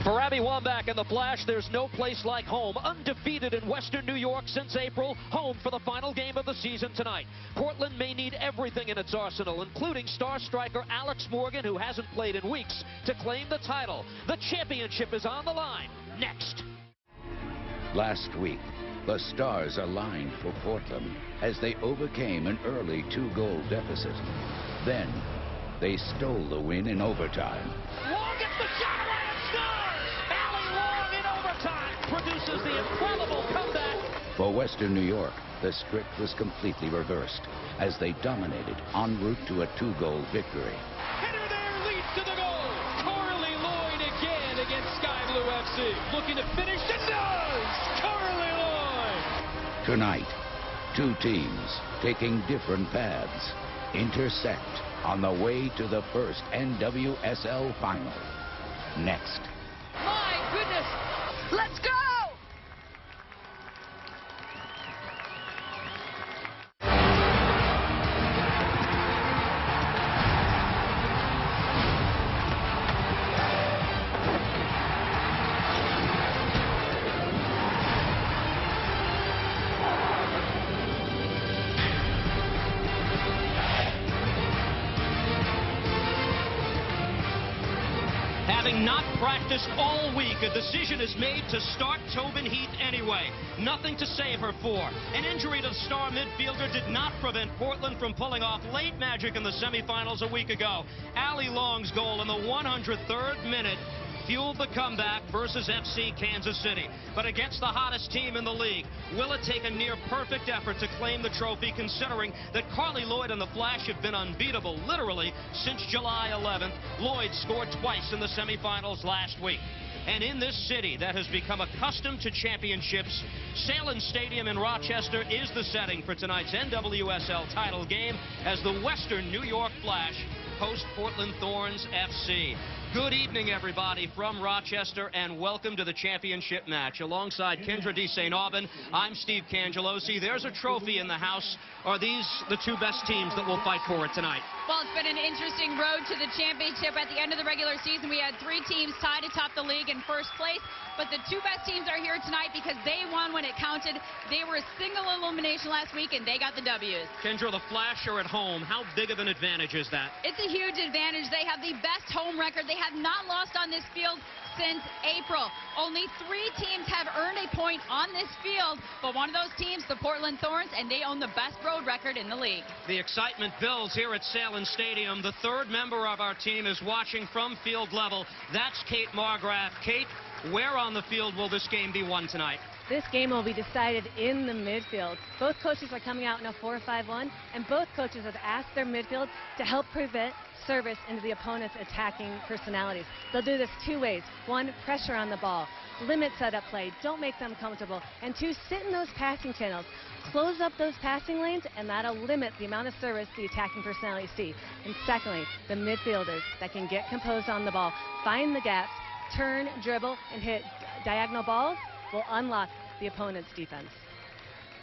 For Abbie Wambach and the Flash, there's no place like home. Undefeated in Western New York since April, home for the final game of the season tonight. Portland may need everything in its arsenal, including star striker Alex Morgan, who hasn't played in weeks, to claim the title. The championship is on the line. Next. Last week, the stars aligned for Portland as they overcame an early 2-goal deficit. Then, they stole the win in overtime. Long gets the shot away and scores! Allie Long in overtime produces the incredible comeback. For Western New York, the script was completely reversed as they dominated en route to a 2-goal victory. Header there leads to the goal. Carly Lloyd again against Sky Blue FC. Looking to finish, and does! Carly Lloyd! Tonight, two teams taking different paths intersect on the way to the first NWSL final. Next. My goodness! Let's go! Having not practiced all week, a decision is made to start Tobin Heath anyway. Nothing to save her for. An injury to the star midfielder did not prevent Portland from pulling off late magic in the semifinals a week ago. Allie Long's goal in the 103rd minute fueled the comeback versus FC Kansas City. But against the hottest team in the league, will it take a near-perfect effort to claim the trophy, considering that Carly Lloyd and the Flash have been unbeatable, literally, since July 11th? Lloyd scored twice in the semifinals last week. And in this city that has become accustomed to championships, Sahlen Stadium in Rochester is the setting for tonight's NWSL title game as the Western New York Flash host Portland Thorns FC. Good evening, everybody, from Rochester, and welcome to the championship match. Alongside Kendra D. St. Aubin, I'm Steve Cangelosi. There's a trophy in the house. Are these the two best teams that will fight for it tonight? Well, it's been an interesting road to the championship. At the end of the regular season, we had 3 teams tied atop the league in first place. But the 2 best teams are here tonight because they won when it counted. They were a single elimination last week, and they got the W's. Kendra, the Flash are at home. How big of an advantage is that? It's a huge advantage. They have the best home record. They have not lost on this field since April. Only 3 teams have earned a point on this field, but one of those teams, the Portland Thorns, and they own the best road record in the league. The excitement builds here at Sahlen Stadium. The 3rd member of our team is watching from field level. That's Kait Margraf. Kait, where on the field will this game be won tonight? This game will be decided in the midfield. Both coaches are coming out in a 4-5-1, and both coaches have asked their midfield to help prevent service into the opponent's attacking personalities. They'll do this 2 ways. 1, pressure on the ball. Limit setup play. Don't make them comfortable. And 2, sit in those passing channels. Close up those passing lanes, and that'll limit the amount of service the attacking personalities see. And secondly, the midfielders that can get composed on the ball, find the gaps, turn, dribble, and hit diagonal balls will unlock the opponent's defense.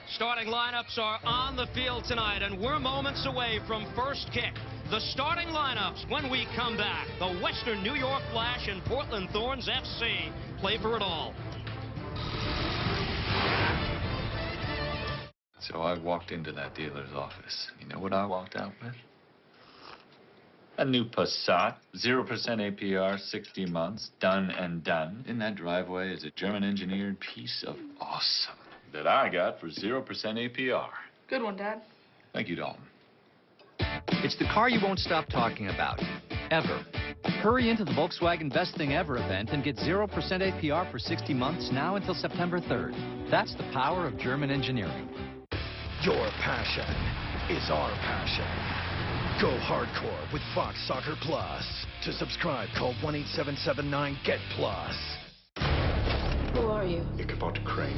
Starting lineups are on the field tonight, and we're moments away from first kick. The starting lineups when we come back. The Western New York Flash and Portland Thorns FC play for it all. So I walked into that dealer's office. You know what I walked out with? A new Passat, 0% APR, 60 months, done and done. In that driveway is a German-engineered piece of awesome that I got for 0% APR. Good one, Dad. Thank you, Dalton. It's the car you won't stop talking about, ever. Hurry into the Volkswagen Best Thing Ever event and get 0% APR for 60 months now until September 3rd. That's the power of German engineering. Your passion is our passion. Go hardcore with Fox Soccer Plus. To subscribe, call 1-8779-GET-PLUS. Who are you? Ichabod Crane.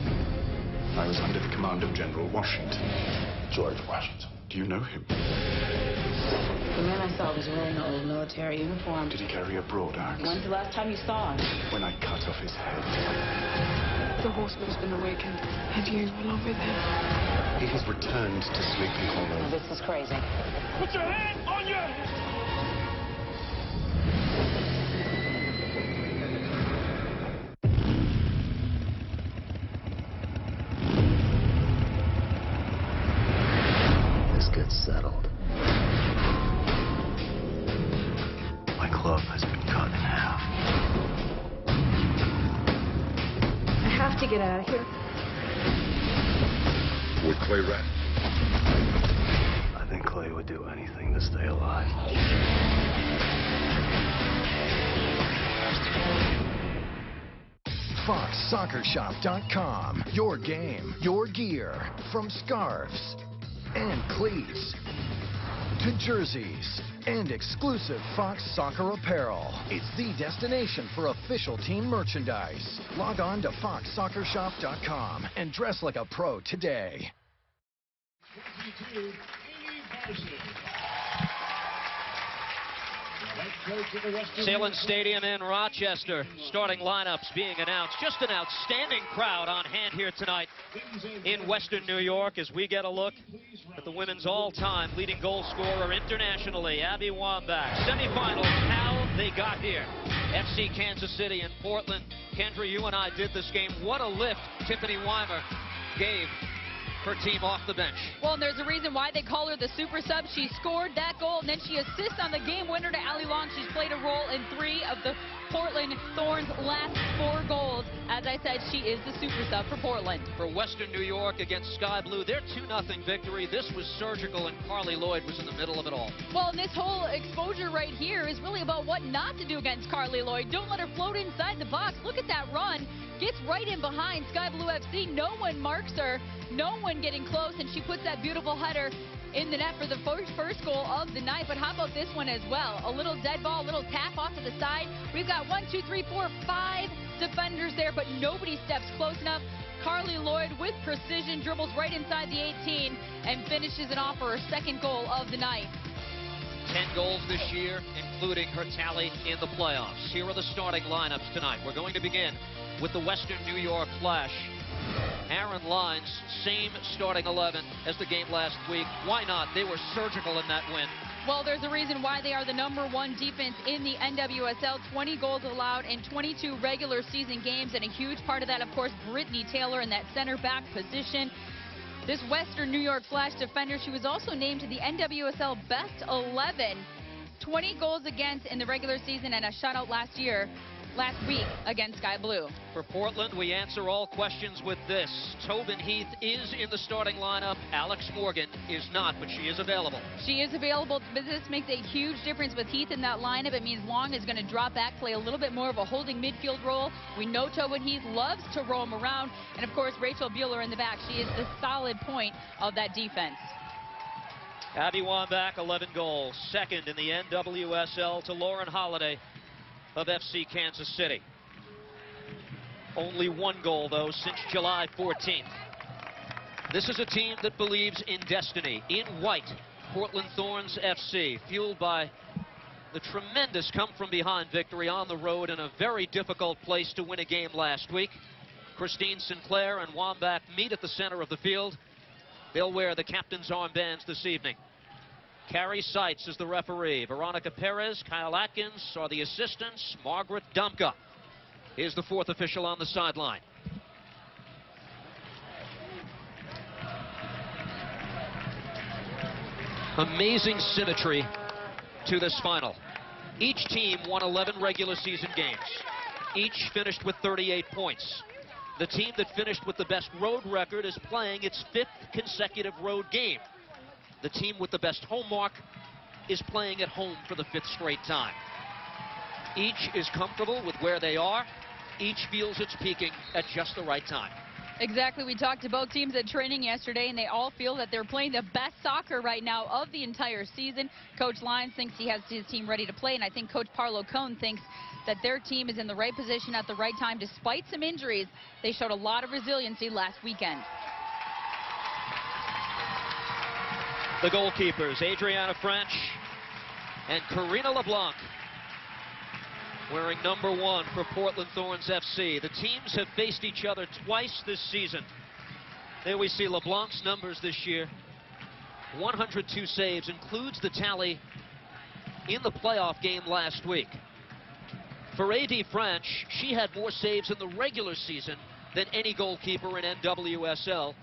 I was under the command of General Washington. George Washington. Do you know him? The man I saw was wearing an old military uniform. Did he carry a broad axe? When's the last time you saw him? When I cut off his head. The horseman's been awakened, and you, along with him. He has returned to Sleepy Hollow. This is crazy. Put your hand on your... settled. My club has been cut in half. I have to get out of here. Would Clay rat? I think Clay would do anything to stay alive. FoxSoccerShop.com. Your game, your gear. From scarves and cleats to jerseys and exclusive Fox Soccer apparel. It's the destination for official team merchandise. Log on to FoxSoccerShop.com and dress like a pro today. Sahlen Stadium in Rochester. Starting lineups being announced. Just an outstanding crowd on hand here tonight in Western New York as we get a look at the women's all-time leading goal scorer internationally, Abbie Wambach. Semifinals, how they got here. FC Kansas City and Portland. Kendra, you and I did this game. What a lift Tiffany Weimer gave her team off the bench. Well, and there's a reason why they call her the super sub. She scored that goal, and then she assists on the game winner to Allie Long. She's played a role in 3 of the Portland Thorns' last 4 goals. As I said, she is the super sub for Portland. For Western New York against Sky Blue, their 2-0 victory. This was surgical, and Carly Lloyd was in the middle of it all. Well, and this whole exposure right here is really about what not to do against Carly Lloyd. Don't let her float inside the box. Look at that run. Gets right in behind Sky Blue FC. No one marks her. No one getting close, and she puts that beautiful header in the net for the first goal of the night. But how about this one as well? A little dead ball, a little tap off to the side. We've got 1, 2, 3, 4, 5 defenders there, but nobody steps close enough. Carly Lloyd with precision dribbles right inside the 18 and finishes it off for her second goal of the night. 10 goals this year, including her tally in the playoffs. Here are the starting lineups tonight. We're going to begin with the Western New York Flash. Aaron Lines, same starting 11 as the game last week. Why not? They were surgical in that win. Well, there's a reason why they are the #1 defense in the NWSL. 20 goals allowed in 22 regular season games, and a huge part of that, of course, Brittany Taylor in that center back position. This Western New York Flash defender, she was also named to the NWSL Best 11. 20 goals against in the regular season and a shutout last week against Sky Blue. For Portland, we answer all questions with this. Tobin Heath is in the starting lineup. Alex Morgan is not, but she is available. She is available, but this makes a huge difference with Heath in that lineup. It means Long is going to drop back, play a little bit more of a holding midfield role. We know Tobin Heath loves to roam around. And, of course, Rachel Bueller in the back. She is the solid point of that defense. Abbie Wambach, 11 goals. Second in the NWSL to Lauren Holiday of FC Kansas City. Only 1 goal, though, since July 14th. This is a team that believes in destiny. In white, Portland Thorns FC, fueled by the tremendous come-from-behind victory on the road in a very difficult place to win a game last week. Christine Sinclair and Wambach meet at the center of the field. They'll wear the captain's armbands this evening. Carrie Seitz is the referee. Veronica Perez, Kyle Atkins are the assistants. Margaret Dumka is the 4th official on the sideline. Amazing symmetry to this final. Each team won 11 regular season games. Each finished with 38 points. The team that finished with the best road record is playing its 5th consecutive road game. The team with the best home mark is playing at home for the 5th straight time. Each is comfortable with where they are. Each feels it's peaking at just the right time. Exactly. We talked to both teams at training yesterday, and they all feel that they're playing the best soccer right now of the entire season. Coach Lyons thinks he has his team ready to play, and I think Coach Parlo Cone thinks that their team is in the right position at the right time. Despite some injuries, they showed a lot of resiliency last weekend. The goalkeepers, Adriana French and Karina LeBlanc, wearing #1 for Portland Thorns FC. The teams have faced each other twice this season. There we see LeBlanc's numbers this year. 102 saves, includes the tally in the playoff game last week. For AD French, she had more saves in the regular season than any goalkeeper in NWSL.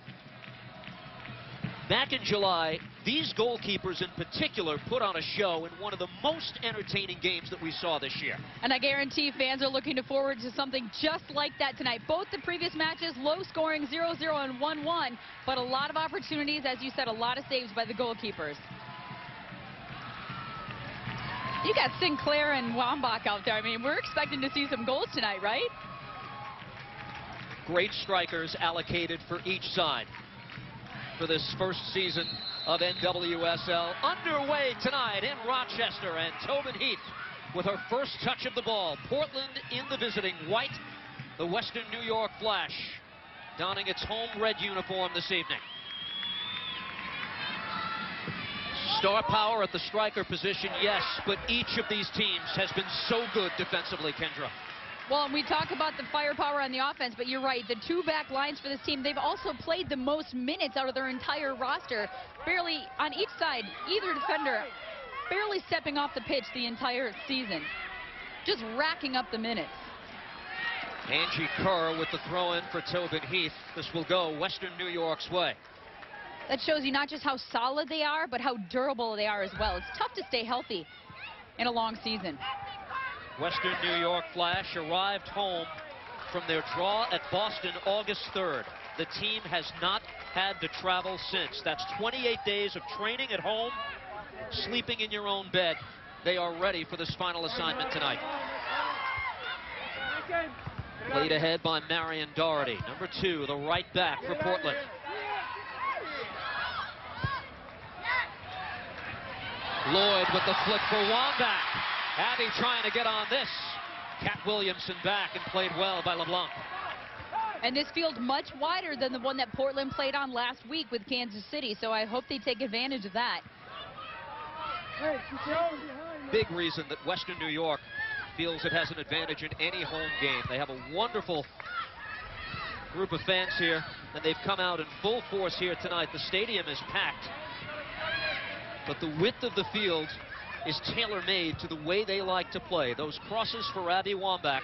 Back in July, these goalkeepers in particular put on a show in one of the most entertaining games that we saw this year. And I guarantee fans are looking forward to something just like that tonight. Both the previous matches, low scoring, 0-0 and 1-1, but a lot of opportunities, as you said, a lot of saves by the goalkeepers. You got Sinclair and Wambach out there. I mean, we're expecting to see some goals tonight, right? Great strikers allocated for each side for this first season of NWSL. Underway tonight in Rochester, and Tobin Heath with her first touch of the ball. Portland in the visiting white, the Western New York Flash donning its home red uniform this evening. Star power at the striker position, yes, but each of these teams has been so good defensively, Kendra. Well, and we talk about the firepower on the offense, but you're right. The two back lines for this team, they've also played the most minutes out of their entire roster. Barely on each side, either defender barely stepping off the pitch the entire season. Just racking up the minutes. Angie Kerr with the throw-in for Tobin Heath. This will go Western New York's way. That shows you not just how solid they are, but how durable they are as well. It's tough to stay healthy in a long season. Western New York Flash arrived home from their draw at Boston August 3rd. The team has not had to travel since. That's 28 days of training at home, sleeping in your own bed. They are ready for this final assignment tonight. Played ahead by Marion Doherty, number 2, the right back for Portland. Lloyd with the flick for Wambach. Abbie trying to get on this. Cat Williamson back and played well by LeBlanc. And this field's much wider than the one that Portland played on last week with Kansas City, so I hope they take advantage of that. Big reason that Western New York feels it has an advantage in any home game. They have a wonderful group of fans here, and they've come out in full force here tonight. The stadium is packed, but the width of the field is tailor-made to the way they like to play. Those crosses for Abbie Wambach,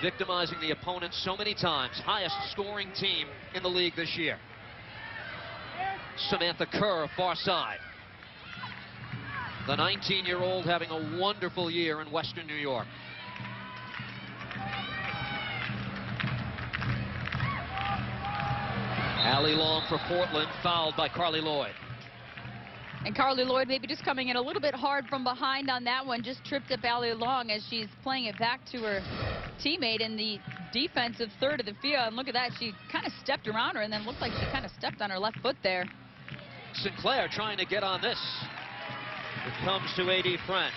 victimizing the opponent so many times. Highest scoring team in the league this year. Samantha Kerr, far side. The 19-year-old having a wonderful year in Western New York. Allie Long for Portland, fouled by Carly Lloyd. And Carly Lloyd maybe just coming in a little bit hard from behind on that one. Just tripped up Abbie Long as she's playing it back to her teammate in the defensive third of the field. And look at that. She kind of stepped around her and then looked like she kind of stepped on her left foot there. Sinclair trying to get on this. It comes to A.D. French.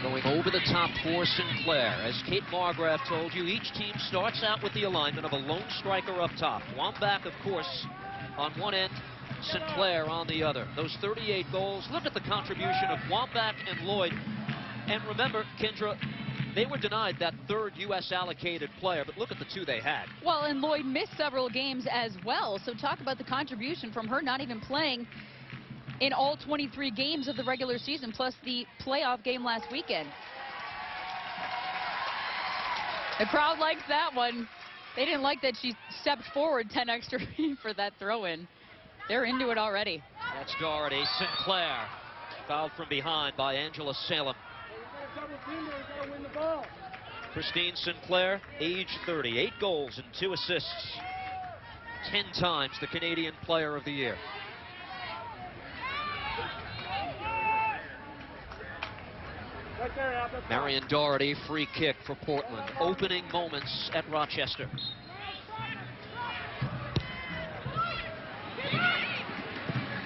Going over the top for Sinclair. As Kait Margraf told you, each team starts out with the alignment of a lone striker up top. Wambach, of course, on one end, Sinclair on the other. Those 38 goals, look at the contribution of Wambach and Lloyd. And remember, Kendra, they were denied that third U.S. allocated player, but look at the two they had. Well, and Lloyd missed several games as well, so talk about the contribution from her not even playing in all 23 games of the regular season, plus the playoff game last weekend. The crowd likes that one. They didn't like that she stepped forward 10 extra feet for that throw-in. They're into it already. That's Doherty. Sinclair fouled from behind by Angela Salem. Christine Sinclair, age 30, 8 goals and 2 assists. 10 times the Canadian Player of the Year. Marion Doherty, free kick for Portland. Opening moments at Rochester.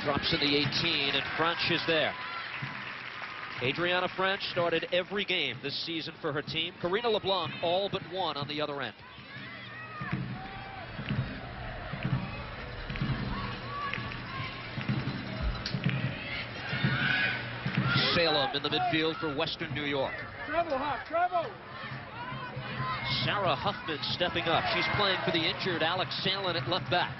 Drops in the 18, and French is there. Adriana French started every game this season for her team. Karina LeBlanc, all but one on the other end. Salem in the midfield for Western New York. Sarah Huffman stepping up. She's playing for the injured Alex Sahlen at left back.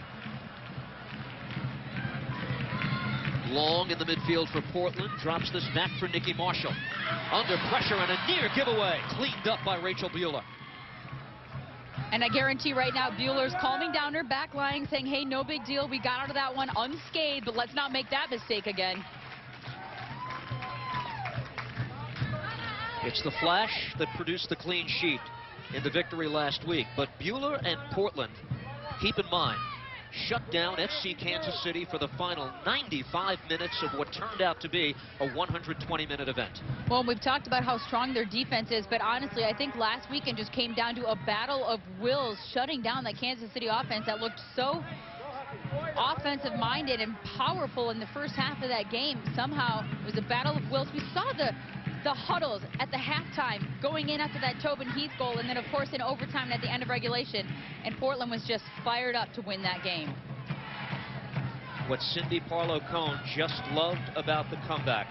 Long in the midfield for Portland. Drops this back for Nikki Marshall. Under pressure and a near giveaway. Cleaned up by Rachel Bueller. And I guarantee right now, Bueller's calming down her back line, saying, hey, no big deal. We got out of that one unscathed, but let's not make that mistake again. It's the Flash that produced the clean sheet in the victory last week. But Bueller and Portland, keep in mind, shut down FC Kansas City for the final 95 minutes of what turned out to be a 120-minute event. Well, we've talked about how strong their defense is, but honestly, I think last weekend just came down to a battle of wills, shutting down that Kansas City offense that looked so offensive-minded and powerful in the first half of that game. Somehow, it was a battle of wills. We saw the huddles at the halftime going in after that Tobin Heath goal, and then, of course, in overtime at the end of regulation. And Portland was just fired up to win that game. What Cindy Parlow-Cone just loved about the comeback.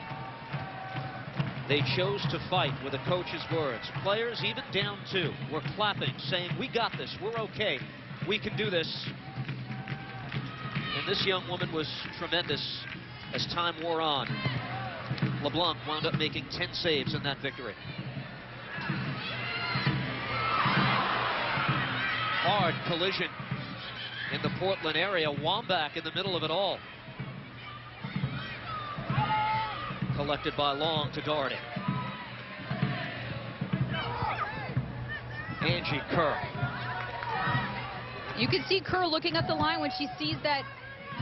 They chose to fight, with the coach's words. Players, even down 2, were clapping, saying, we got this, we're okay, we can do this. And this young woman was tremendous as time wore on. LeBlanc wound up making 10 saves in that victory. Hard collision in the Portland area. Wambach in the middle of it all. Collected by Long to Doherty. Angie Kirk. You can see Kerr looking up the line when she sees that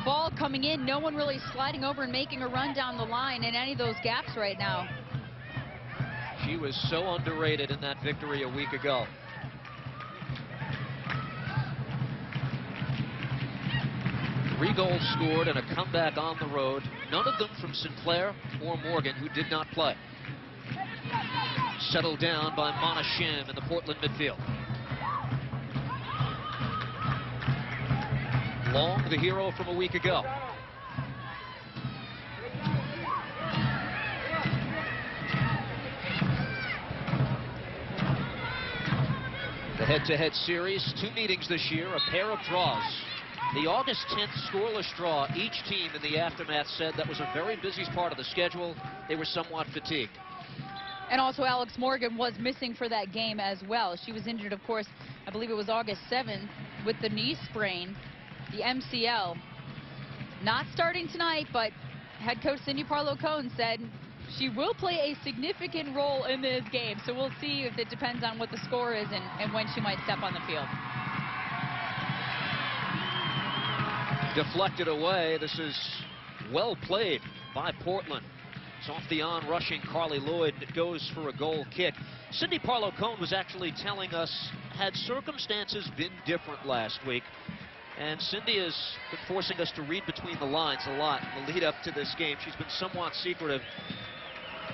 ball coming in. No one really sliding over and making a run down the line in any of those gaps right now. She was so underrated in that victory a week ago. Three goals scored and a comeback on the road. None of them from Sinclair or Morgan, who did not play. Settled down by Mana Shim in the Portland midfield. Long, the hero from a week ago. The head-to-head series, 2 meetings this year, a pair of draws. The August 10th scoreless draw, each team in the aftermath said that was a very busy part of the schedule. They were somewhat fatigued. And also Alex Morgan was missing for that game as well. She was injured, of course, I believe it was August 7th with the knee sprain. The MCL. Not starting tonight, but head coach Cindy Parlow-Cone said she will play a significant role in this game. So we'll see if it depends on what the score is and when she might step on the field. Deflected away. This is well played by Portland. It's off the on-rushing Carly Lloyd that goes for a goal kick. Cindy Parlow-Cone was actually telling us, had circumstances been different last week, and Cindy has been forcing us to read between the lines a lot in the lead up to this game. She's been somewhat secretive,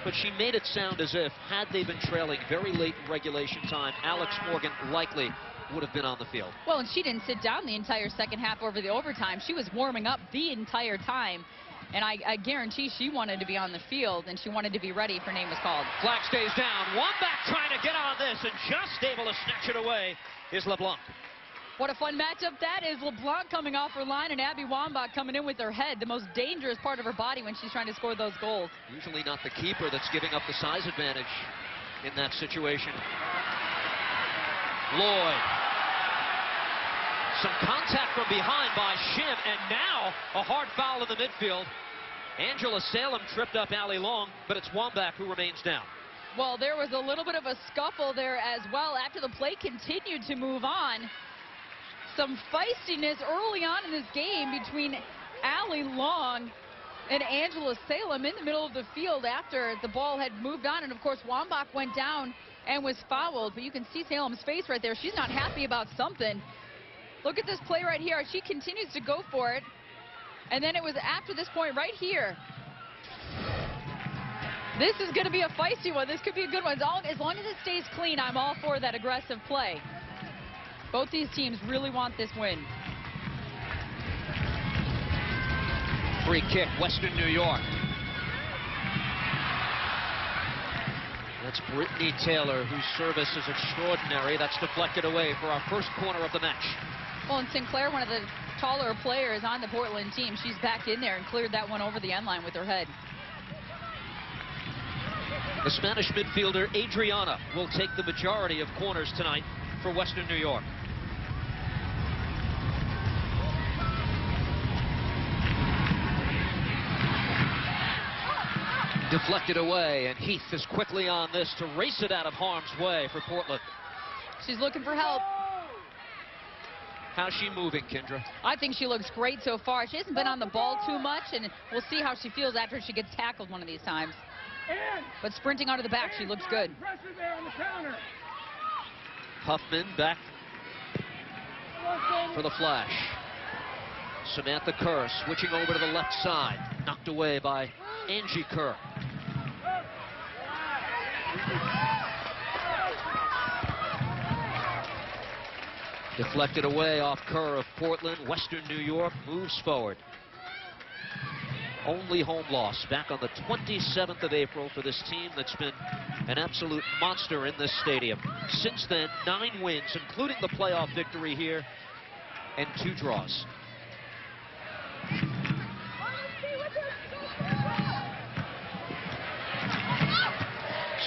but she made it sound as if, had they been trailing very late in regulation time, Alex Morgan likely would have been on the field. Well, and she didn't sit down the entire second half over the overtime. She was warming up the entire time. And I guarantee she wanted to be on the field, and she wanted to be ready if her name was called. Flag stays down. Wambach trying to get on this, and just able to snatch it away is LeBlanc. What a fun matchup that is. LeBlanc coming off her line, and Abbie Wambach coming in with her head, the most dangerous part of her body when she's trying to score those goals. Usually not the keeper that's giving up the size advantage in that situation. Lloyd. Some contact from behind by Shim, and now a hard foul in the midfield. Angela Salem tripped up Allie Long, but it's Wambach who remains down. Well, there was a little bit of a scuffle there as well after the play continued to move on. Some feistiness early on in this game between Allie Long and Angela Salem in the middle of the field after the ball had moved on. And, of course, Wambach went down and was fouled. But you can see Salem's face right there. She's not happy about something. Look at this play right here. She continues to go for it. And then it was after this point right here. This is going to be a feisty one. This could be a good one. As long as it stays clean, I'm all for that aggressive play. Both these teams really want this win. Free kick, Western New York. That's Brittany Taylor, whose service is extraordinary. That's deflected away for our first corner of the match. Well, and Sinclair, one of the taller players on the Portland team. She's back in there and cleared that one over the end line with her head. The Spanish midfielder Adriana will take the majority of corners tonight for Western New York. Deflected away, and Heath is quickly on this to race it out of harm's way for Portland. She's looking for help. How's she moving, Kendra? I think she looks great so far. She hasn't been on the ball too much, and we'll see how she feels after she gets tackled one of these times. But sprinting out of the back, she looks good. Huffman back for the flash. Samantha Kerr switching over to the left side. Knocked away by Angie Kerr. Deflected away off Kerr of Portland. Western New York moves forward. Only home loss back on the 27th of April for this team that's been an absolute monster in this stadium. Since then, 9 wins, including the playoff victory here, and 2 draws.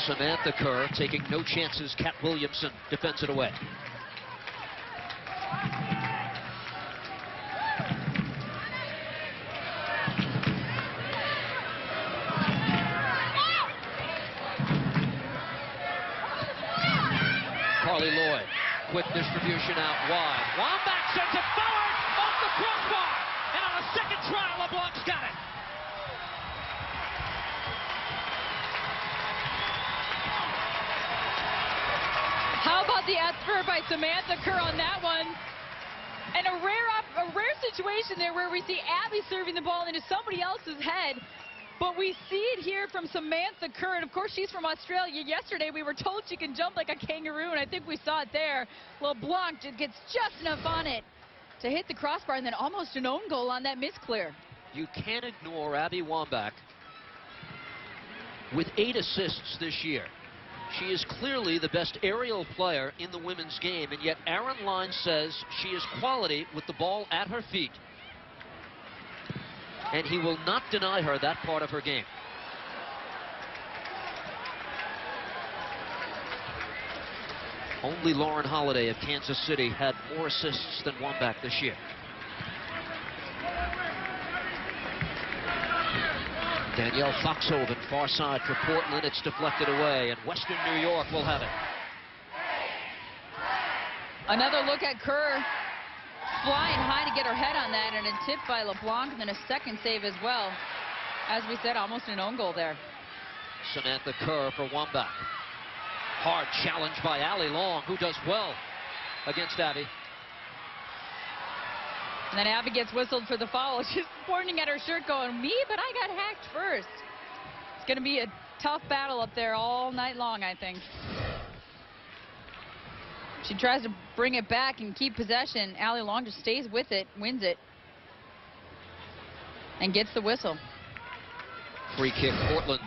Samantha Kerr taking no chances. Kat Williamson defends it away. Lloyd, quick distribution out wide. Wambach sends it forward off the crossbar, and on a second try, LeBlanc's got it. How about the effort by Samantha Kerr on that one? And a rare situation there where we see Abbie serving the ball into somebody else's head. But we see it here from Samantha Kerr, and of course she's from Australia. Yesterday we were told she can jump like a kangaroo, and I think we saw it there. LeBlanc gets just enough on it to hit the crossbar, and then almost an own goal on that misclear. You can't ignore Abbie Wambach with 8 assists this year. She is clearly the best aerial player in the women's game, and yet Aaron Line says she is quality with the ball at her feet. And he will not deny her that part of her game. Only Lauren Holiday of Kansas City had more assists than Wambach this year. Danielle Foxhoven, far side for Portland. It's deflected away, and Western New York will have it. Another look at Kerr. Flying high to get her head on that, and a tip by LeBlanc, and then a second save as well. As we said, almost an own goal there. Samantha Kerr for Wambach. Hard challenge by Allie Long, who does well against Abbie. And then Abbie gets whistled for the foul. She's pointing at her shirt going, me, but I got hacked first. It's going to be a tough battle up there all night long, I think. She tries to bring it back and keep possession. Allie Long just stays with it, wins it, and gets the whistle. Free kick, Portland.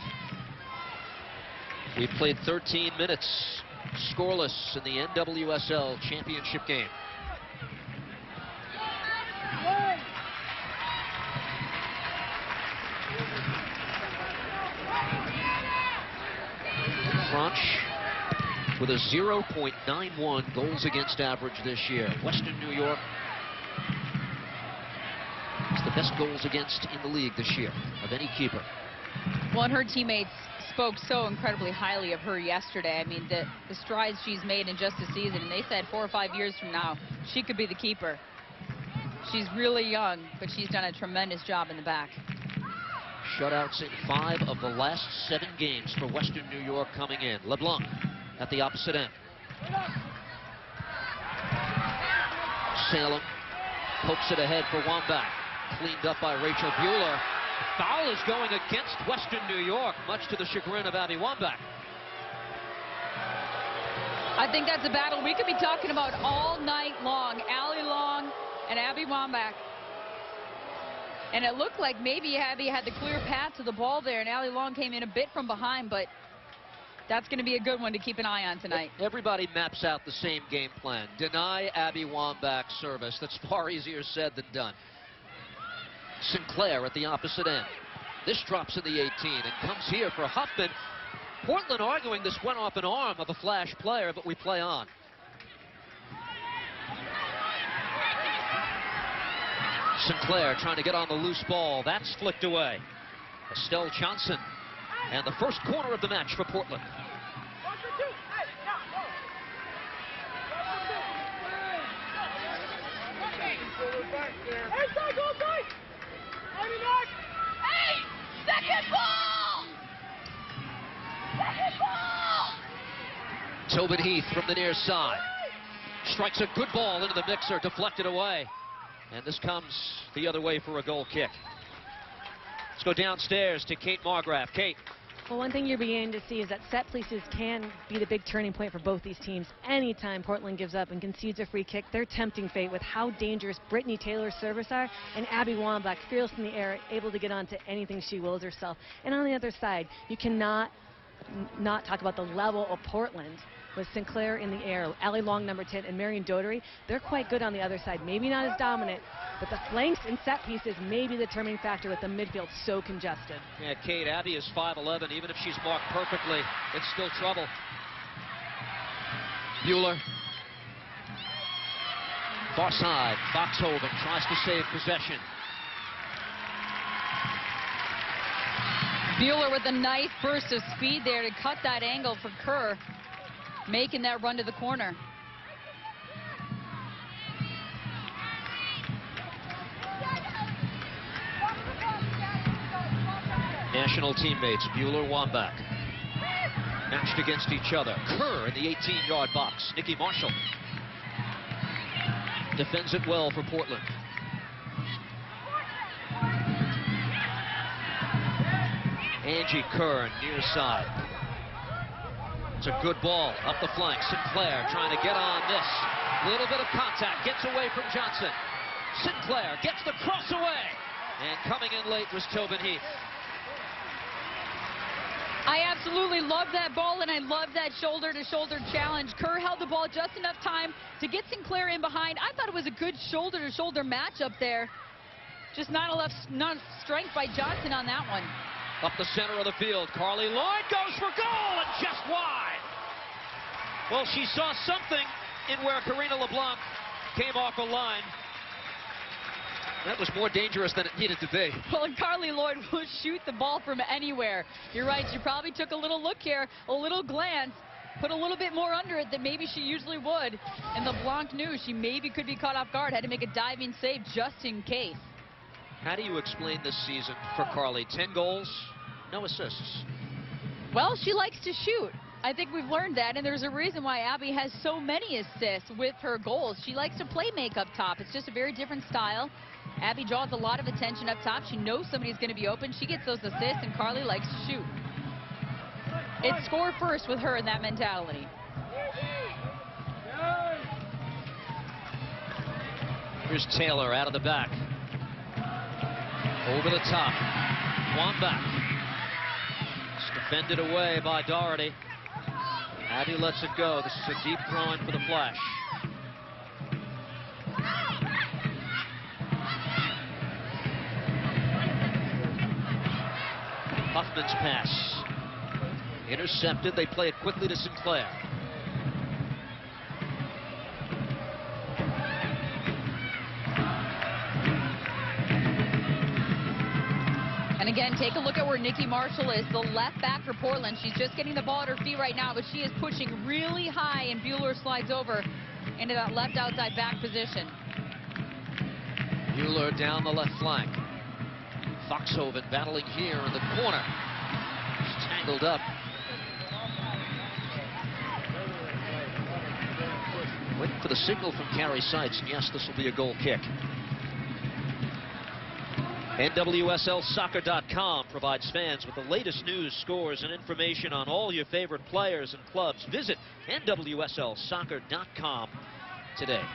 We played 13 minutes, scoreless in the NWSL championship game. French with a 0.91 goals against average this year. Western New York is the best goals against in the league this year of any keeper. Well, and her teammates spoke so incredibly highly of her yesterday. I mean, the strides she's made in just a season, and they said 4 or 5 years from now, she could be the keeper. She's really young, but she's done a tremendous job in the back. Shutouts in 5 of the last 7 games for Western New York coming in. LeBlanc at the opposite end. Salem pokes it ahead for Wambach. Cleaned up by Rachel Bueller. Foul is going against Western New York, much to the chagrin of Abbie Wambach. I think that's a battle we could be talking about all night long. Allie Long and Abbie Wambach. And it looked like maybe Abbie had the clear path to the ball there, and Allie Long came in a bit from behind, but That's going to be a good one to keep an eye on tonight. Everybody maps out the same game plan. Deny Abbie Wambach service. That's far easier said than done. Sinclair at the opposite end. This drops in the 18 and comes here for Huffman. Portland arguing this went off an arm of a Flash player, but we play on. Sinclair trying to get on the loose ball. That's flicked away. Estelle Johnson. And the first corner of the match for Portland. Second ball! Second ball! Tobin Heath from the near side. Strikes a good ball into the mixer, deflected away. And this comes the other way for a goal kick. Let's go downstairs to Kait Margraf. Kait. Well, one thing you're beginning to see is that set pieces can be the big turning point for both these teams. Anytime Portland gives up and concedes a free kick, they're tempting fate with how dangerous Brittany Taylor's service are, and Abbie Wambach, fearless in the air, able to get onto anything she wills herself. And on the other side, you cannot not talk about the level of Portland with Sinclair in the air, Allie Long, number 10, and Marion Dotery. They're quite good on the other side. Maybe not as dominant, but the flanks and set pieces may be the determining factor with the midfield so congested. Yeah, Kait, Abbie is 5'11". Even if she's marked perfectly, it's still trouble. Bueller. Far side. Foxhoven tries to save possession. Bueller with a nice burst of speed there to cut that angle for Kerr, making that run to the corner. National teammates, Bueller, Wambach, matched against each other. Kerr in the 18-yard box. Nikki Marshall defends it well for Portland. Angie Kerr near side. It's a good ball up the flank. Sinclair trying to get on this. Little bit of contact. Gets away from Johnson. Sinclair gets the cross away. And coming in late was Tobin Heath. I absolutely love that ball, and I love that shoulder-to-shoulder challenge. Kerr held the ball just enough time to get Sinclair in behind. I thought it was a good shoulder-to-shoulder matchup there. Just not enough strength by Johnson on that one. Up the center of the field, Carly Lloyd goes for goal and just wide. Well, she saw something in where Karina LeBlanc came off a line. That was more dangerous than it needed to be. Well, Carly Lloyd will shoot the ball from anywhere. You're right, she probably took a little look here, a little glance, put a little bit more under it than maybe she usually would. And LeBlanc knew she maybe could be caught off guard, had to make a diving save just in case. How do you explain this season for Carly? 10 goals, no assists. Well, she likes to shoot. I think we've learned that, and there's a reason why Abbie has so many assists with her goals. She likes to play make up top. It's just a very different style. Abbie draws a lot of attention up top. She knows somebody's going to be open. She gets those assists, and Carly likes to shoot. It's score first with her in that mentality. Here's Taylor out of the back. Over the top. Wambach. It's defended away by Doherty. Abbie lets it go. This is a deep throw-in for the Flash. Huffman's pass. Intercepted. They play it quickly to Sinclair. And again, take a look at where Nikki Marshall is, the left back for Portland. She's just getting the ball at her feet right now, but she is pushing really high, and Bueller slides over into that left outside back position. Bueller down the left flank. Foxhoven battling here in the corner. She's tangled up. Waiting for the signal from Carrie Seitz, and yes, this will be a goal kick. NWSLsoccer.com provides fans with the latest news, scores, and information on all your favorite players and clubs. Visit NWSLsoccer.com today.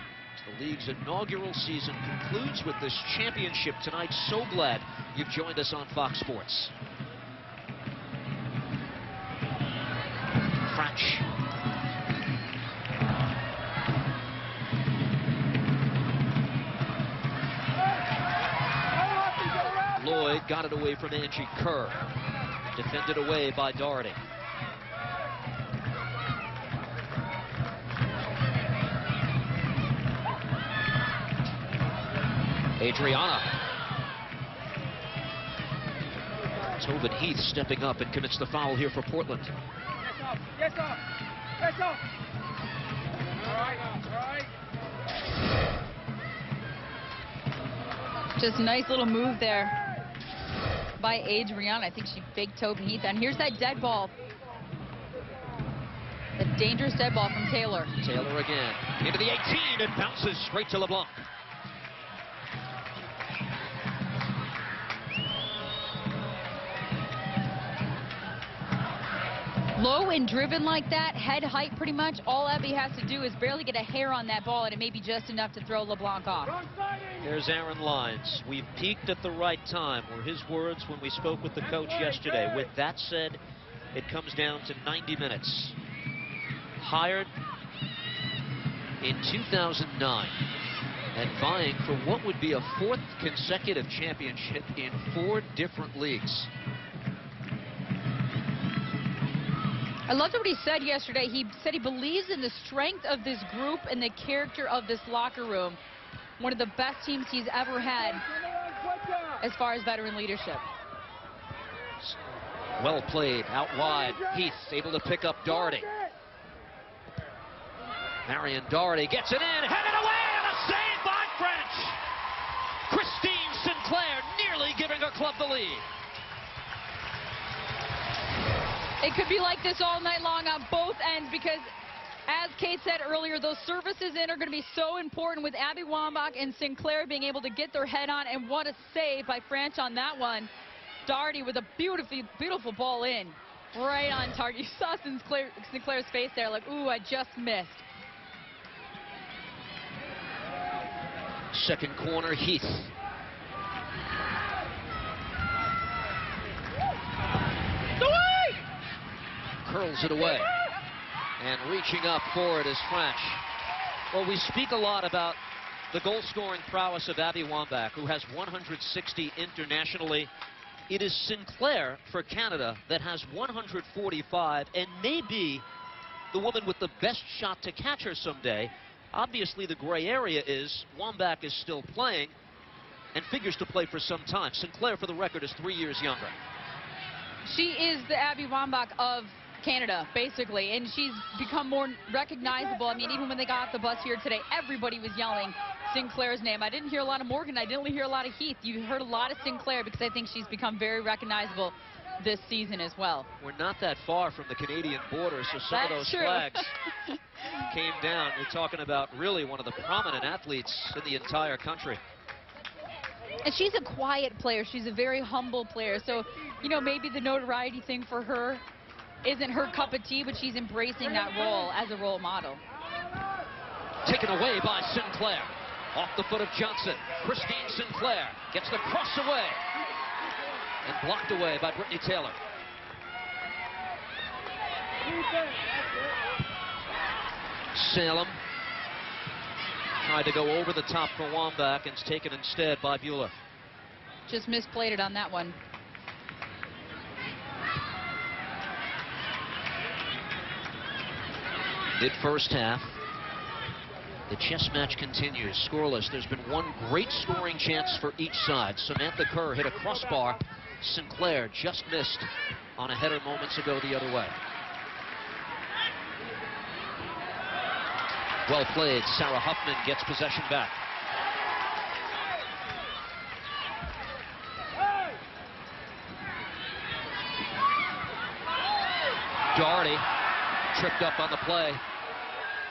The league's inaugural season concludes with this championship tonight. So glad you've joined us on Fox Sports. French. Lloyd got it away from Angie Kerr. Defended away by Doherty. Adriana. Tobin Heath stepping up and commits the foul here for Portland. Yes, sir. Yes, sir. All right. Just a nice little move there by Adriana. I think she faked Tobin Heath. And here's that dead ball. A dangerous dead ball from Taylor. Taylor again. Into the 18. It bounces straight to LeBlanc. Low and driven like that, head height pretty much. All Abbie has to do is barely get a hair on that ball, and it may be just enough to throw LeBlanc off. There's Aaron Lyons. We've peaked at the right time, were his words when we spoke with the coach yesterday. With that said, it comes down to 90 minutes. Hired in 2009 and vying for what would be a 4th consecutive championship in 4 different leagues. I loved what he said yesterday. He said he believes in the strength of this group and the character of this locker room. One of the best teams he's ever had as far as veteran leadership. Well played out wide. Heath able to pick up Doherty. Marion Doherty gets it in, headed away, and a save by French. Christine Sinclair nearly giving her club the lead. It could be like this all night long on both ends because, as Kait said earlier, those services in are going to be so important with Abbie Wambach and Sinclair being able to get their head on, and what a save by French on that one. Doherty with a beautiful ball in, right on target. You saw Sinclair's face there like, ooh, I just missed. Second corner, Heath. Curls it away. And reaching up for it is French. Well, we speak a lot about the goal-scoring prowess of Abbie Wambach, who has 160 internationally. It is Sinclair for Canada that has 145 and may be the woman with the best shot to catch her someday. Obviously, the gray area is Wambach is still playing and figures to play for some time. Sinclair, for the record, is 3 years younger. She is the Abbie Wambach of Canada, basically, and she's become more recognizable. I mean, even when they got off the bus here today, everybody was yelling Sinclair's name. I didn't hear a lot of Morgan. I didn't hear a lot of Heath. You heard a lot of Sinclair because I think she's become very recognizable this season as well. We're not that far from the Canadian border, so some of those flags came down. We're talking about really one of the prominent athletes in the entire country. And she's a quiet player. She's a very humble player. So, you know, maybe the notoriety thing for her isn't her cup of tea, but she's embracing that role as a role model. Taken away by Sinclair. Off the foot of Johnson. Christine Sinclair gets the cross away. And blocked away by Brittany Taylor. Salem tried to go over the top for Wambach and it's taken instead by Bueller. Just misplayed it on that one. Mid-first half. The chess match continues. Scoreless. There's been one great scoring chance for each side. Samantha Kerr hit a crossbar. Sinclair just missed on a header moments ago the other way. Well played. Sarah Huffman gets possession back. Doherty tripped up on the play.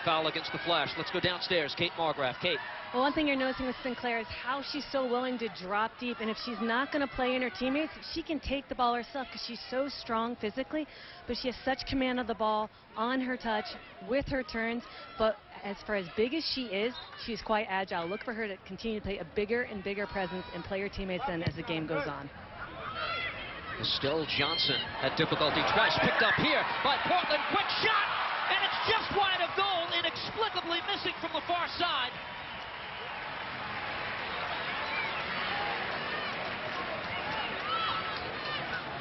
Foul against the Flash. Let's go downstairs. Kait Margraf. Kait. Well, one thing you're noticing with Sinclair is how she's so willing to drop deep, and if she's not going to play in her teammates, she can take the ball herself because she's so strong physically, but she has such command of the ball on her touch with her turns. But as for as big as she is, she's quite agile. Look for her to continue to play a bigger and bigger presence and play her teammates in as the game goes on. Estelle Johnson had difficulty twice. Picked up here by Portland. Quick shot! And it's just wide of goal, inexplicably missing from the far side.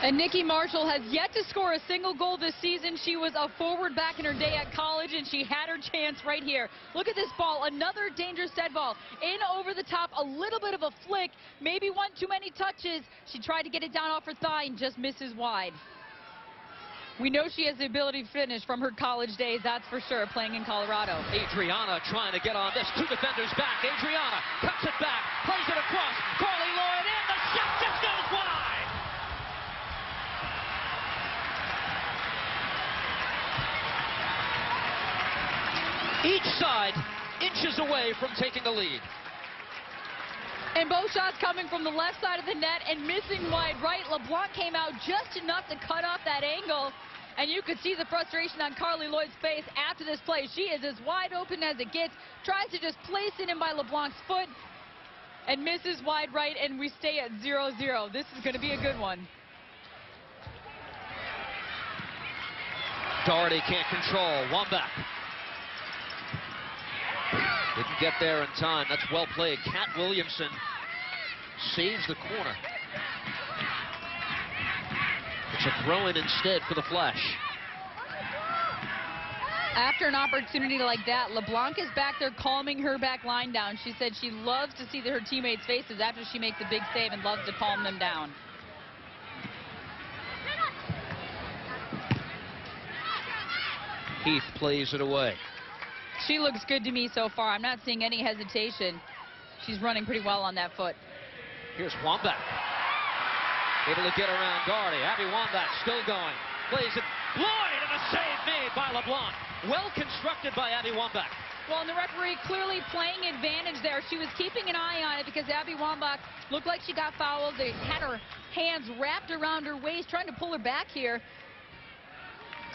And Nikki Marshall has yet to score a single goal this season. She was a forward back in her day at college, and she had her chance right here. Look at this ball, another dangerous dead ball. In over the top, a little bit of a flick, maybe one too many touches. She tried to get it down off her thigh and just misses wide. We know she has the ability to finish from her college days, that's for sure, playing in Colorado. Adriana trying to get on this. Two defenders back. Adriana cuts it back, plays it across. Carly Lloyd in. The shot just goes wide. Each side inches away from taking the lead. And both shots coming from the left side of the net and missing wide right. LeBlanc came out just enough to cut off that angle. And you could see the frustration on Carly Lloyd's face after this play. She is as wide open as it gets. Tries to just place it in by LeBlanc's foot and misses wide right, and we stay at 0-0. This is going to be a good one. Doherty can't control. Wambach. Didn't get there in time. That's well played. Kat Williamson saves the corner. It's a throw-in instead for the Flash. After an opportunity like that, LeBlanc is back there calming her back line down. She said she loves to see her teammates' faces after she makes a big save and loves to calm them down. Heath plays it away. She looks good to me so far. I'm not seeing any hesitation. She's running pretty well on that foot. Here's Wambach. Able to get around Doherty. Abbie Wambach still going. Plays it. Lloyd, and a save made by LeBlanc. Well constructed by Abbie Wambach. Well, and the referee clearly playing advantage there. She was keeping an eye on it because Abbie Wambach looked like she got fouled. They had her hands wrapped around her waist, trying to pull her back here.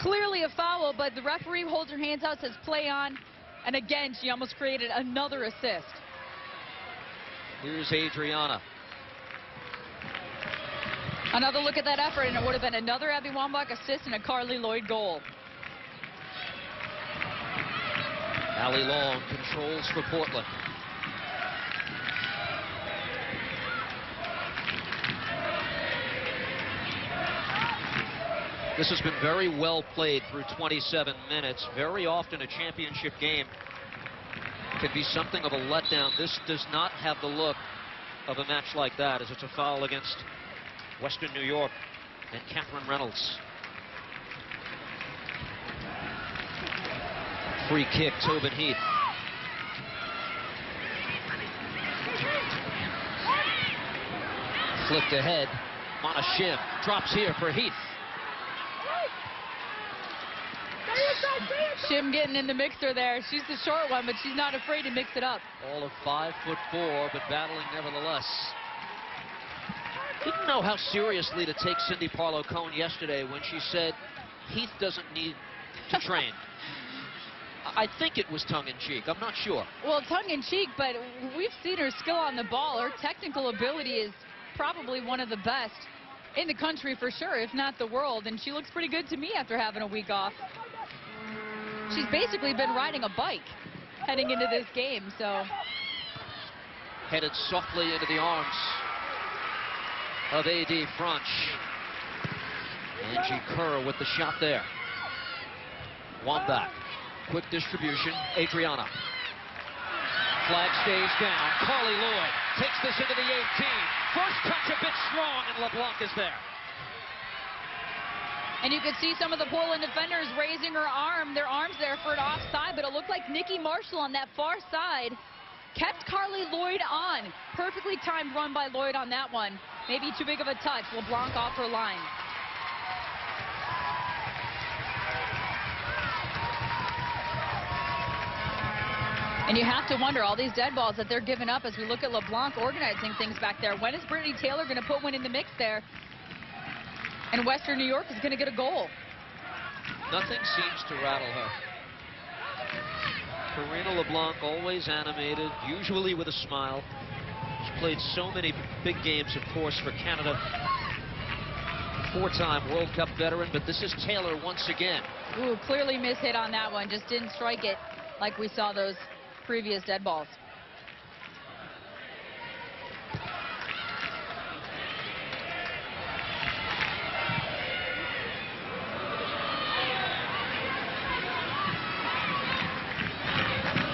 Clearly a foul, but the referee holds her hands out, says play on. And again, she almost created another assist. Here's Adriana. Another look at that effort, and it would have been another Abbie Wambach assist and a Carly Lloyd goal. Allie Long controls for Portland. This has been very well played through 27 minutes. Very often a championship game can be something of a letdown. This does not have the look of a match like that, as it's a foul against Western New York and Catherine Reynolds. Free kick, Tobin Heath. Flipped ahead. Mana Shim drops here for Heath. Shim getting in the mixer there. She's the short one, but she's not afraid to mix it up. All of 5'4", but battling nevertheless. Didn't know how seriously to take Cindy Parlow-Cone yesterday when she said Heath doesn't need to train. I think it was tongue-in-cheek. I'm not sure. Well, tongue-in-cheek, but we've seen her skill on the ball. Her technical ability is probably one of the best in the country for sure, if not the world. And she looks pretty good to me after having a week off. She's basically been riding a bike heading into this game, so. Headed softly into the arms of A.D. French. Angie Kerr with the shot there. Wambach. Quick distribution. Adriana. Flag stays down. Carly Lloyd takes this into the 18. First touch a bit strong, and LeBlanc is there. And you could see some of the Portland defenders raising their arms there for an offside, but it looked like Nikki Marshall on that far side kept Carly Lloyd on. Perfectly timed run by Lloyd on that one. Maybe too big of a touch. LeBlanc off her line. And you have to wonder, all these dead balls that they're giving up as we look at LeBlanc organizing things back there. When is Brittany Taylor going to put one in the mix there? And Western New York is going to get a goal. Nothing seems to rattle her. Karina LeBlanc, always animated, usually with a smile. She's played so many big games, of course, for Canada. four-time World Cup veteran, but this is Taylor once again. Ooh, clearly mishit on that one. Just didn't strike it like we saw those previous dead balls.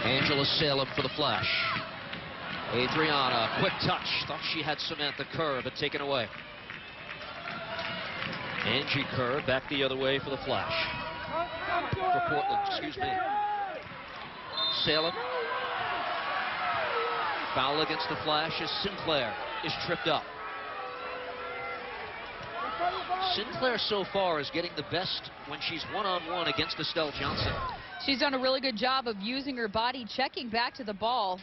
Angela Salem for the Flash. Adriana, quick touch. Thought she had Samantha Kerr, but taken away. Angie Kerr back the other way for the Flash. For Portland, excuse me. Salem. Foul against the Flash as Sinclair is tripped up. Sinclair so far is getting the best when she's one-on-one against Estelle Johnson. She's done a really good job of using her body, checking back to the ball,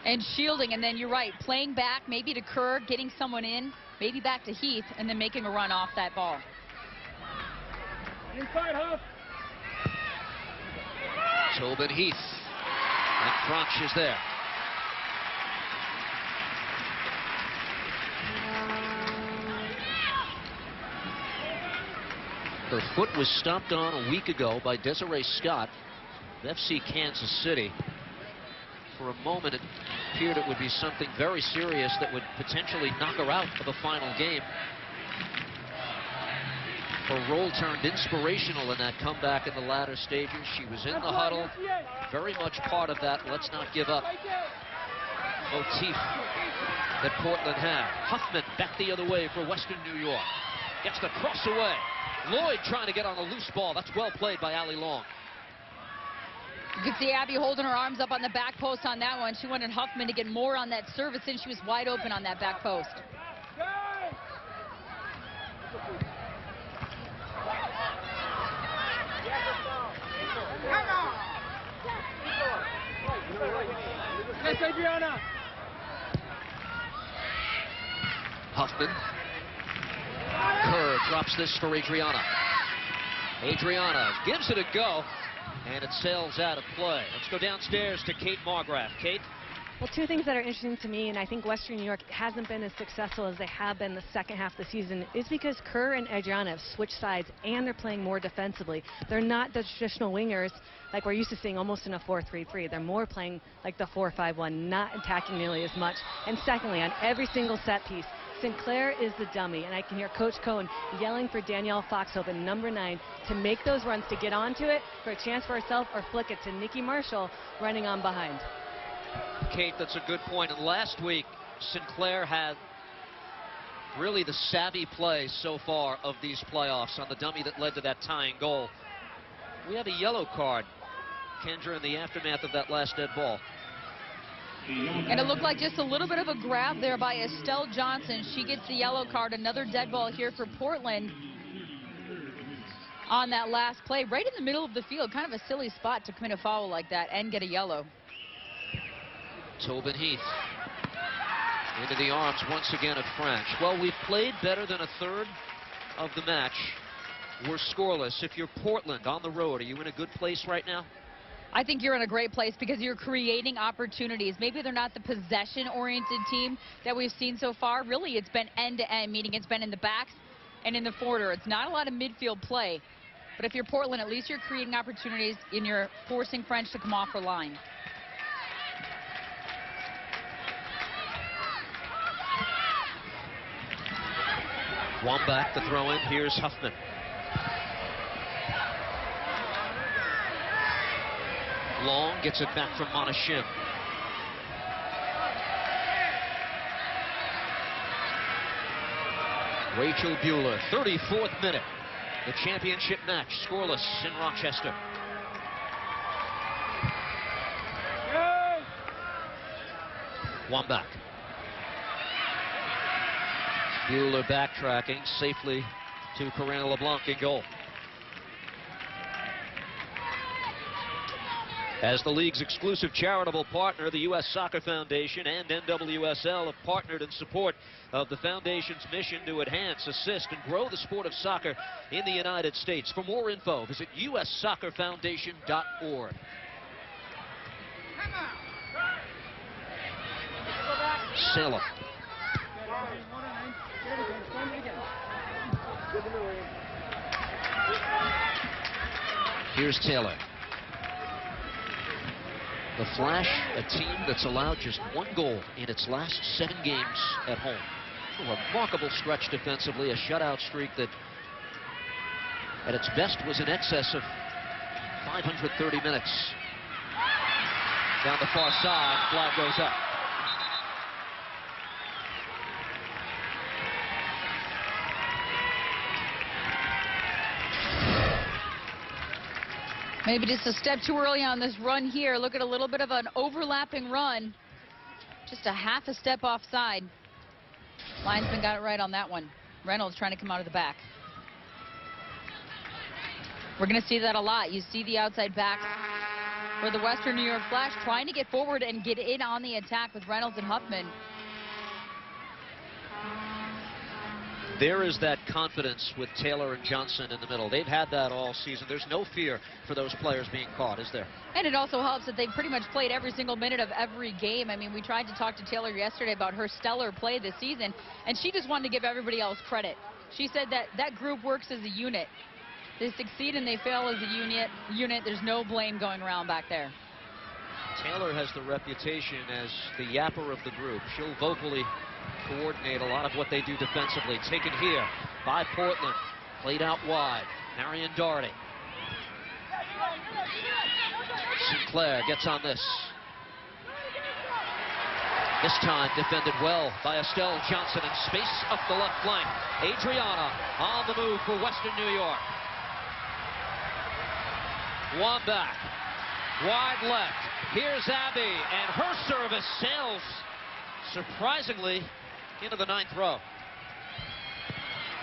and shielding. And then you're right, playing back, maybe to Kerr, getting someone in, maybe back to Heath, and then making a run off that ball. Inside, Huff. Tobin Heath. And Crunch is there. Her foot was stomped on a week ago by Desiree Scott of FC Kansas City. For a moment, it appeared it would be something very serious that would potentially knock her out for the final game. Her role turned inspirational in that comeback in the latter stages. She was in the huddle, very much part of that let's not give up motif that Portland had. Huffman back the other way for Western New York. Gets the cross away. Lloyd trying to get on a loose ball. That's well played by Allie Long. You could see Abbie holding her arms up on the back post on that one. She wanted Huffman to get more on that service, and she was wide open on that back post. Yes, Adriana. Huffman. Kerr drops this for Adriana. Adriana gives it a go, and it sails out of play. Let's go downstairs to Kait Margraf. Kait? Well, two things that are interesting to me, and I think Western New York hasn't been as successful as they have been the second half of the season, is because Kerr and Adriana have switched sides, and they're playing more defensively. They're not the traditional wingers like we're used to seeing almost in a 4-3-3. They're more playing like the 4-5-1, not attacking nearly as much. And secondly, on every single set piece, Sinclair is the dummy, and I can hear Coach Cohen yelling for Danielle Foxhoven, number 9, to make those runs, to get onto it for a chance for herself or flick it to Nikki Marshall running on behind. Kait, that's a good point. And last week, Sinclair had really the savvy play so far of these playoffs on the dummy that led to that tying goal. We have a yellow card, Kendra, in the aftermath of that last dead ball. And it looked like just a little bit of a grab there by Estelle Johnson. She gets the yellow card. Another dead ball here for Portland on that last play, right in the middle of the field. Kind of a silly spot to commit a foul like that and get a yellow. Tobin Heath into the arms once again of French. Well, we've played better than a third of the match. We're scoreless. If you're Portland on the road, are you in a good place right now? I think you're in a great place because you're creating opportunities. Maybe they're not the possession-oriented team that we've seen so far. Really, it's been end-to-end, meaning it's been in the backs and in the forwarder. It's not a lot of midfield play. But if you're Portland, at least you're creating opportunities and you're forcing French to come off her line. Wambach the throw in. Here's Huffman. Long gets it back from Monashim. Rachel Bueller, 34th minute. The championship match, scoreless in Rochester. Wambach. Bueller backtracking safely to Corinne LeBlanc in goal. As the league's exclusive charitable partner, the U.S. Soccer Foundation and NWSL have partnered in support of the Foundation's mission to enhance, assist, and grow the sport of soccer in the United States. For more info, visit ussoccerfoundation.org. Salem. Here's Taylor. The Flash, a team that's allowed just 1 goal in its last 7 games at home. A remarkable stretch defensively, a shutout streak that at its best was in excess of 530 minutes. Down the far side, flag goes up. Maybe just a step too early on this run here. Look at a little bit of an overlapping run. Just a half a step offside. Linesman got it right on that one. Reynolds trying to come out of the back. We're going to see that a lot. You see the outside backs for the Western New York Flash trying to get forward and get in on the attack with Reynolds and Huffman. There is that confidence with Taylor and Johnson in the middle. They've had that all season. There's no fear for those players being caught, is there? And it also helps that they've pretty much played every single minute of every game. I mean, we tried to talk to Taylor yesterday about her stellar play this season, and she just wanted to give everybody else credit. She said that that group works as a unit. They succeed and they fail as a unit. There's no blame going around back there. Taylor has the reputation as the yapper of the group. She'll vocally coordinate a lot of what they do defensively. Taken here by Portland. Played out wide. Marion Doherty. Sinclair gets on this. This time defended well by Estelle Johnson in space up the left flank. Adriana on the move for Western New York. Wambach. Wide left. Here's Abbie, and her service sails surprisingly into the 9th row.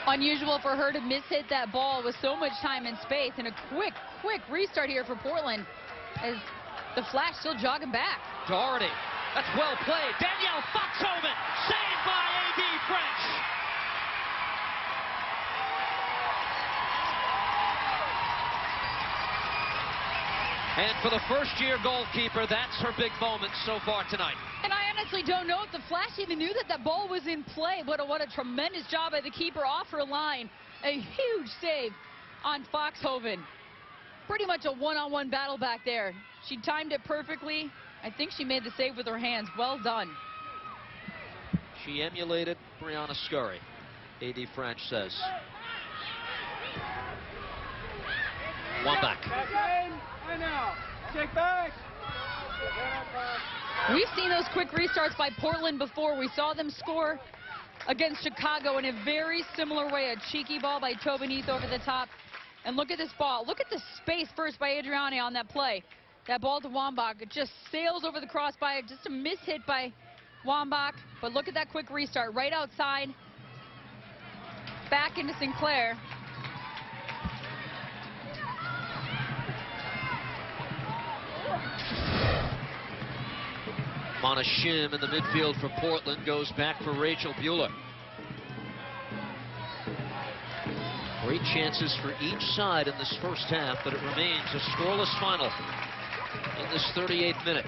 Unusual for her to miss-hit that ball with so much time and space, and a quick restart here for Portland as the Flash still jogging back. Doherty, that's well played. Danielle Foxhoven, saved by Abbie French. And for the first-year goalkeeper, that's her big moment so far tonight. And I honestly don't know if the Flash even knew that that ball was in play. What a tremendous job by the keeper off her line. A huge save on Foxhoven. Pretty much a one-on-one battle back there. She timed it perfectly. I think she made the save with her hands. Well done. She emulated Brianna Scurry, A.D. French says. Wambach. Check back. We've seen those quick restarts by Portland before. We saw them score against Chicago in a very similar way. A cheeky ball by Tobin Heath over the top. And look at this ball. Look at the space first by Adriana on that play. That ball to Wambach. It just sails over the crossbar. Just a miss-hit by Wambach. But look at that quick restart. Right outside. Back into Sinclair. Mona Shim in the midfield for Portland goes back for Rachel Bueller. Great chances for each side in this first half, but it remains a scoreless final in this 38th minute.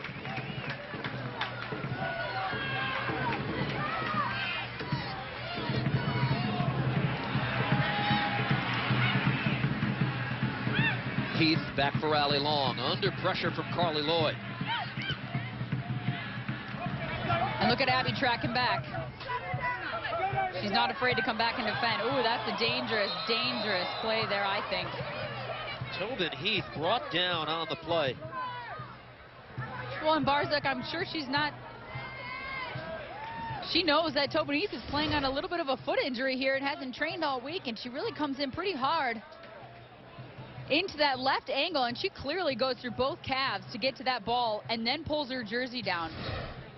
Heath back for Allie Long, under pressure from Carly Lloyd. And look at Abbie tracking back. She's not afraid to come back and defend. Ooh, that's a dangerous play there, I think. Tobin Heath brought down on the play. Well, and Barzak, I'm sure she's not... She knows that Tobin Heath is playing on a little bit of a foot injury here and hasn't trained all week, and she really comes in pretty hard into that left angle, and she clearly goes through both calves to get to that ball and then pulls her jersey down.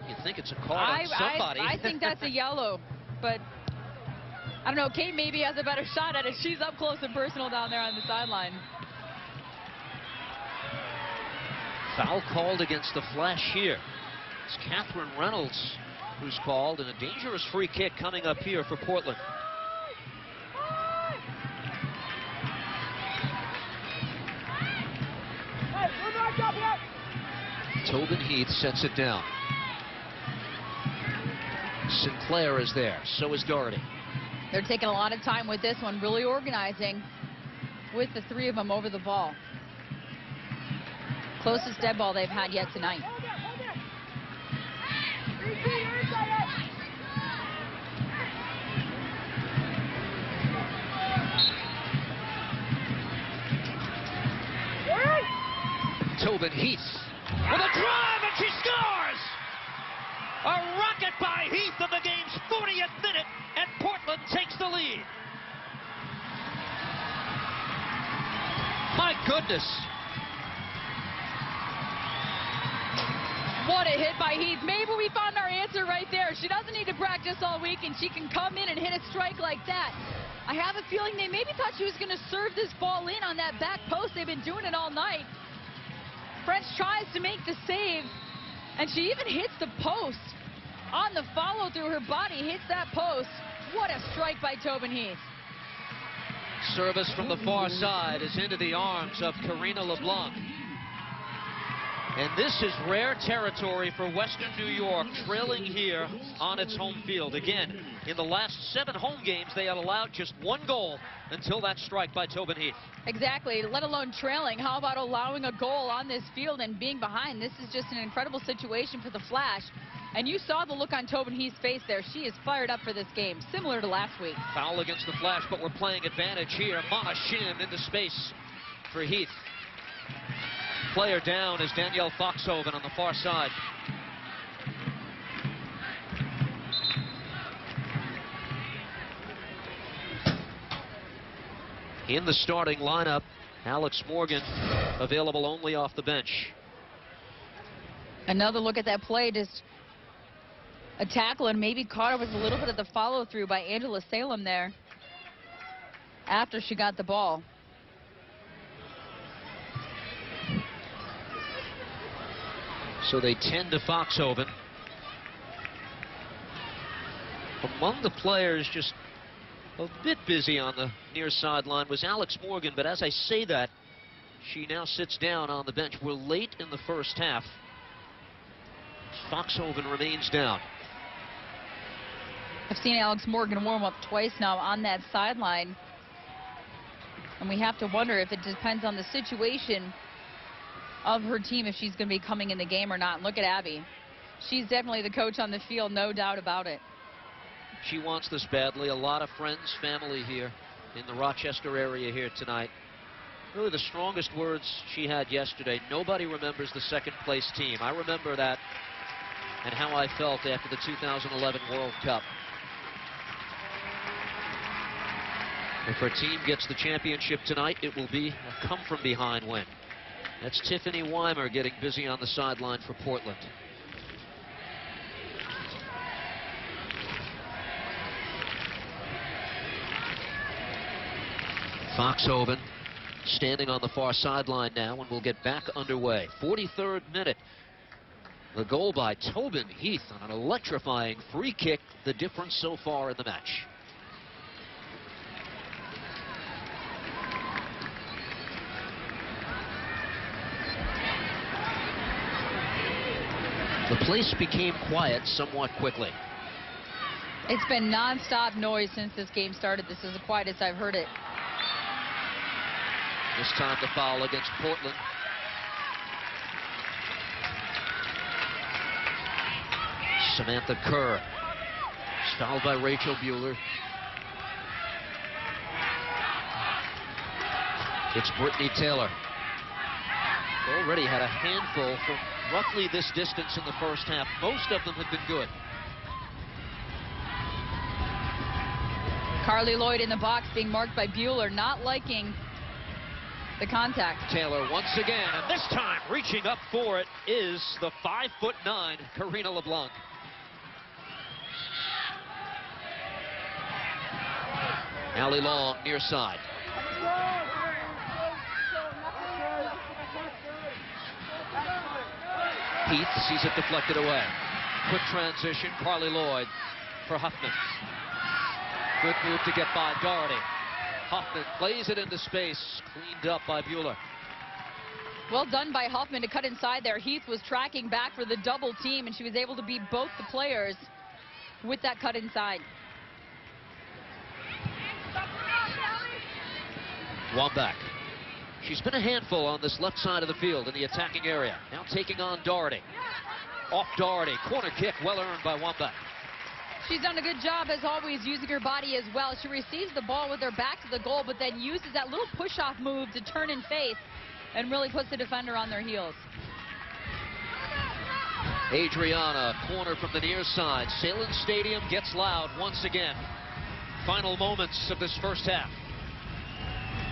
You think it's a call on somebody. I think that's a yellow, but I don't know. Kait maybe has a better shot at it. She's up close and personal down there on the sideline. Foul called against the Flash here. It's Catherine Reynolds who's called, and a dangerous free kick coming up here for Portland. Tobin Heath sets it down. Sinclair is there. So is Doherty. They're taking a lot of time with this one, really organizing with the three of them over the ball. Closest dead ball they've had yet tonight. Tobin Heath with a drive, and she scores! A rocket by Heath in the game's 40th minute, and Portland takes the lead. My goodness. What a hit by Heath. Maybe we found our answer right there. She doesn't need to practice all week, and she can come in and hit a strike like that. I have a feeling they maybe thought she was going to serve this ball in on that back post. They've been doing it all night. French tries to make the save, and she even hits the post on the follow through. Her body hits that post. What a strike by Tobin Heath. Service from the far side is into the arms of Karina LeBlanc. And this is rare territory for Western New York, trailing here on its home field. Again, in the last 7 home games, they had allowed just 1 goal until that strike by Tobin Heath. Exactly, let alone trailing. How about allowing a goal on this field and being behind? This is just an incredible situation for the Flash. And you saw the look on Tobin Heath's face there. She is fired up for this game, similar to last week. Foul against the Flash, but we're playing advantage here. Mana Shin into space for Heath. Player down is Danielle Foxhoven on the far side. In the starting lineup, Alex Morgan, available only off the bench. Another look at that play, just a tackle, and maybe caught with a little bit of the follow through by Angela Salem there after she got the ball. So they tend to Foxhoven. Among the players just a bit busy on the near sideline was Alex Morgan, but as I say that, she now sits down on the bench. We're late in the first half. Foxhoven remains down. I've seen Alex Morgan warm up twice now on that sideline, and we have to wonder if it depends on the situation of her team, if she's going to be coming in the game or not. Look at Abbie. She's definitely the coach on the field, no doubt about it. She wants this badly. A lot of friends, family here in the Rochester area here tonight. Really the strongest words she had yesterday. Nobody remembers the second place team. I remember that and how I felt after the 2011 World Cup. If her team gets the championship tonight, it will be a come-from-behind win. That's Tiffany Weimer getting busy on the sideline for Portland. Foxhoven standing on the far sideline now, and we'll get back underway. 43rd minute. The goal by Tobin Heath on an electrifying free kick, the difference so far in the match. The place became quiet somewhat quickly. It's been non-stop noise since this game started. This is the quietest I've heard it. This time the foul against Portland. Samantha Kerr. Fouled by Rachel Bueller. It's Brittany Taylor. Already had a handful from roughly this distance in the first half. Most of them have been good. Carly Lloyd in the box being marked by Bueller, not liking the contact. Taylor once again, and this time reaching up for it is the 5'9" Karina LeBlanc. Allie Long near side. Heath sees it deflected away. Quick transition, Carly Lloyd for Huffman. Good move to get by Doherty. Huffman plays it into space, cleaned up by Bueller. Well done by Huffman to cut inside there. Heath was tracking back for the double team, and she was able to beat both the players with that cut inside. Wambach. She's been a handful on this left side of the field in the attacking area. Now taking on Doherty. Off Doherty. Corner kick well earned by Wambach. She's done a good job, as always, using her body as well. She receives the ball with her back to the goal, but then uses that little push-off move to turn and face and really puts the defender on their heels. Adriana, corner from the near side. Salem Stadium gets loud once again. Final moments of this first half.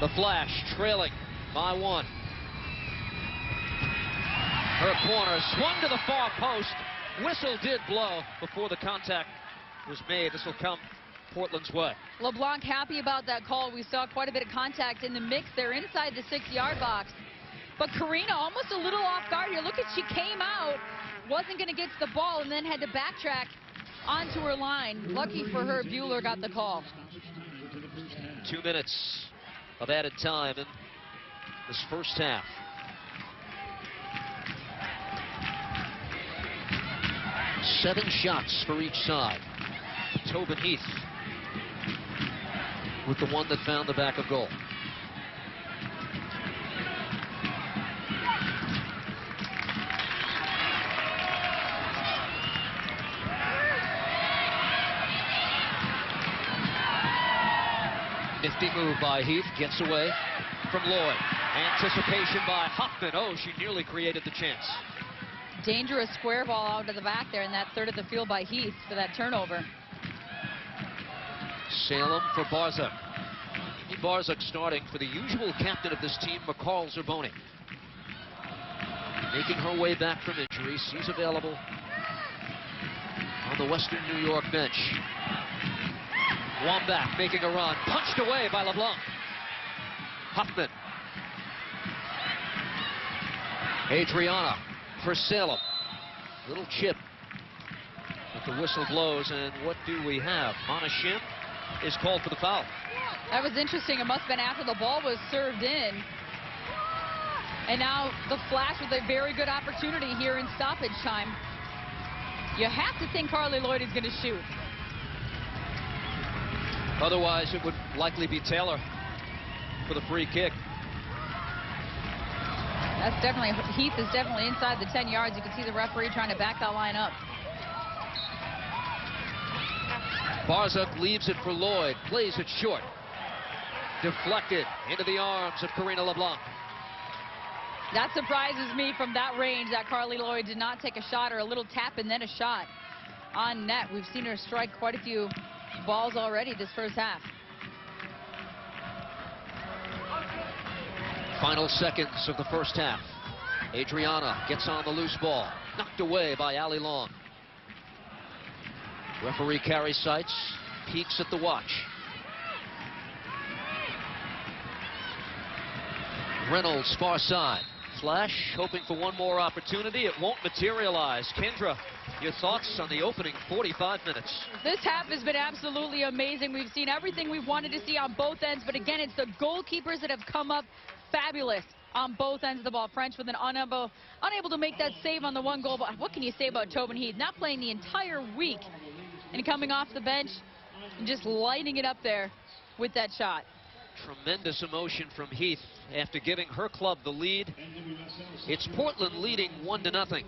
The Flash trailing by 1. Her corner swung to the far post. Whistle did blow before the contact was made. This will come Portland's way. LeBlanc happy about that call. We saw quite a bit of contact in the mix there inside the 6-yard box. But Karina almost a little off guard here. Look at, she came out, wasn't going to get to the ball, and then had to backtrack onto her line. Lucky for her, Bueller got the call. 2 minutes of added time in this first half. Seven shots for each side. Tobin Heath with the one that found the back of goal. Nifty move by Heath, gets away from Lloyd. Anticipation by Hoffman. Oh, she nearly created the chance. Dangerous square ball out to the back there in that third of the field by Heath for that turnover. Salem for Barzak. Barzak starting for the usual captain of this team, McCall Zerboni. Making her way back from injury. She's available on the Western New York bench. Wambach making a run. Punched away by LeBlanc. Hoffman. Adriana for Salem. Little chip. But the whistle blows, and what do we have? Monashim is called for the foul. That was interesting. It must have been after the ball was served in. And now the Flash with a very good opportunity here in stoppage time. You have to think Carly Lloyd is going to shoot. Otherwise, it would likely be Taylor for the free kick. That's definitely, Heath is definitely inside the 10 yards. You can see the referee trying to back that line up. Barzak leaves it for Lloyd, plays it short. Deflected into the arms of Karina LeBlanc. That surprises me from that range that Carly Lloyd did not take a shot, or a little tap and then a shot on net. We've seen her strike quite a few balls already this first half. Final seconds of the first half. Adriana gets on the loose ball. Knocked away by Ali Long. Referee carries sights, peeks at the watch. Reynolds far side. Flash hoping for one more opportunity. It won't materialize. Kendra, your thoughts on the opening 45 minutes? This half has been absolutely amazing. We've seen everything we've wanted to see on both ends, but again, it's the goalkeepers that have come up fabulous on both ends of the ball. French with an unable to make that save on the one goal. But what can you say about Tobin Heath? Not playing the entire week and coming off the bench and just lighting it up there with that shot. Tremendous emotion from Heath after giving her club the lead. It's Portland leading 1-0.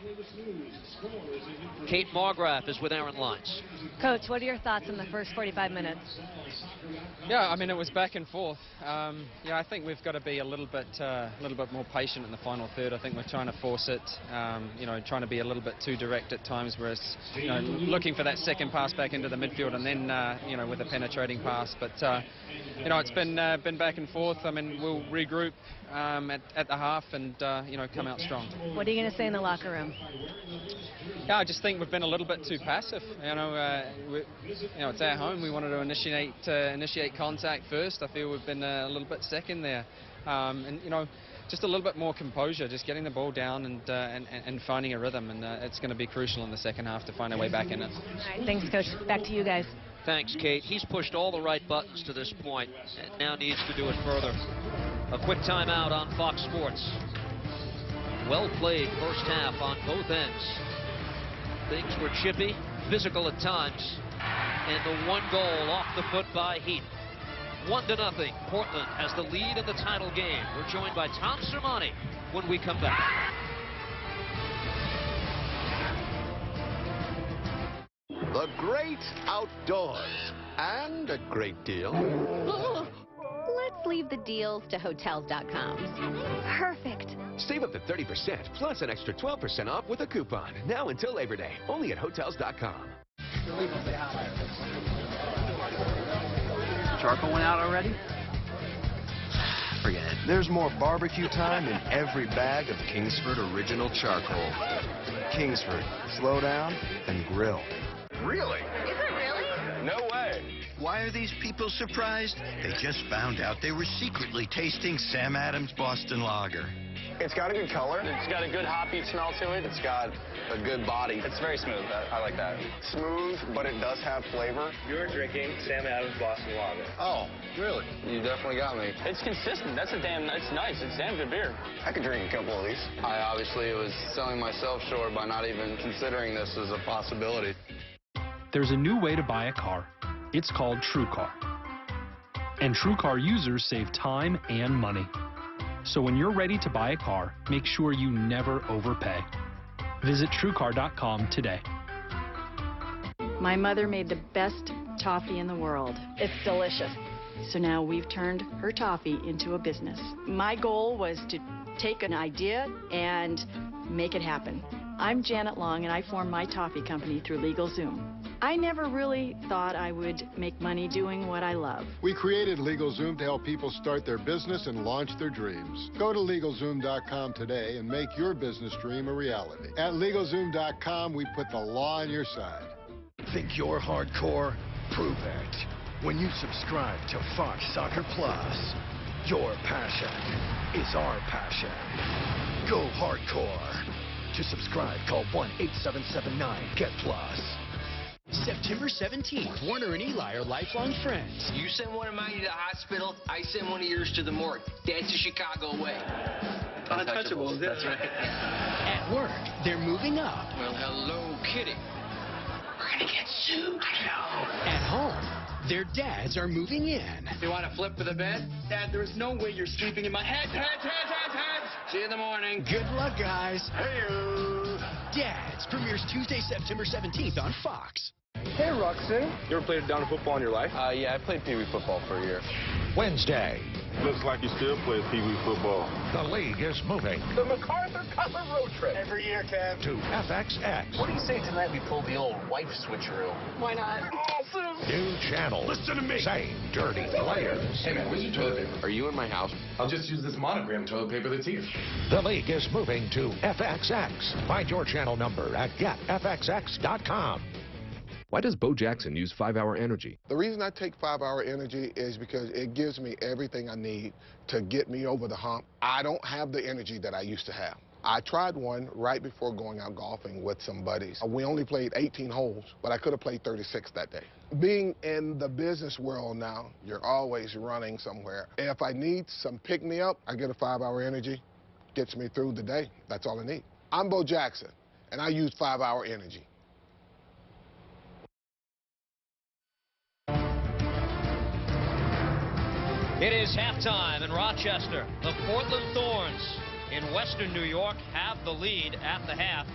Kait Margraf is with Aaron Lines. Coach, what are your thoughts on the first 45 minutes? Yeah, I mean, it was back and forth. Yeah, I think we've got to be a little bit more patient in the final third. I think we're trying to force it, you know, trying to be a little bit too direct at times, whereas, you know, looking for that second pass back into the midfield and then, you know, with a penetrating pass. But, you know, it's been back and forth. I mean, we'll regroup at the half and, you know, come out strong. What are you going to say in the locker room? Yeah, I just think we've been a little bit too passive. You know, you know, it's at home. We wanted to initiate contact first. I feel we've been a little bit second there, and you know, just a little bit more composure, just getting the ball down and finding a rhythm, and it's going to be crucial in the second half to find a way back in it. All right, thanks, Coach. Back to you guys. Thanks, Kait. He's pushed all the right buttons to this point and now needs to do it further. A quick timeout on Fox Sports. Well played first half on both ends. Things were chippy, physical at times, and the one goal off the foot by Heath. 1-0. Portland has the lead in the title game. We're joined by Tom Sermanni when we come back. The great outdoors and a great deal. Let's leave the deals to Hotels.com. Perfect. Save up to 30% plus an extra 12% off with a coupon. Now until Labor Day. Only at Hotels.com. Charcoal went out already? Forget it. There's more barbecue time in every bag of Kingsford Original Charcoal. Kingsford, slow down and grill. Really? Is it really? No way. Why are these people surprised? They just found out they were secretly tasting Sam Adams Boston Lager. It's got a good color. It's got a good hoppy smell to it. It's got a good body. It's very smooth. I like that. Smooth, but it does have flavor. You're drinking Sam Adams Boston Lager. Oh, really? You definitely got me. It's consistent. It's nice. It's damn good beer. I could drink a couple of these. I obviously was selling myself short by not even considering this as a possibility. There's a new way to buy a car. It's called TrueCar. And TrueCar users save time and money. So when you're ready to buy a car, make sure you never overpay. Visit TrueCar.com today. My mother made the best toffee in the world. It's delicious. So now we've turned her toffee into a business. My goal was to take an idea and make it happen. I'm Janet Long, and I formed my toffee company through LegalZoom. I never really thought I would make money doing what I love. We created LegalZoom to help people start their business and launch their dreams. Go to LegalZoom.com today and make your business dream a reality. At LegalZoom.com, we put the law on your side. Think you're hardcore? Prove it. When you subscribe to Fox Soccer Plus, your passion is our passion. Go hardcore. To subscribe, call 1-8779-GET-PLUS. September 17th, Warner and Eli are lifelong friends. You send one of mine to the hospital, I send one of yours to the morgue. That's the Chicago way. Untouchables, that's right. At work, they're moving up. Well, hello, kitty. We're gonna get sued. I know. At home, their dads are moving in. You want to flip for the bed? Dad, there is no way you're sleeping in my head. Heads. See you in the morning. Good luck, guys. Hey-o. Dads premieres Tuesday, September 17th on Fox. Hey, Roxanne. You ever played down football in your life? Yeah, I played Pee Wee football for a year. Wednesday. Looks like you still play Pee Wee football. The league is moving The MacArthur Cutler road trip. Every year, Kev. to FXX. What do you say tonight we pull the old wife switcheroo? Why not? Awesome. New channel. Listen to me. Same dirty players. Hey, man, where's your toilet paper? Are you in my house? I'll just use this monogram toilet paper that's here. The league is moving to FXX. Find your channel number at getfxx.com. Why does Bo Jackson use 5-Hour Energy? The reason I take 5-Hour Energy is because it gives me everything I need to get me over the hump. I don't have the energy that I used to have. I tried one right before going out golfing with some buddies. We only played 18 holes, but I could have played 36 that day. Being in the business world now, you're always running somewhere. If I need some pick-me-up, I get a 5-Hour Energy. Gets me through the day. That's all I need. I'm Bo Jackson, and I use 5-Hour Energy. It is halftime in Rochester. The Portland Thorns in Western New York have the lead at the half.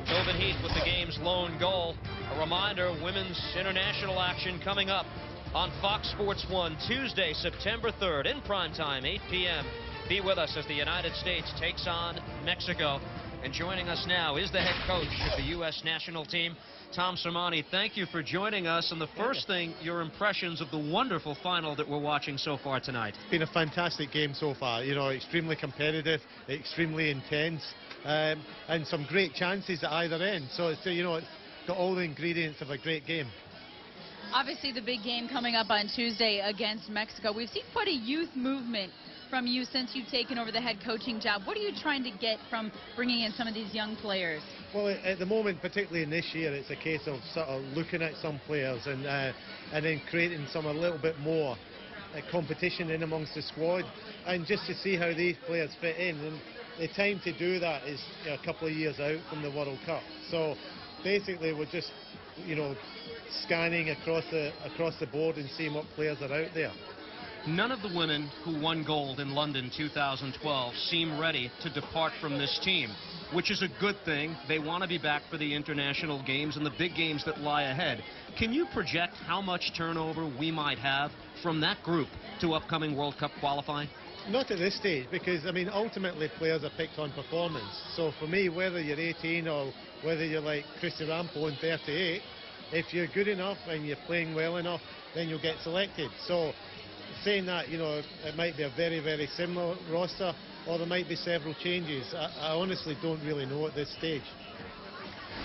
Tobin Heath with the game's lone goal. A reminder, women's international action coming up on Fox Sports 1 Tuesday, September 3rd in primetime, 8 p.m. Be with us as the United States takes on Mexico. And joining us now is the head coach of the U.S. national team, Tom Sermanni. Thank you for joining us. And the first thing, your impressions of the wonderful final that we're watching so far tonight. It's been a fantastic game so far. You know, extremely competitive, extremely intense, and some great chances at either end. So it's, you know, it's got all the ingredients of a great game. Obviously, the big game coming up on Tuesday against Mexico. We've seen quite a youth movement from you since you've taken over the head coaching job. What are you trying to get from bringing in some of these young players? Well, at the moment, particularly in this year, it's a case of sort of looking at some players and then creating some a little bit more competition in amongst the squad, and just to see how these players fit in. And the time to do that is, you know, a couple of years out from the World Cup. So basically, we're just, you know, scanning across the board and seeing what players are out there. None of the women who won gold in London 2012 seem ready to depart from this team, which is a good thing. They want to be back for the international games and the big games that lie ahead. Can you project how much turnover we might have from that group to upcoming World Cup qualifying? Not at this stage, because, I mean, ultimately players are picked on performance. So for me, whether you're 18 or whether you're like Christy Rampo in 38, if you're good enough and you're playing well enough, then you'll get selected. So saying that, you know, it might be a very, very similar roster, or there might be several changes. I honestly don't really know at this stage.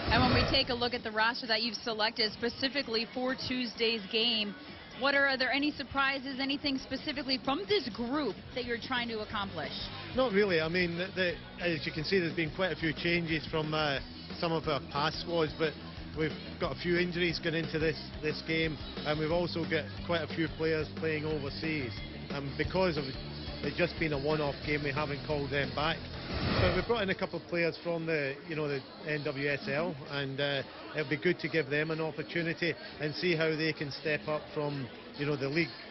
And when we take a look at the roster that you've selected specifically for Tuesday's game, are there any surprises, anything specifically from this group that you're trying to accomplish? Not really. I mean, as you can see, there's been quite a few changes from some of our past squads, but we've got a few injuries going into this game, and we've also got quite a few players playing overseas. And because of it just being a one-off game, we haven't called them back. But we've brought in a couple of players from the NWSL, and it'll be good to give them an opportunity and see how they can step up from, the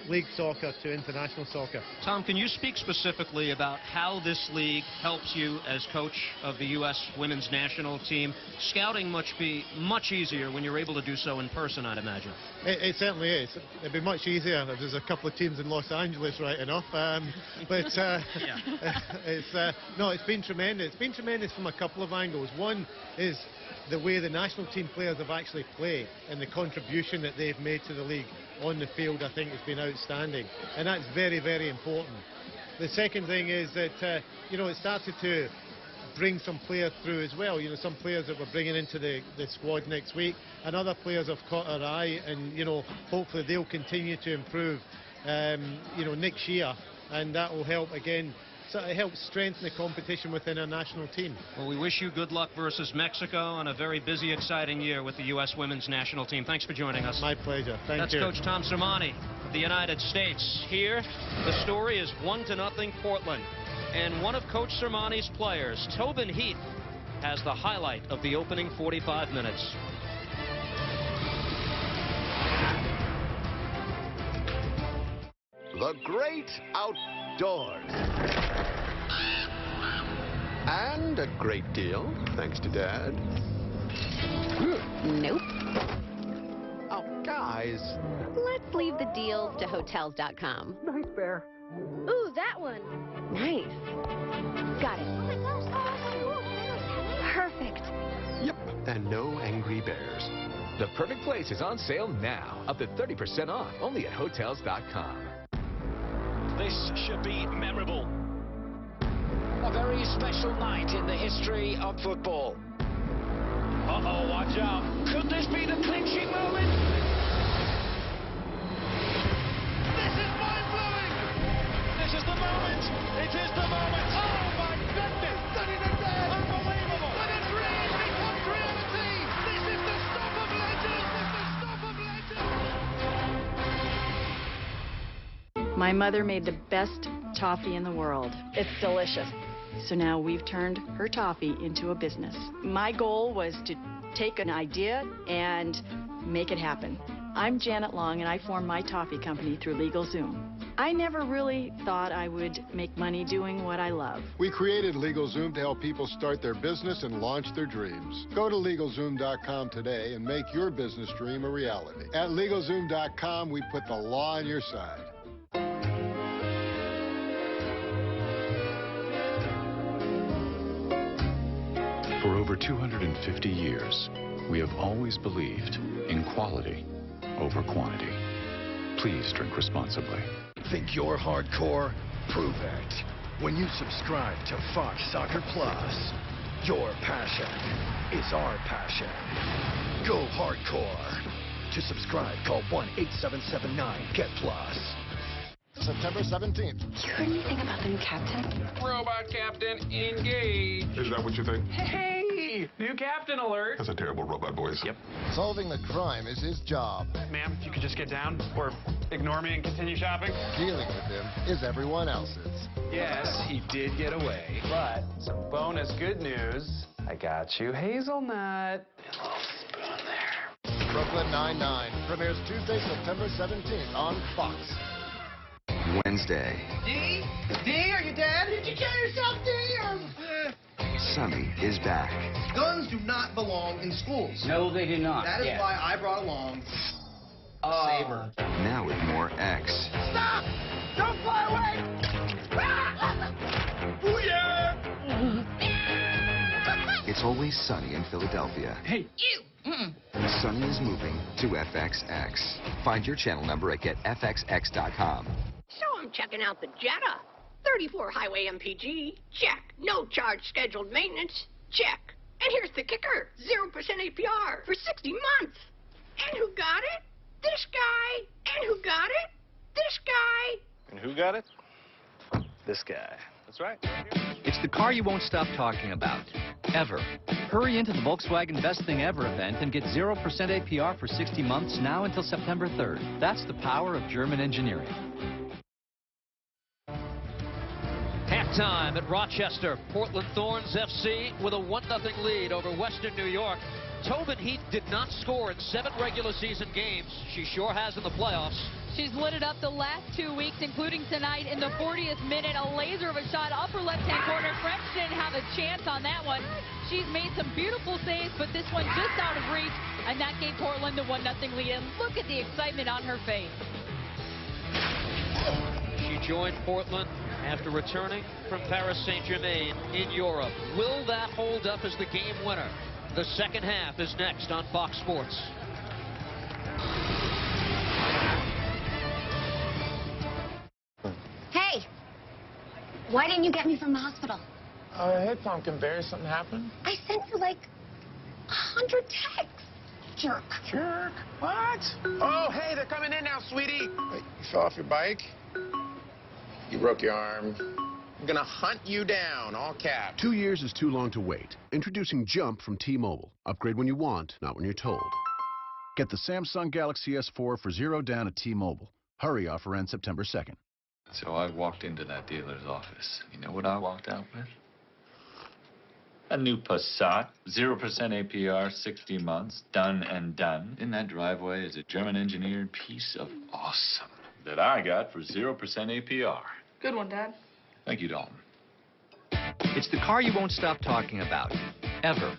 league soccer to international soccer. Tom, can you speak specifically about how this league helps you as coach of the U.S. women's national team? Scouting must be much easier when you're able to do so in person, I'd imagine. It certainly is. It'd be much easier if there's a couple of teams in Los Angeles, right enough. It's been tremendous. It's been tremendous from a couple of angles. One is the way the national team players have actually played and the contribution that they've made to the league on the field, I think, has been outstanding. And that's very, very important. The second thing is that, it started to bring some players through as well. Some players that we're bringing into the squad next week, and other players have caught our eye, and, hopefully they'll continue to improve, next year. And that will help, again, so it helps strengthen the competition within our national team. Well, we wish you good luck versus Mexico and a very busy, exciting year with the U.S. women's national team. Thanks for joining us. My pleasure. Thank you. That's Coach Tom Sermanni of the United States. Here, the story is 1-0 Portland. And one of Coach Sermanni's players, Tobin Heath, has the highlight of the opening 45 minutes. The great outdoors. And a great deal, thanks to Dad. Nope. Oh, guys. Let's leave the deals to Hotels.com. Nice bear. Ooh, that one. Nice. Got it. Perfect. Yep, and no angry bears. The perfect place is on sale now, up to 30% off, only at Hotels.com. This should be memorable. A very special night in the history of football. Uh-oh, watch out. Could this be the clinching moment? This is mind-blowing! This is the moment! It is the moment! Oh, my goodness! Done it again! Unbelievable! But it's really become reality! This is the stuff of legends! This is the stuff of legends! My mother made the best toffee in the world. It's delicious. So now we've turned her toffee into a business. My goal was to take an idea and make it happen. I'm Janet Long, and I formed my toffee company through LegalZoom. I never really thought I would make money doing what I love. We created LegalZoom to help people start their business and launch their dreams. Go to LegalZoom.com today and make your business dream a reality. At LegalZoom.com, we put the law on your side. For over 250 years, we have always believed in quality over quantity. Please drink responsibly. Think you're hardcore? Prove it. When you subscribe to Fox Soccer Plus, your passion is our passion. Go hardcore. To subscribe, call 1-8779-GET-PLUS. September 17th. You heard anything about the new captain? Robot captain engaged. Is that what you think? Hey, new captain alert. That's a terrible robot voice. Yep. Solving the crime is his job. Ma'am, if you could just get down or ignore me and continue shopping. Dealing with him is everyone else's. Yes, he did get away. But some bonus good news. I got you hazelnut. And a little spoon there. Brooklyn Nine-Nine premieres Tuesday, September 17th on Fox. Wednesday. D? D, are you dead? Did you kill yourself, D? Sonny is back. Guns do not belong in schools. No, they do not. That is why I brought along a saber. Now with more X. Stop! Don't fly away! It's always sunny in Philadelphia. Hey. You! Sunny is moving to FXX. Find your channel number at getfxx.com. So I'm checking out the Jetta. 34 highway MPG. Check. No charge scheduled maintenance. Check. And here's the kicker. 0% APR for 60 months. And who got it? This guy. And who got it? This guy. And who got it? This guy. That's right. It's the car you won't stop talking about. Ever. Hurry into the Volkswagen Best Thing Ever event and get 0% APR for 60 months now until September 3rd. That's the power of German engineering. Halftime at Rochester. Portland Thorns FC with a 1-0 lead over Western New York. Tobin Heath did not score in 7 regular season games. She sure has in the playoffs. She's lit it up the last 2 weeks, including tonight in the 40th minute. A laser of a shot, upper left-hand corner. French didn't have a chance on that one. She's made some beautiful saves, but this one just out of reach, and that gave Portland the 1-0 lead. And look at the excitement on her face. She joined Portland after returning from Paris Saint-Germain in Europe. Will that hold up as the game winner? The second half is next on Fox Sports. Hey, why didn't you get me from the hospital? Hey, Pumpkinberry, something happened? I sent you like 100 texts. Jerk. Jerk? What? Oh, hey, they're coming in now, sweetie. Wait, you fell off your bike? You broke your arm. I'm gonna hunt you down, all caps. 2 years is too long to wait. Introducing Jump from T-Mobile. Upgrade when you want, not when you're told. Get the Samsung Galaxy S4 for $0 down at T-Mobile. Hurry, offer ends September 2nd. So I walked into that dealer's office. You know what I walked out with? A new Passat, 0% APR, 60 months, done and done. In that driveway is a German-engineered piece of awesome that I got for 0% APR. Good one, Dad. Thank you, Dalton. It's the car you won't stop talking about. Ever.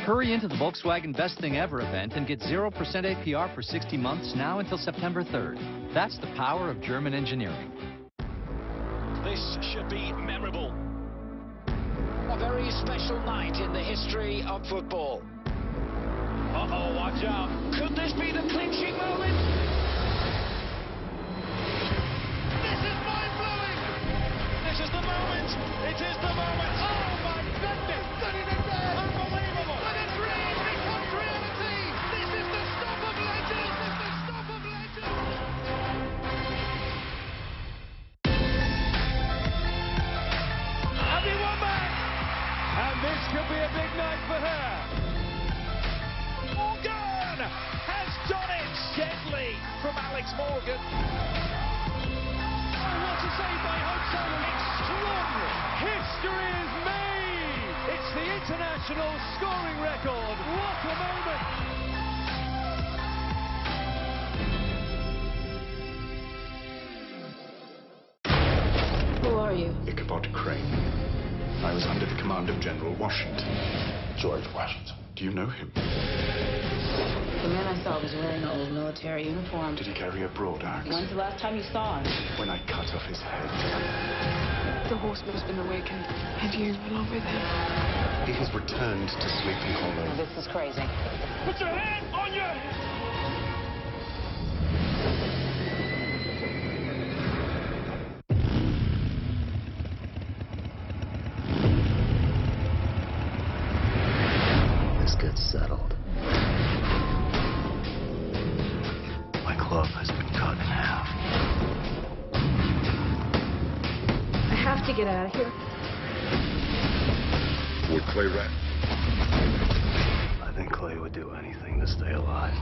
Hurry into the Volkswagen Best Thing Ever event and get 0% APR for 60 months now until September 3rd. That's the power of German engineering. This should be memorable. A very special night in the history of football. Uh-oh, watch out. Could this be the clinching moment? This is mind-blowing! This is the moment. It is the moment. Oh, my goodness! Unbelievable! But it's real! It becomes reality! This is the stuff of legends! This is the stuff of legends! Abbie Wambach! And this could be a big night for her. Morgan has done it gently from Alex Morgan. Oh, what a save by Hope Salem. Extraordinary. History is made. It's the international scoring record. What a moment. Who are you? Ichabod Crane. I was under the command of General Washington. George Washington. Do you know him? The man I saw was wearing an old military uniform. Did he carry a broad axe? When's the last time you saw him? When I cut off his head. The horseman has been awakened. Have you along with him? He has returned to Sleepy Hollow. This is crazy. Put your hand on your... Gets settled. My club has been cut in half. I have to get out of here. Would Clay rat? I think Clay would do anything to stay alive.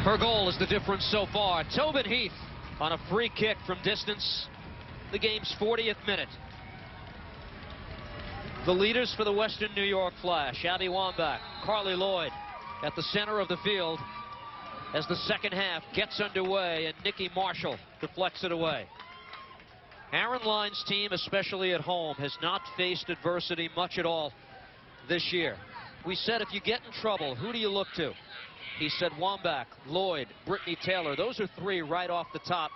Her goal is the difference so far. Tobin Heath on a free kick from distance the game's 40th minute. The leaders for the Western New York Flash, Abbie Wambach, Carly Lloyd at the center of the field as the second half gets underway, and Nikki Marshall deflects it away. Aaron Line's team, especially at home, has not faced adversity much at all this year. We said, if you get in trouble, who do you look to? He said Wambach, Lloyd, Brittany Taylor. Those are three right off the top.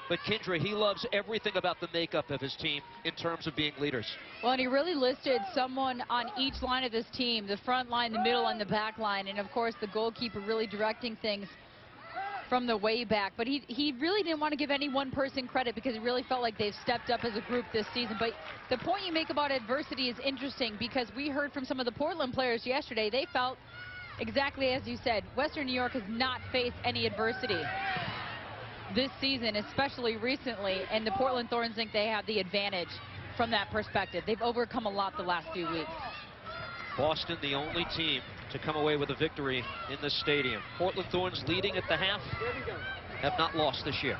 But Kendra, he loves everything about the makeup of his team in terms of being leaders. Well, and he really listed someone on each line of this team, the front line, the middle, and the back line. And, of course, the goalkeeper really directing things from the way back. But he really didn't want to give any one person credit because he really felt like they've stepped up as a group this season. But the point you make about adversity is interesting because we heard from some of the Portland players yesterday. They felt exactly as you said. Western New York has not faced any adversity this season, especially recently, and the Portland Thorns think they have the advantage from that perspective. They've overcome a lot the last few weeks. Boston, the only team to come away with a victory in the stadium. Portland Thorns leading at the half, have not lost this year.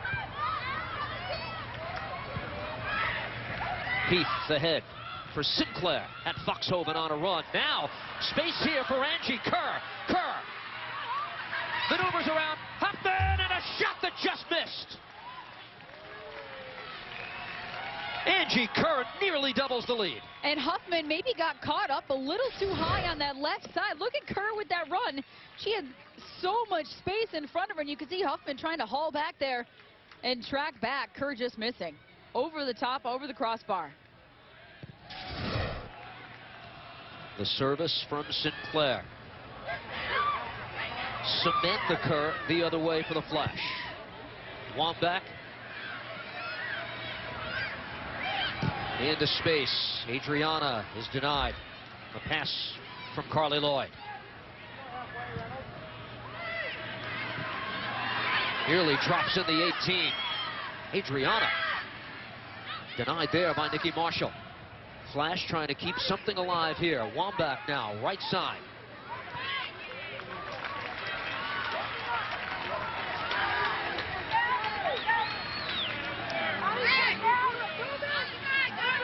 Heath ahead for Sinclair at Foxhoven on a run. Now, space here for Angie Kerr. Kerr maneuvers around Huffman, and a shot that just missed. Angie Kerr nearly doubles the lead. And Huffman maybe got caught up a little too high on that left side. Look at Kerr with that run. She had so much space in front of her, and you can see Huffman trying to haul back there and track back. Kerr just missing. Over the top, over the crossbar. The service from Sinclair. Samantha Kerr the other way for the Flash. Wambach. Into space. Adriana is denied. A pass from Carly Lloyd. Nearly drops in the 18. Adriana denied there by Nikki Marshall. Flash trying to keep something alive here. Wambach now, right side.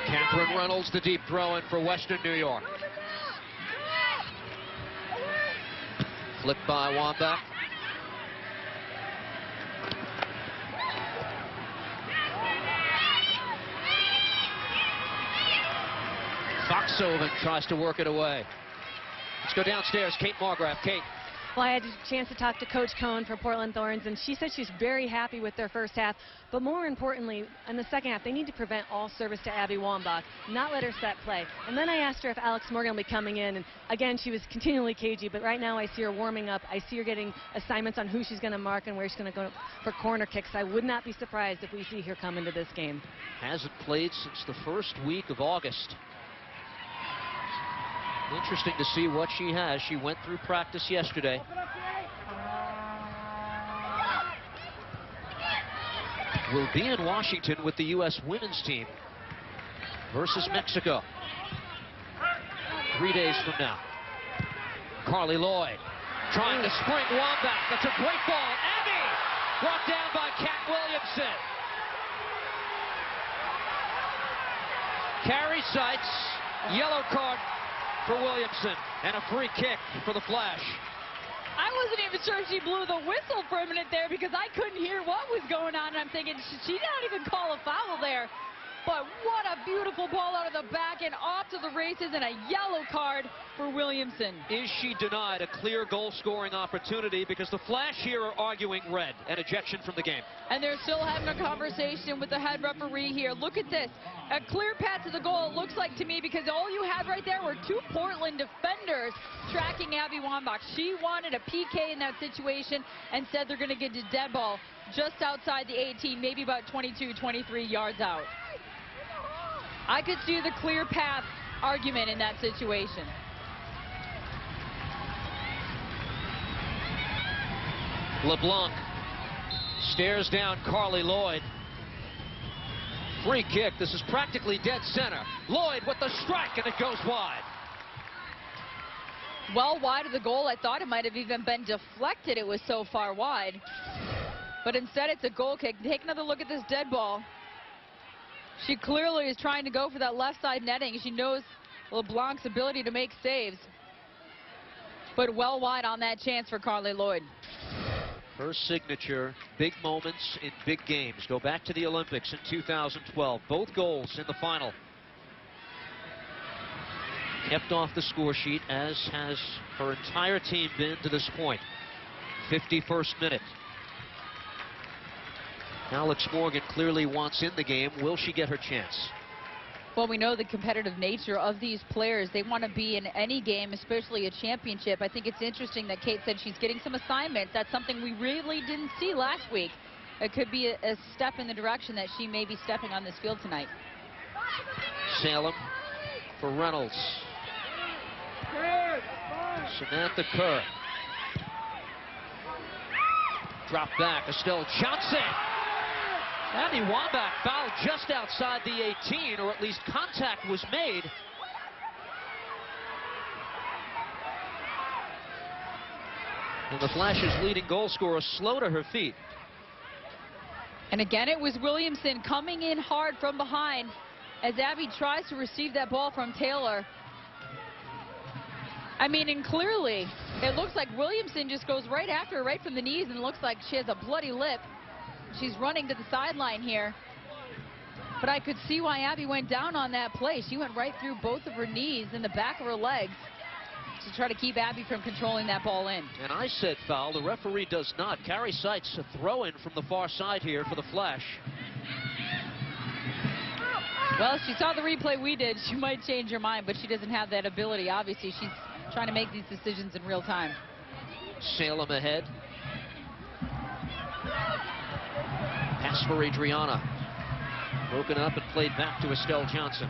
Catherine Reynolds, the deep throw in for Western New York. Flipped by Wambach. Foxhoven tries to work it away. Let's go downstairs. Kait Margraf. Kait. Well, I had a chance to talk to Coach Cohn for Portland Thorns, and she said she's very happy with their first half. But more importantly, in the second half, they need to prevent all service to Abbie Wambach, not let her set play. And then I asked her if Alex Morgan will be coming in, and again, she was continually cagey. But right now, I see her warming up. I see her getting assignments on who she's going to mark and where she's going to go for corner kicks. I would not be surprised if we see her come into this game. Hasn't played since the first week of August. Interesting to see what she has. She went through practice yesterday. Will be in Washington with the U.S. women's team versus Mexico 3 days from now. Carly Lloyd trying to spring Wambach. That's a great ball. Abbie brought down by Kat Williamson. Carry sights. Yellow card for Williamson, and a free kick for the Flash. I wasn't even sure she blew the whistle for a minute there because I couldn't hear what was going on, and I'm thinking, should she not even call a foul there? But what a beautiful ball out of the back and off to the races, and a yellow card for Williamson. Is she denied a clear goal-scoring opportunity because the Flash here are arguing red and ejection from the game? And they're still having a conversation with the head referee here. Look at this. A clear path to the goal, it looks like to me, because all you had right there were two Portland defenders tracking Abbie Wambach. She wanted a PK in that situation and said they're going to get a dead ball just outside the 18, maybe about 22, 23 yards out. I could see the clear path argument in that situation. LeBlanc stares down Carly Lloyd. Free kick. This is practically dead center. Lloyd with the strike, and it goes wide. Well wide of the goal. I thought it might have even been deflected. It was so far wide. But instead, it's a goal kick. Take another look at this dead ball. She clearly is trying to go for that left side netting. She knows LeBlanc's ability to make saves. But well wide on that chance for Carly Lloyd. Her signature, big moments in big games. Go back to the Olympics in 2012. Both goals in the final. Kept off the score sheet, as has her entire team been to this point. 51st minute. Alex Morgan clearly wants in the game. Will she get her chance? Well, we know the competitive nature of these players. They want to be in any game, especially a championship. I think it's interesting that Kait said she's getting some assignments. That's something we really didn't see last week. It could be a step in the direction that she may be stepping on this field tonight. Salem for Reynolds. Samantha Kirk. Drop back. Estelle Johnson. Abbie Wambach fouled just outside the 18, or at least contact was made. And the Flash's leading goal scorer slow to her feet. And again, it was Williamson coming in hard from behind as Abbie tries to receive that ball from Taylor. I mean, and clearly, it looks like Williamson just goes right after her, right from the knees, and it looks like she has a bloody lip. She's running to the sideline here. But I could see why Abbie went down on that play. She went right through both of her knees and the back of her legs to try to keep Abbie from controlling that ball in. And I said foul. The referee does not. Carrie Seitz a throw in from the far side here for the Flash. Well, she saw the replay we did. She might change her mind, but she doesn't have that ability. Obviously, she's trying to make these decisions in real time. Salem ahead. Pass for Adriana. Broken up and played back to Estelle Johnson.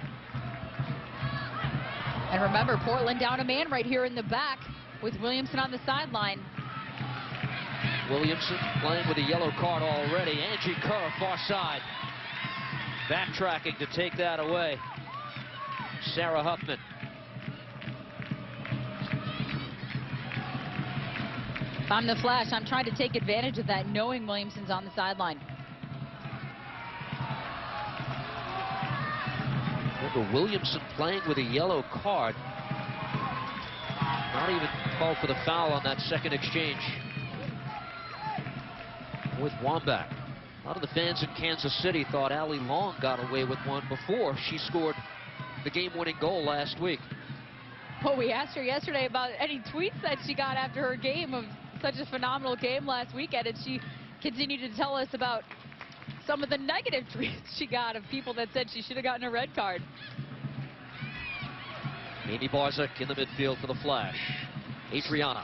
And remember, Portland down a man right here in the back with Williamson on the sideline. Williamson playing with a yellow card already. Angie Kerr, far side. Backtracking to take that away. Sarah Huffman. If I'm the Flash, I'm trying to take advantage of that, knowing Williamson's on the sideline. Remember, Williamson playing with a yellow card. Not even called for the foul on that second exchange with Wambach. A lot of the fans in Kansas City thought Allie Long got away with one before she scored the game-winning goal last week. Well, we asked her yesterday about any tweets that she got after her game of such a phenomenal game last weekend, and she continued to tell us about some of the negative tweets she got of people that said she should have gotten a red card. Amy Barzak in the midfield for the Flash. Adriana.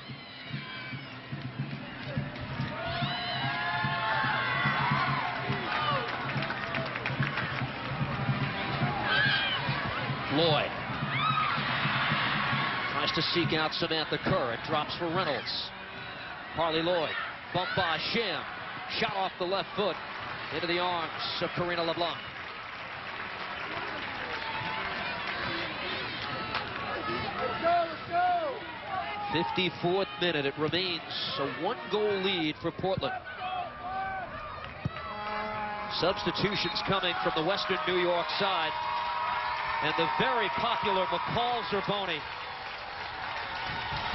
Lloyd tries to seek out Samantha Kerr. It drops for Reynolds. Carly Lloyd, bump by Shim. Shot off the left foot into the arms of Karina LeBlanc. Let's go. 54th minute. It remains a one-goal lead for Portland. Substitutions coming from the Western New York side. And the very popular McCall Zerboni,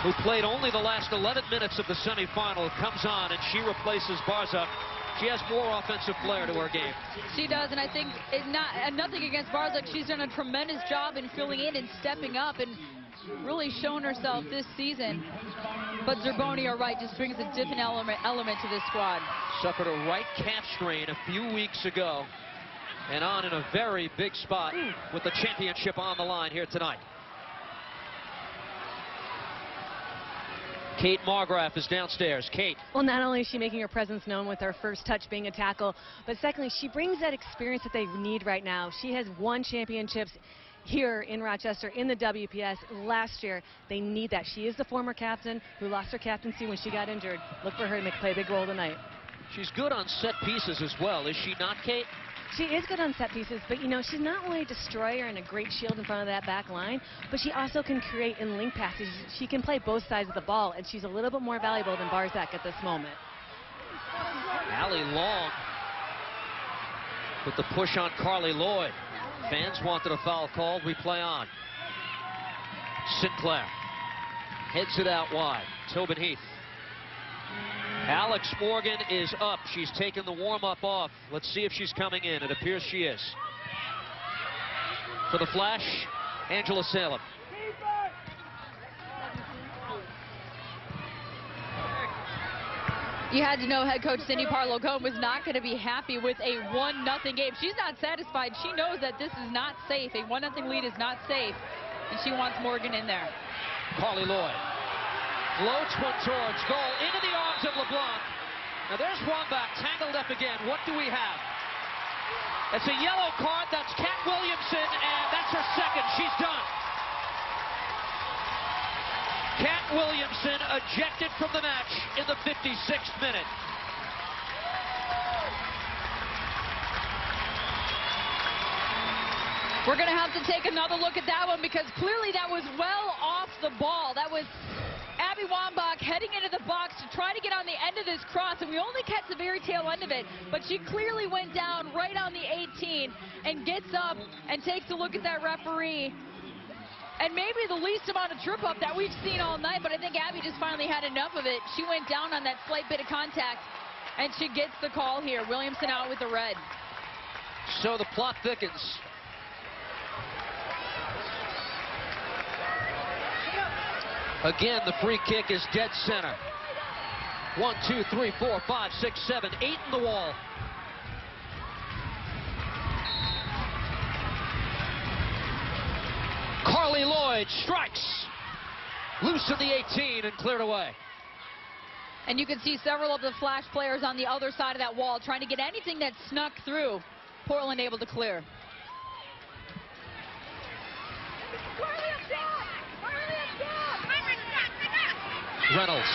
who played only the last 11 minutes of the semifinal, comes on, and she replaces Barzak. She has more offensive flair to her game. She does, and I think nothing against Barzak. She's done a tremendous job in filling in and stepping up and really shown herself this season. But Zerboni, you're right, just brings a different element to this squad. Suffered a right calf strain a few weeks ago, and on in a very big spot with the championship on the line here tonight. Kait Margraf is downstairs. Kait. Well, not only is she making her presence known with her first touch being a tackle, but secondly, she brings that experience that they need right now. She has won championships here in Rochester in the WPS last year. They need that. She is the former captain who lost her captaincy when she got injured. Look for her to play a big role tonight. She's good on set pieces as well, is she not, Kait? She is good on set pieces, but you know, she's not only a destroyer and a great shield in front of that back line, but she also can create in link passes. She can play both sides of the ball, and she's a little bit more valuable than Barzak at this moment. Allie Long With the push on Carly Lloyd. Fans wanted a foul called. We play on. Sinclair heads it out wide. Tobin Heath. Alex Morgan is up. She's taken the warm-up off. Let's see if she's coming in. It appears she is. For the Flash, Angela Salem. You had to know head coach Cindy Parlow-Cohen was not going to be happy with a 1-0 game. She's not satisfied. She knows that this is not safe. A 1-0 lead is not safe, and she wants Morgan in there. Carly Lloyd floats one towards goal into the arms of LeBlanc. Now there's Wambach tangled up again. What do we have? It's a yellow card. That's Kat Williamson, and that's her second. She's done. Kat Williamson ejected from the match in the 56th minute. We're going to have to take another look at that one because clearly that was well off the ball. That was Abbie Wambach heading into the box to try to get on the end of this cross, and we only catch the very tail end of it, but she clearly went down right on the 18 and gets up and takes a look at that referee. And maybe the least amount of trip up that we've seen all night, but I think Abbie just finally had enough of it. She went down on that slight bit of contact, and she gets the call here. Williamson out with the red. So the plot thickens. Again, the free kick is dead center. 1, 2, 3, 4, 5, 6, 7, 8 in the wall. Carly Lloyd strikes. Loose in the 18 and cleared away. And you can see several of the Flash players on the other side of that wall trying to get anything that snuck through. Portland able to clear. Reynolds.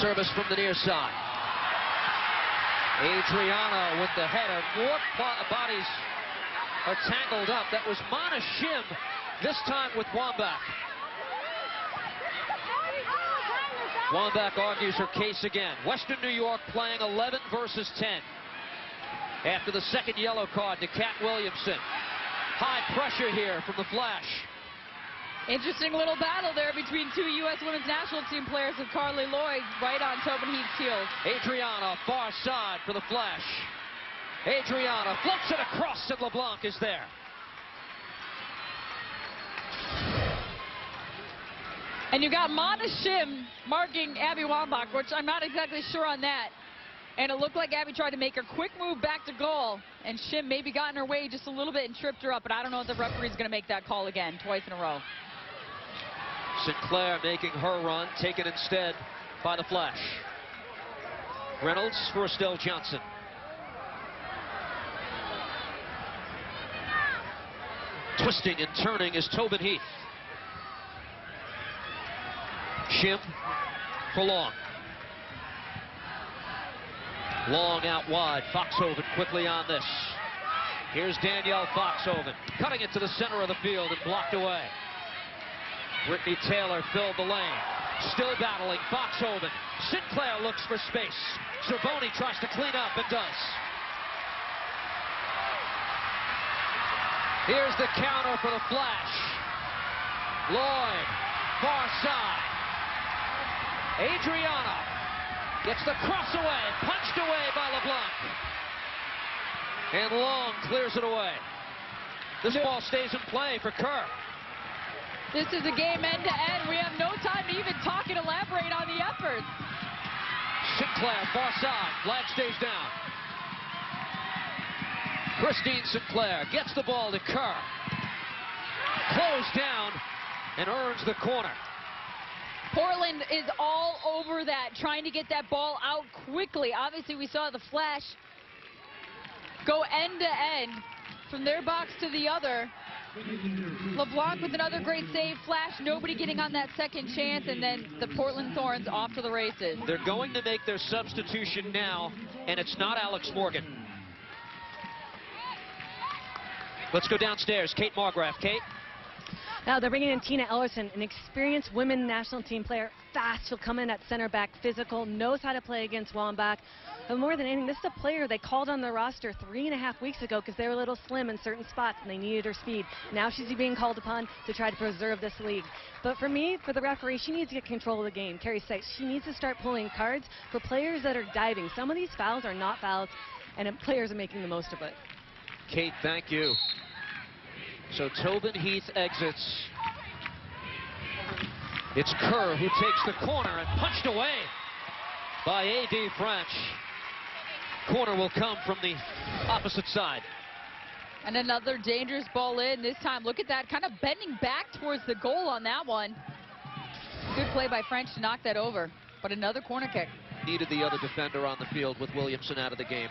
Service from the near side. Adriana with the header. More bodies are tangled up. That was Mana Shim, this time with Wambach. Wambach argues her case again. Western New York playing 11 versus 10. After the second yellow card to Kat Williamson. High pressure here from the Flash. Interesting little battle there between two U.S. women's national team players with Carly Lloyd right on Tobin Heath's heels. Adriana far side for the Flash. Adriana floats it across and LeBlanc is there. And you got Mana Shim marking Abbie Wambach, which I'm not exactly sure on that. And it looked like Abbie tried to make a quick move back to goal, and Shim maybe got in her way just a little bit and tripped her up, but I don't know if the referee's going to make that call again, twice in a row. Sinclair making her run, taken instead by the Flash. Reynolds for Estelle Johnson. Twisting and turning is Tobin Heath. Shim for Long. Long out wide. Foxhoven quickly on this. Here's Danielle Foxhoven. Cutting it to the center of the field and blocked away. Brittany Taylor filled the lane. Still battling. Foxhoven. Sinclair looks for space. Jabroni tries to clean up and does. Here's the counter for the Flash. Lloyd. Far side. Adriana gets the cross away, punched away by LeBlanc. And Long clears it away. This ball stays in play for Kirk. This is a game end to end. We have no time to even talk and elaborate on the effort. Sinclair, far side, flag stays down. Christine Sinclair gets the ball to Kirk. Closed down and earns the corner. Portland is all over that, trying to get that ball out quickly. Obviously, we saw the Flash go end to end from their box to the other. LeBlanc with another great save. Flash, nobody getting on that second chance, and then the Portland Thorns off to the races. They're going to make their substitution now, and it's not Alex Morgan. Let's go downstairs. Kait Margraf. Kait. Now they're bringing in Tina Ellerson, an experienced women national team player. Fast, she'll come in at center back, physical, knows how to play against Wambach. But more than anything, this is a player they called on the roster 3.5 weeks ago because they were a little slim in certain spots and they needed her speed. Now she's being called upon to try to preserve this league. But for me, for the referee, she needs to get control of the game. Carrie Sykes, she needs to start pulling cards for players that are diving. Some of these fouls are not fouls, and players are making the most of it. Kait, thank you. So Tobin Heath exits. It's Kerr who takes the corner and punched away by A.D. French. Corner will come from the opposite side. And another dangerous ball in. This time, look at that, kind of bending back towards the goal on that one. Good play by French to knock that over. But another corner kick. Needed the other defender on the field with Williamson out of the game.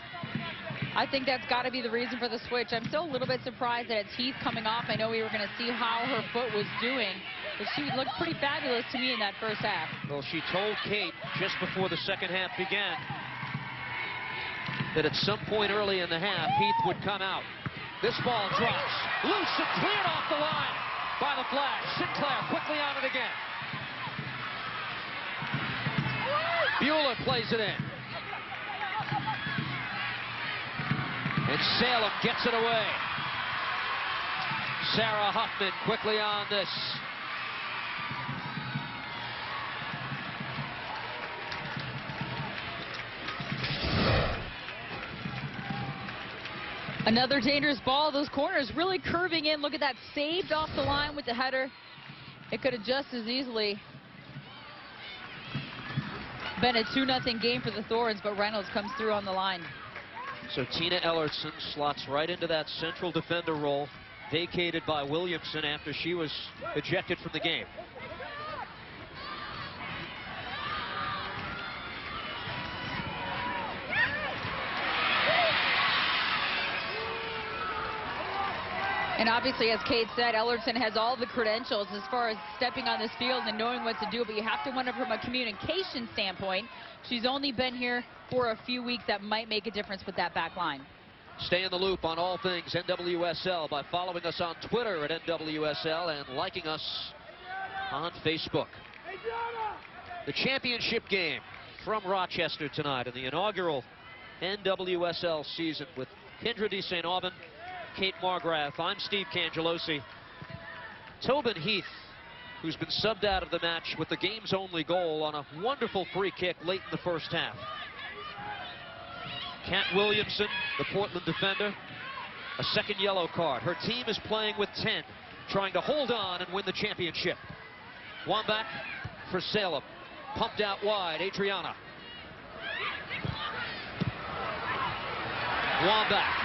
I think that's got to be the reason for the switch. I'm still a little bit surprised that it's Heath coming off. I know we were going to see how her foot was doing, but she looked pretty fabulous to me in that first half. Well, she told Kait just before the second half began that at some point early in the half, Heath would come out. This ball drops. Loose and cleared off the line by the flag. Sinclair quickly on it again. Bueller plays it in. And Salem gets it away. Sarah Huffman quickly on this. Another dangerous ball. Those corners really curving in. Look at that, saved off the line with the header. It could have just as easily been a 2-0 game for the Thorns, but Reynolds comes through on the line. So Tina Ellerson slots right into that central defender role, vacated by Williamson after she was ejected from the game. And obviously, as Kait said, Ellerson has all the credentials as far as stepping on this field and knowing what to do, but you have to wonder from a communication standpoint. She's only been here for a few weeks. That might make a difference with that back line. Stay in the loop on all things NWSL by following us on Twitter at NWSL and liking us on Facebook. The championship game from Rochester tonight in the inaugural NWSL season with Kendra de St. Aubin, Kait Margraf. I'm Steve Cangelosi. Tobin Heath, who's been subbed out of the match with the game's only goal on a wonderful free kick late in the first half. Kat Williamson, the Portland defender, a second yellow card. Her team is playing with 10, trying to hold on and win the championship. Wambach for Salem. Pumped out wide, Adriana. Wambach.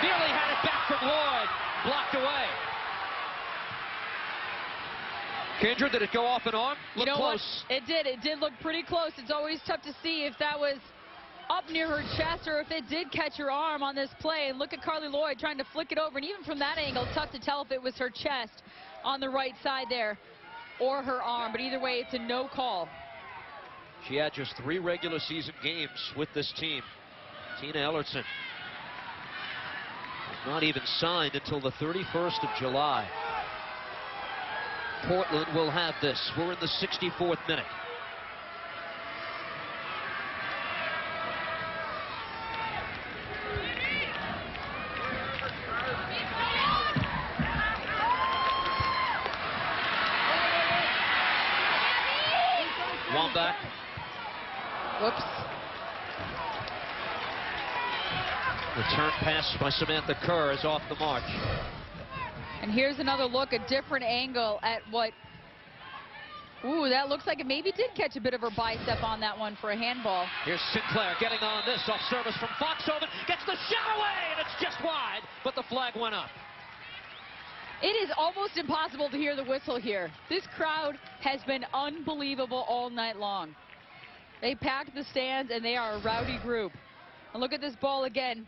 Nearly had it back from Lloyd. Blocked away. Kendra, did it go off an arm? Looked close. What? It did. It did look pretty close. It's always tough to see if that was up near her chest or if it did catch her arm on this play. And look at Carly Lloyd trying to flick it over. And even from that angle, it's tough to tell if it was her chest on the right side there or her arm. But either way, it's a no call. She had just 3 regular season games with this team. Tina Ellerson. Not even signed until the 31st of July. Portland will have this. We're in the 64th minute. Wambach. Whoops. Return pass by Samantha Kerr is off the mark. And here's another look, a different angle at what... Ooh, that looks like it maybe did catch a bit of her bicep on that one for a handball. Here's Sinclair getting on this off service from Foxhoven. Gets the shot away, and it's just wide, but the flag went up. It is almost impossible to hear the whistle here. This crowd has been unbelievable all night long. They packed the stands, and they are a rowdy group. And look at this ball again.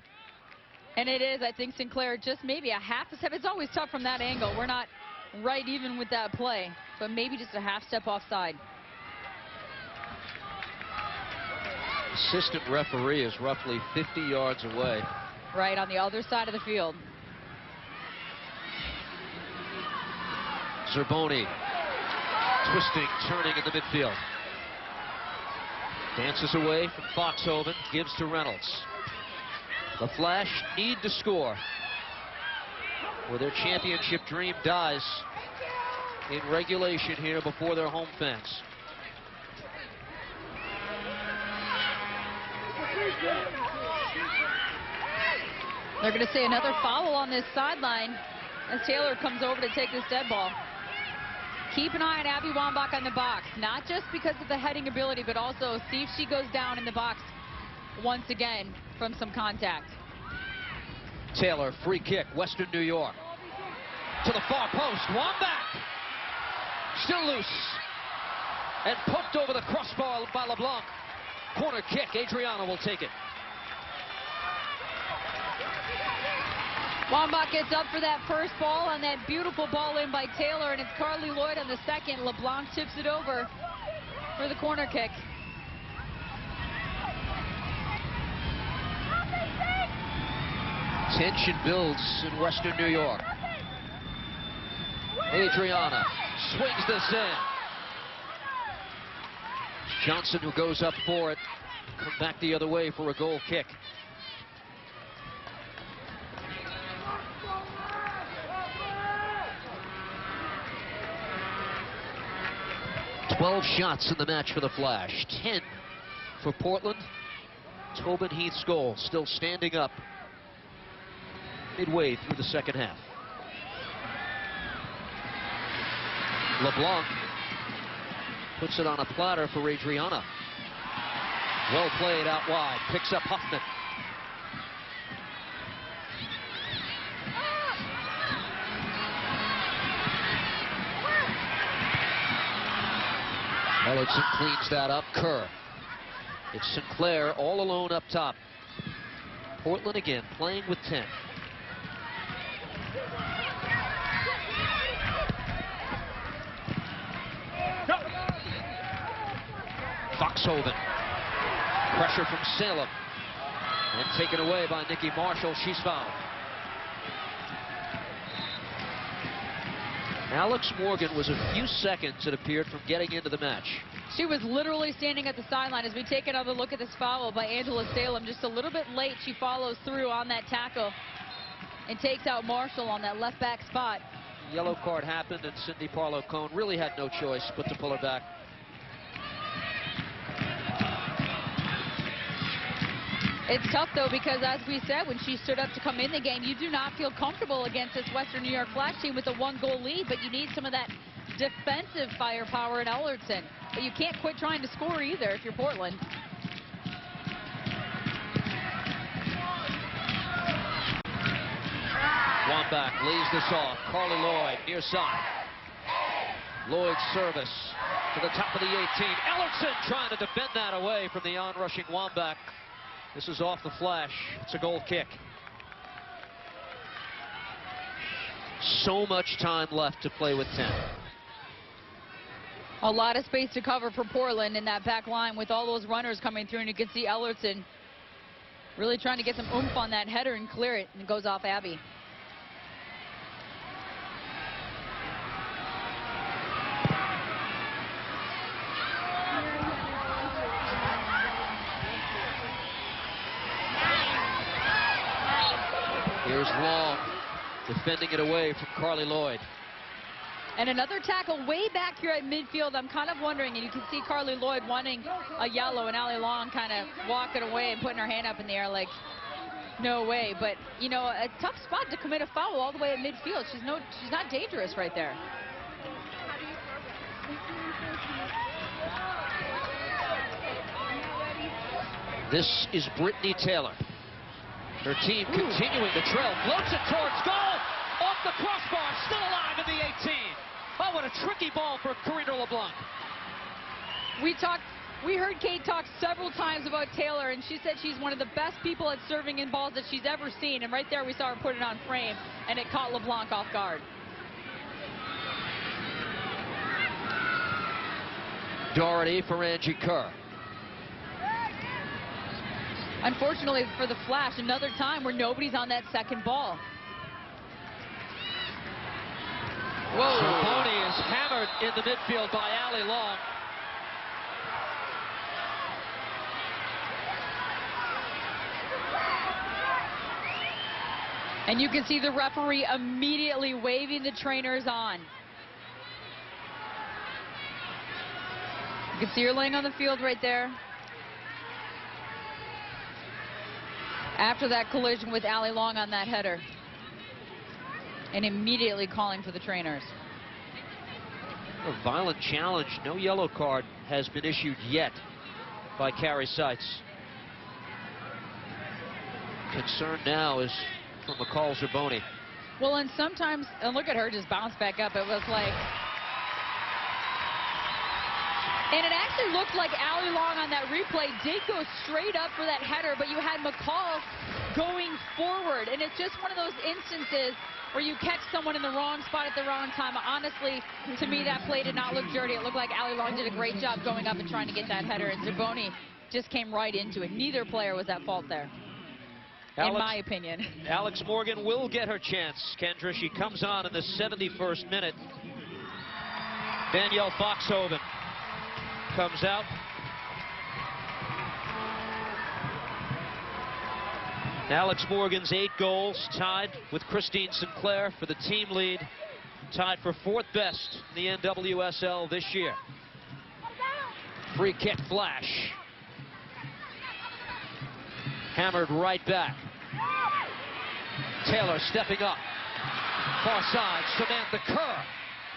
And it is, I think, Sinclair just maybe a half a step. It's always tough from that angle. We're not right even with that play, but maybe just a half step offside. Assistant referee is roughly 50 yards away. Right on the other side of the field. Zerboni twisting, turning in the midfield. Dances away from Foxhoven, gives to Reynolds. The Flash need to score, or their championship dream dies in regulation here before their home fans. They're going to say another foul on this sideline as Taylor comes over to take this dead ball. Keep an eye on Abbie Wambach on the box, not just because of the heading ability, but also see if she goes down in the box once again from some contact. Taylor, free kick, Western New York. To the far post, Wambach. Still loose. And poked over the crossbar by LeBlanc. Corner kick, Adriana will take it. Wambach gets up for that first ball on that beautiful ball in by Taylor, and it's Carly Lloyd on the second. LeBlanc tips it over for the corner kick. Tension builds in Western New York. Adriana swings this in. Johnson, who goes up for it, come back the other way for a goal kick. Shots in the match for the Flash. 10 for Portland. Tobin Heath's goal still standing up midway through the second half. LeBlanc puts it on a platter for Adriana. Well played out wide. Picks up Huffman. Williamson cleans that up. Kerr. It's Sinclair all alone up top. Portland again playing with 10. Foxhoven. Pressure from Salem. And taken away by Nikki Marshall. She's fouled. Alex Morgan was a few seconds, it appeared, from getting into the match. She was literally standing at the sideline as we take another look at this foul by Angela Salem. Just a little bit late, she follows through on that tackle and takes out Marshall on that left back spot. Yellow card happened, and Cindy Parlow-Cone really had no choice but to pull her back. It's tough, though, because as we said, when she stood up to come in the game, you do not feel comfortable against this Western New York Flash team with a one-goal lead, but you need some of that defensive firepower in Ellerton. But you can't quit trying to score either if you're Portland. Wambach lays this off. Carly Lloyd near side. Lloyd's service to the top of the 18. Ellerton trying to defend that away from the onrushing Wambach. This is off the Flash. It's a goal kick. So much time left to play with 10. A lot of space to cover for Portland in that back line with all those runners coming through, and you can see Ellerton really trying to get some oomph on that header and clear it, and it goes off Abbie. Here's Long defending it away from Carly Lloyd. And another tackle way back here at midfield. I'm kind of wondering, and you can see Carly Lloyd wanting a yellow, and Allie Long kind of walking away and putting her hand up in the air like, no way. But, you know, a tough spot to commit a foul all the way at midfield. She's not dangerous right there. This is Brittany Taylor. Her team continuing to trail. Floats it towards goal. Off the crossbar. Still alive in the 18. Oh, what a tricky ball for Karina LeBlanc. We heard Kait talk several times about Taylor, and she said she's one of the best people at serving in balls that she's ever seen. And right there we saw her put it on frame, and it caught LeBlanc off guard. Doherty for Angie Kerr. Unfortunately for the Flash, another time where nobody's on that second ball. Whoa. Jabroni is hammered in the midfield by Allie Long. And you can see the referee immediately waving the trainers on. You can see her laying on the field right there. After that collision with Allie Long on that header. And immediately calling for the trainers. A violent challenge. No yellow card has been issued yet by Carrie Seitz. Concern now is from McCall Zerboni. Well, and sometimes, and look at her just bounce back up. It was like, and it actually looked like Allie Long on that replay did go straight up for that header, but you had McCall going forward. And it's just one of those instances where you catch someone in the wrong spot at the wrong time. Honestly, to me, that play did not look dirty. It looked like Allie Long did a great job going up and trying to get that header, and Zerboni just came right into it. Neither player was at fault there, in my opinion. Alex Morgan will get her chance, Kendra. She comes on in the 71st minute. Danielle Foxhoven comes out. Alex Morgan's 8 goals, tied with Christine Sinclair for the team lead, tied for 4th best in the NWSL this year. Free kick flash. Hammered right back. Taylor stepping up. Far side, Samantha Kirk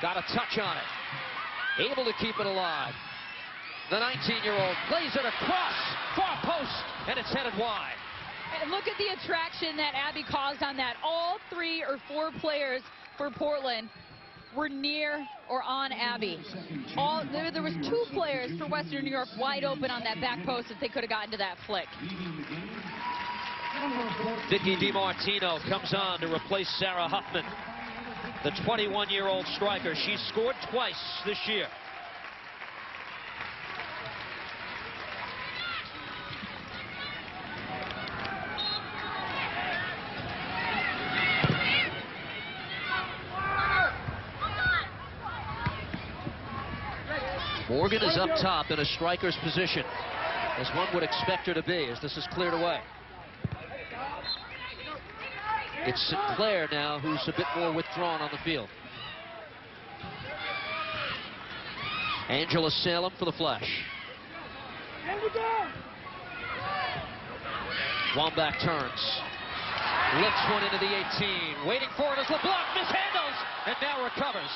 got a touch on it. Able to keep it alive. The 19-year-old plays it across, far post, and it's headed wide. And look at the attraction that Abbie caused on that. All 3 or 4 players for Portland were near or on Abbie. There was 2 players for Western New York wide open on that back post if they could have gotten to that flick. Dickie Dimartino comes on to replace Sarah Huffman, the 21-year-old striker. She's scored twice this year. Morgan is up top in a striker's position, as one would expect her to be, as this is cleared away. It's Sinclair now who's a bit more withdrawn on the field. Angela Salem for the Flash. Wambach turns. Lifts one into the 18. Waiting for it as LeBlanc mishandles and now recovers.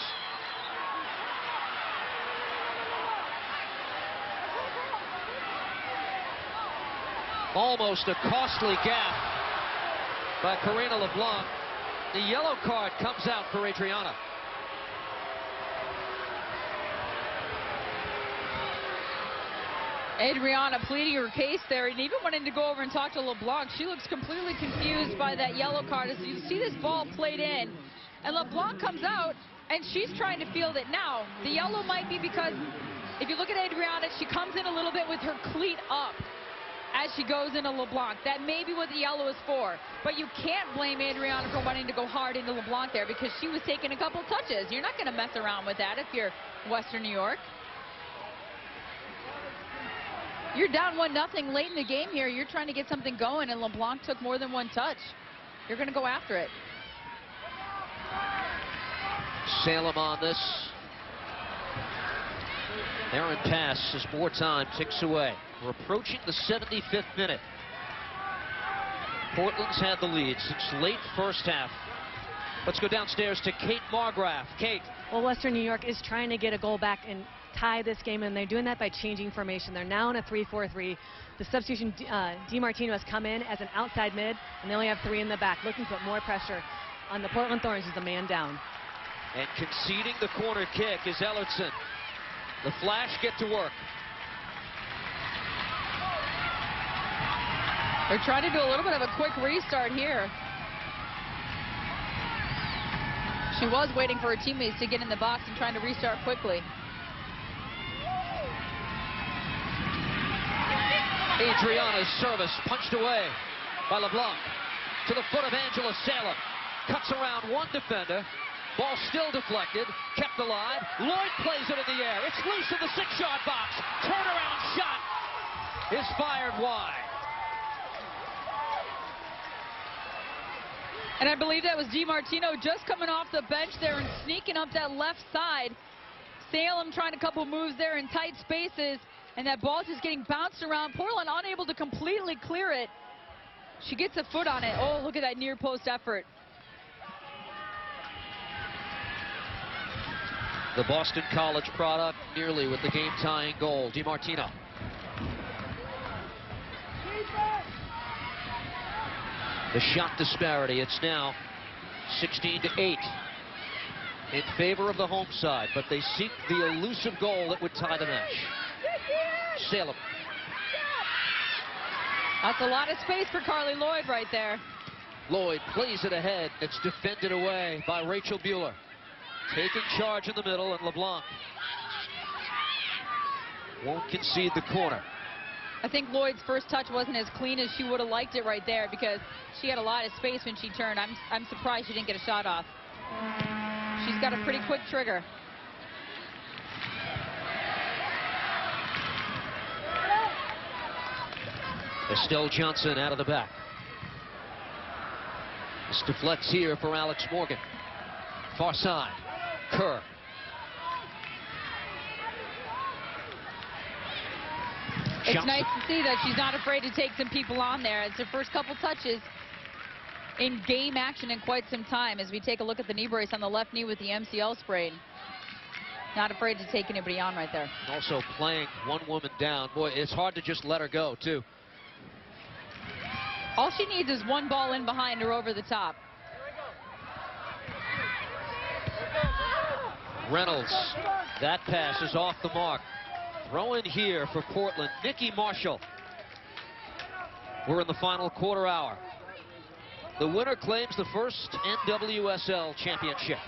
Almost a costly gap by Karina LeBlanc. The yellow card comes out for Adriana. Adriana pleading her case there and even wanting to go over and talk to LeBlanc. She looks completely confused by that yellow card. As you see this ball played in, and LeBlanc comes out and she's trying to field it. Now, the yellow might be because if you look at Adriana, she comes in a little bit with her cleat up as she goes into LeBlanc. That may be what the yellow is for. But you can't blame Adriana for wanting to go hard into LeBlanc there because she was taking a couple touches. You're not going to mess around with that if you're Western New York. You're down 1-0 late in the game here. You're trying to get something going, and LeBlanc took more than one touch. You're going to go after it. Salem on this. Errant pass as more time ticks away. We're approaching the 75th minute. Portland's had the lead since late first half. Let's go downstairs to Kait Margraf. Kait. Well, Western New York is trying to get a goal back and tie this game, and they're doing that by changing formation. They're now in a 3-4-3. The substitution, Dimartino, has come in as an outside mid, and they only have 3 in the back, looking to put more pressure on the Portland Thorns as the man down. And conceding the corner kick is Ellertson. The Flash get to work. They're trying to do a little bit of a quick restart here. She was waiting for her teammates to get in the box and trying to restart quickly. Adriana's service punched away by LeBlanc to the foot of Angela Salem. Cuts around one defender Ball still deflected, kept alive. Lloyd plays it in the air. It's loose in the 6-yard box. Turnaround shot is fired wide. And I believe that was Dimartino just coming off the bench there and sneaking up that left side. Salem trying a couple moves there in tight spaces, and that ball just getting bounced around. Portland unable to completely clear it. She gets a foot on it. Oh, look at that near post effort. The Boston College product nearly with the game-tying goal. Dimartino. The shot disparity, it's now 16-8 in favor of the home side, but they seek the elusive goal that would tie the match. Salem. That's a lot of space for Carly Lloyd right there. Lloyd plays it ahead. It's defended away by Rachel Bueller. Taking charge in the middle, and LeBlanc won't concede the corner. I think Lloyd's first touch wasn't as clean as she would have liked it right there because she had a lot of space when she turned. I'm surprised she didn't get a shot off. She's got a pretty quick trigger. Estelle Johnson out of the back. This deflects here for Alex Morgan. Far side. Kirk. It's nice to see that she's not afraid to take some people on there. It's her first couple touches in game action in quite some time as we take a look at the knee brace on the left knee with the MCL sprain. Not afraid to take anybody on right there. Also playing one woman down. Boy, it's hard to just let her go, too. All she needs is one ball in behind her over the top. Reynolds. That pass is off the mark. Throw in here for Portland. Nikki Marshall. We're in the final quarter hour. The winner claims the first NWSL championship.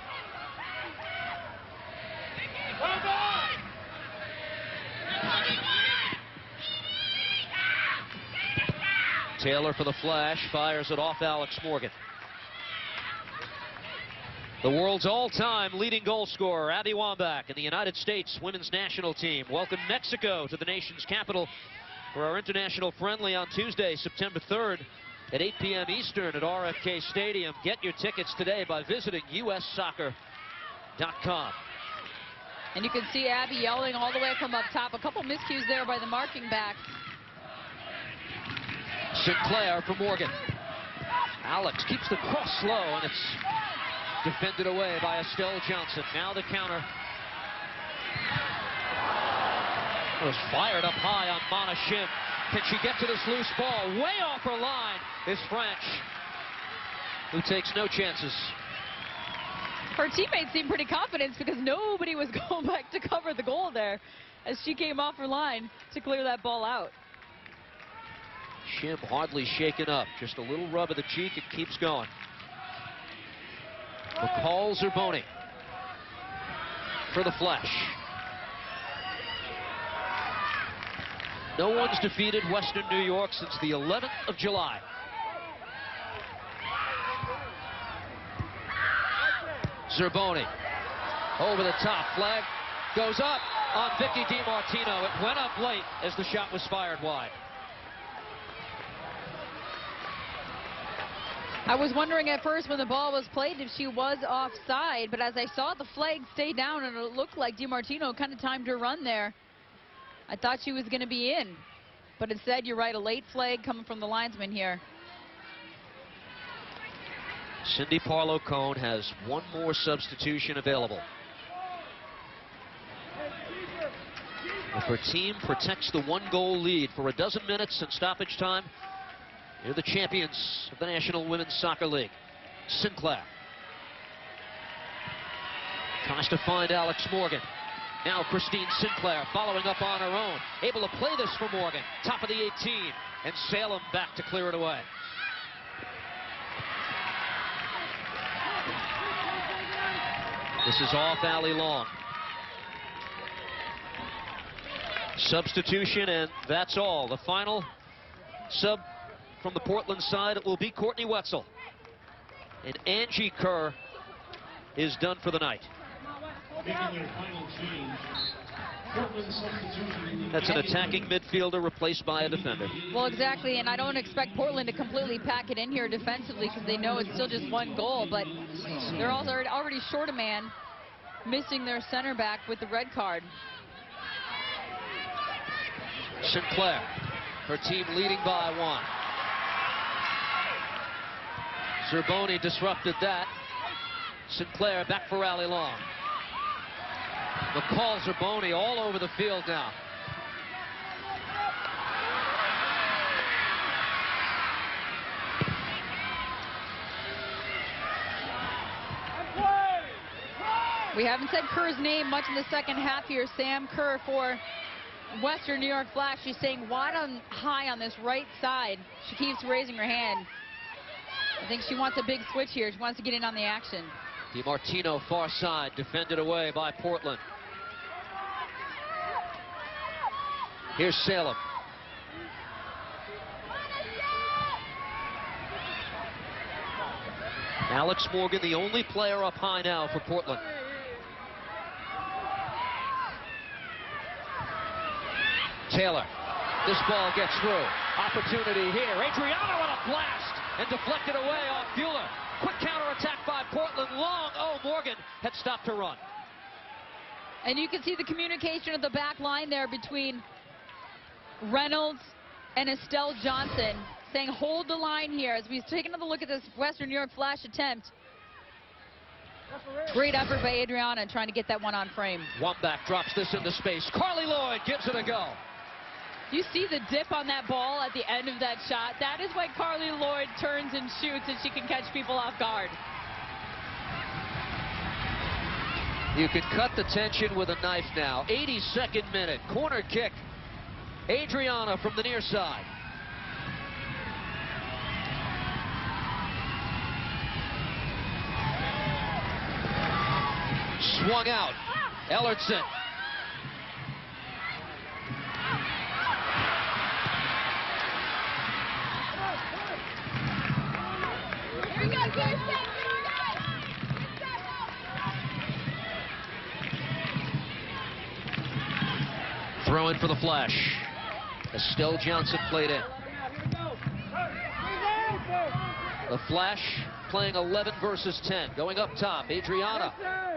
Taylor for the flash, fires it off Alex Morgan. The world's all-time leading goal scorer, Abbie Wambach, and the United States women's national team welcome Mexico to the nation's capital for our international friendly on Tuesday, September 3rd at 8 p.m. Eastern at RFK Stadium. Get your tickets today by visiting ussoccer.com. And you can see Abbie yelling all the way from up top. A couple miscues there by the marking backs. Sinclair for Morgan. Alex keeps the cross slow, and it's defended away by Estelle Johnson. Now the counter. It was fired up high on Mana Shim. Can she get to this loose ball? Way off her line is French, who takes no chances. Her teammates seemed pretty confident because nobody was going back to cover the goal there as she came off her line to clear that ball out. Shim hardly shaken up. Just a little rub of the cheek. It keeps going. McCall Zerboni for the Flash. No one's defeated Western New York since the 11th of July. Zerboni over the top. Flag goes up on Dickie Dimartino. It went up late as the shot was fired wide. I was wondering at first when the ball was played if she was offside, but as I saw the flag stay down and it looked like Dimartino kind of timed her run there, I thought she was going to be in. But instead, you're right, a late flag coming from the linesman here. Cindy Parlow-Cone has one more substitution available. If her team protects the one-goal lead for a dozen minutes in stoppage time, they're the champions of the National Women's Soccer League. Sinclair tries to find Alex Morgan. Now Christine Sinclair following up on her own. Able to play this for Morgan. Top of the 18. And Salem back to clear it away. This is off Allie Long. Substitution, and that's all. The final sub from the Portland side, it will be Courtney Wetzel. And Angie Kerr is done for the night. That's an attacking midfielder replaced by a defender. Well, exactly, and I don't expect Portland to completely pack it in here defensively because they know it's still just one goal, but they're also already short a man, missing their center back with the red card. Sinclair, her team leading by 1. Jabroni disrupted that. Sinclair back for Allie Long. McCall, Jabroni all over the field now. We haven't said Kerr's name much in the second half here. Sam Kerr for Western New York Flash. She's saying wide on high on this right side. She keeps raising her hand. I think she wants a big switch here. She wants to get in on the action. Dimartino far side, defended away by Portland. Here's Salem. Alex Morgan, the only player up high now for Portland. Taylor, this ball gets through. Opportunity here. Adriana with a blast and deflected away off Bueller. Quick counterattack by Portland. Long. Oh, Morgan had stopped her run. And you can see the communication of the back line there between Reynolds and Estelle Johnson, saying hold the line here as we've taken another look at this Western New York Flash attempt. Great effort by Adriana trying to get that one on frame. Wambach drops this into space. Carly Lloyd gives it a go. You see the dip on that ball at the end of that shot. That is why Carly Lloyd turns and shoots, and she can catch people off guard. You can cut the tension with a knife now. 82nd minute. Corner kick. Adriana from the near side. Swung out. Ellertson. Here we go, Kirsten. Throw in for the Flash. Estelle Johnson played in. The Flash playing 11 versus 10. Going up top, Adriana.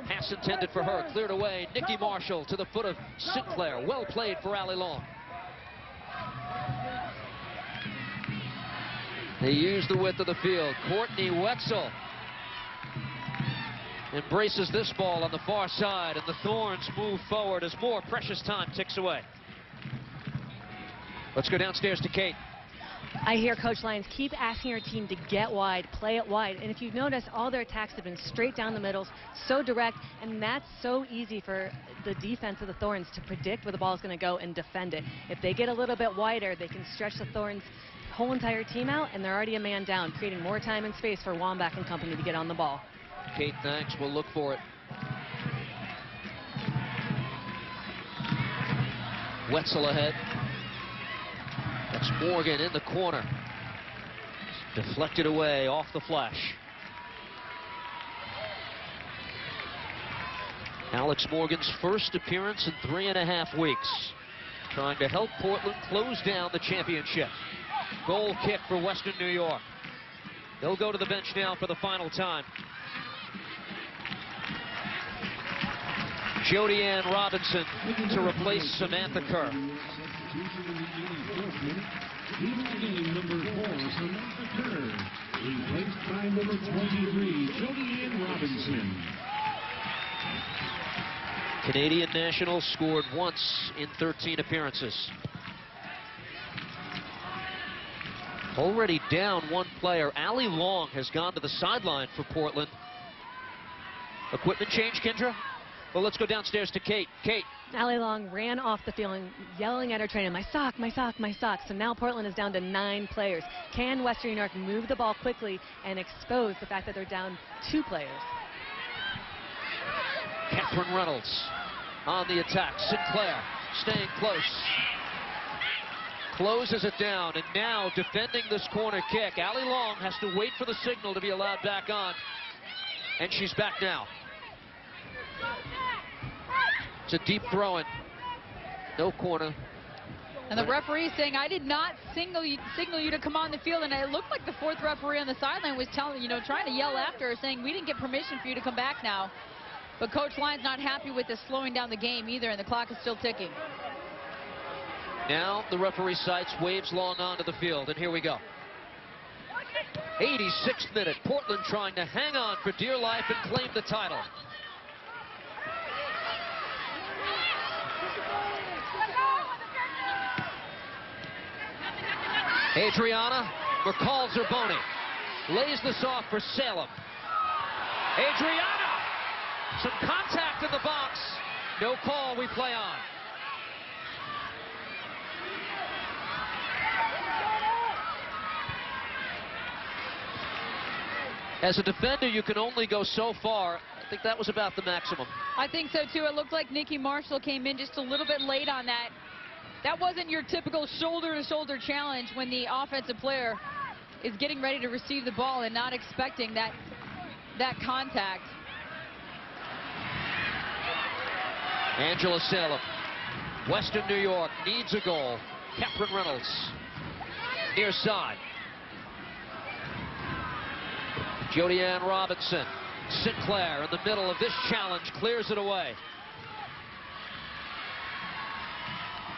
Pass intended for her. Cleared away. Nikki Marshall to the foot of Sinclair. Well played for Allie Long. They use the width of the field. Courtney Wetzel embraces this ball on the far side, and the Thorns move forward as more precious time ticks away. Let's go downstairs to Kait. I hear Coach Lyons keep asking her team to get wide, play it wide. And if you've noticed, all their attacks have been straight down the middle, so direct, and that's so easy for the defense of the Thorns to predict where the ball is going to go and defend it. If they get a little bit wider, they can stretch the Thorns' whole entire team out, and they're already a man down, creating more time and space for Wambach and company to get on the ball. Kait, thanks. We'll look for it. Wetzel ahead. That's Morgan in the corner. Deflected away off the Flash. Alex Morgan's first appearance in 3.5 weeks. Trying to help Portland close down the championship. Goal kick for Western New York. They'll go to the bench now for the final time. Jody Ann Robinson to replace Samantha Kirk. Number 4, Samantha Kirk, replaced by number 23, Jody Ann Robinson. Canadian national scored once in 13 appearances. Already down one player. Allie Long has gone to the sideline for Portland. Equipment change, Kendra? Well, let's go downstairs to Kait. Kait. Allie Long ran off the field yelling at her trainer, my sock, my sock, my sock. So now Portland is down to 9 players. Can Western New York move the ball quickly and expose the fact that they're down 2 players? Catherine Reynolds on the attack. Sinclair staying close. Closes it down, and now defending this corner kick. Allie Long has to wait for the signal to be allowed back on. And she's back now. It's a deep throw-in. No corner. And the referee saying, I did not signal you to come on the field. And it looked like the fourth referee on the sideline was telling, trying to yell after her, saying, we didn't get permission for you to come back now. But Coach Lyon's not happy with this slowing down the game either, and the clock is still ticking. Now the referee sights, waves long onto the field, and here we go. 86th minute, Portland trying to hang on for dear life and claim the title. Adriana recalls Zarboni. Lays this off for Salem. Adriana! Some contact in the box. No call, we play on. As a defender, you can only go so far. I think that was about the maximum. I think so, too. It looked like Nikki Marshall came in just a little bit late on that. That wasn't your typical shoulder-to-shoulder challenge when the offensive player is getting ready to receive the ball and not expecting that contact. Angela Salem, Western New York, needs a goal. Catherine Reynolds, near side. Jody Ann Robinson, Sinclair in the middle of this challenge, clears it away.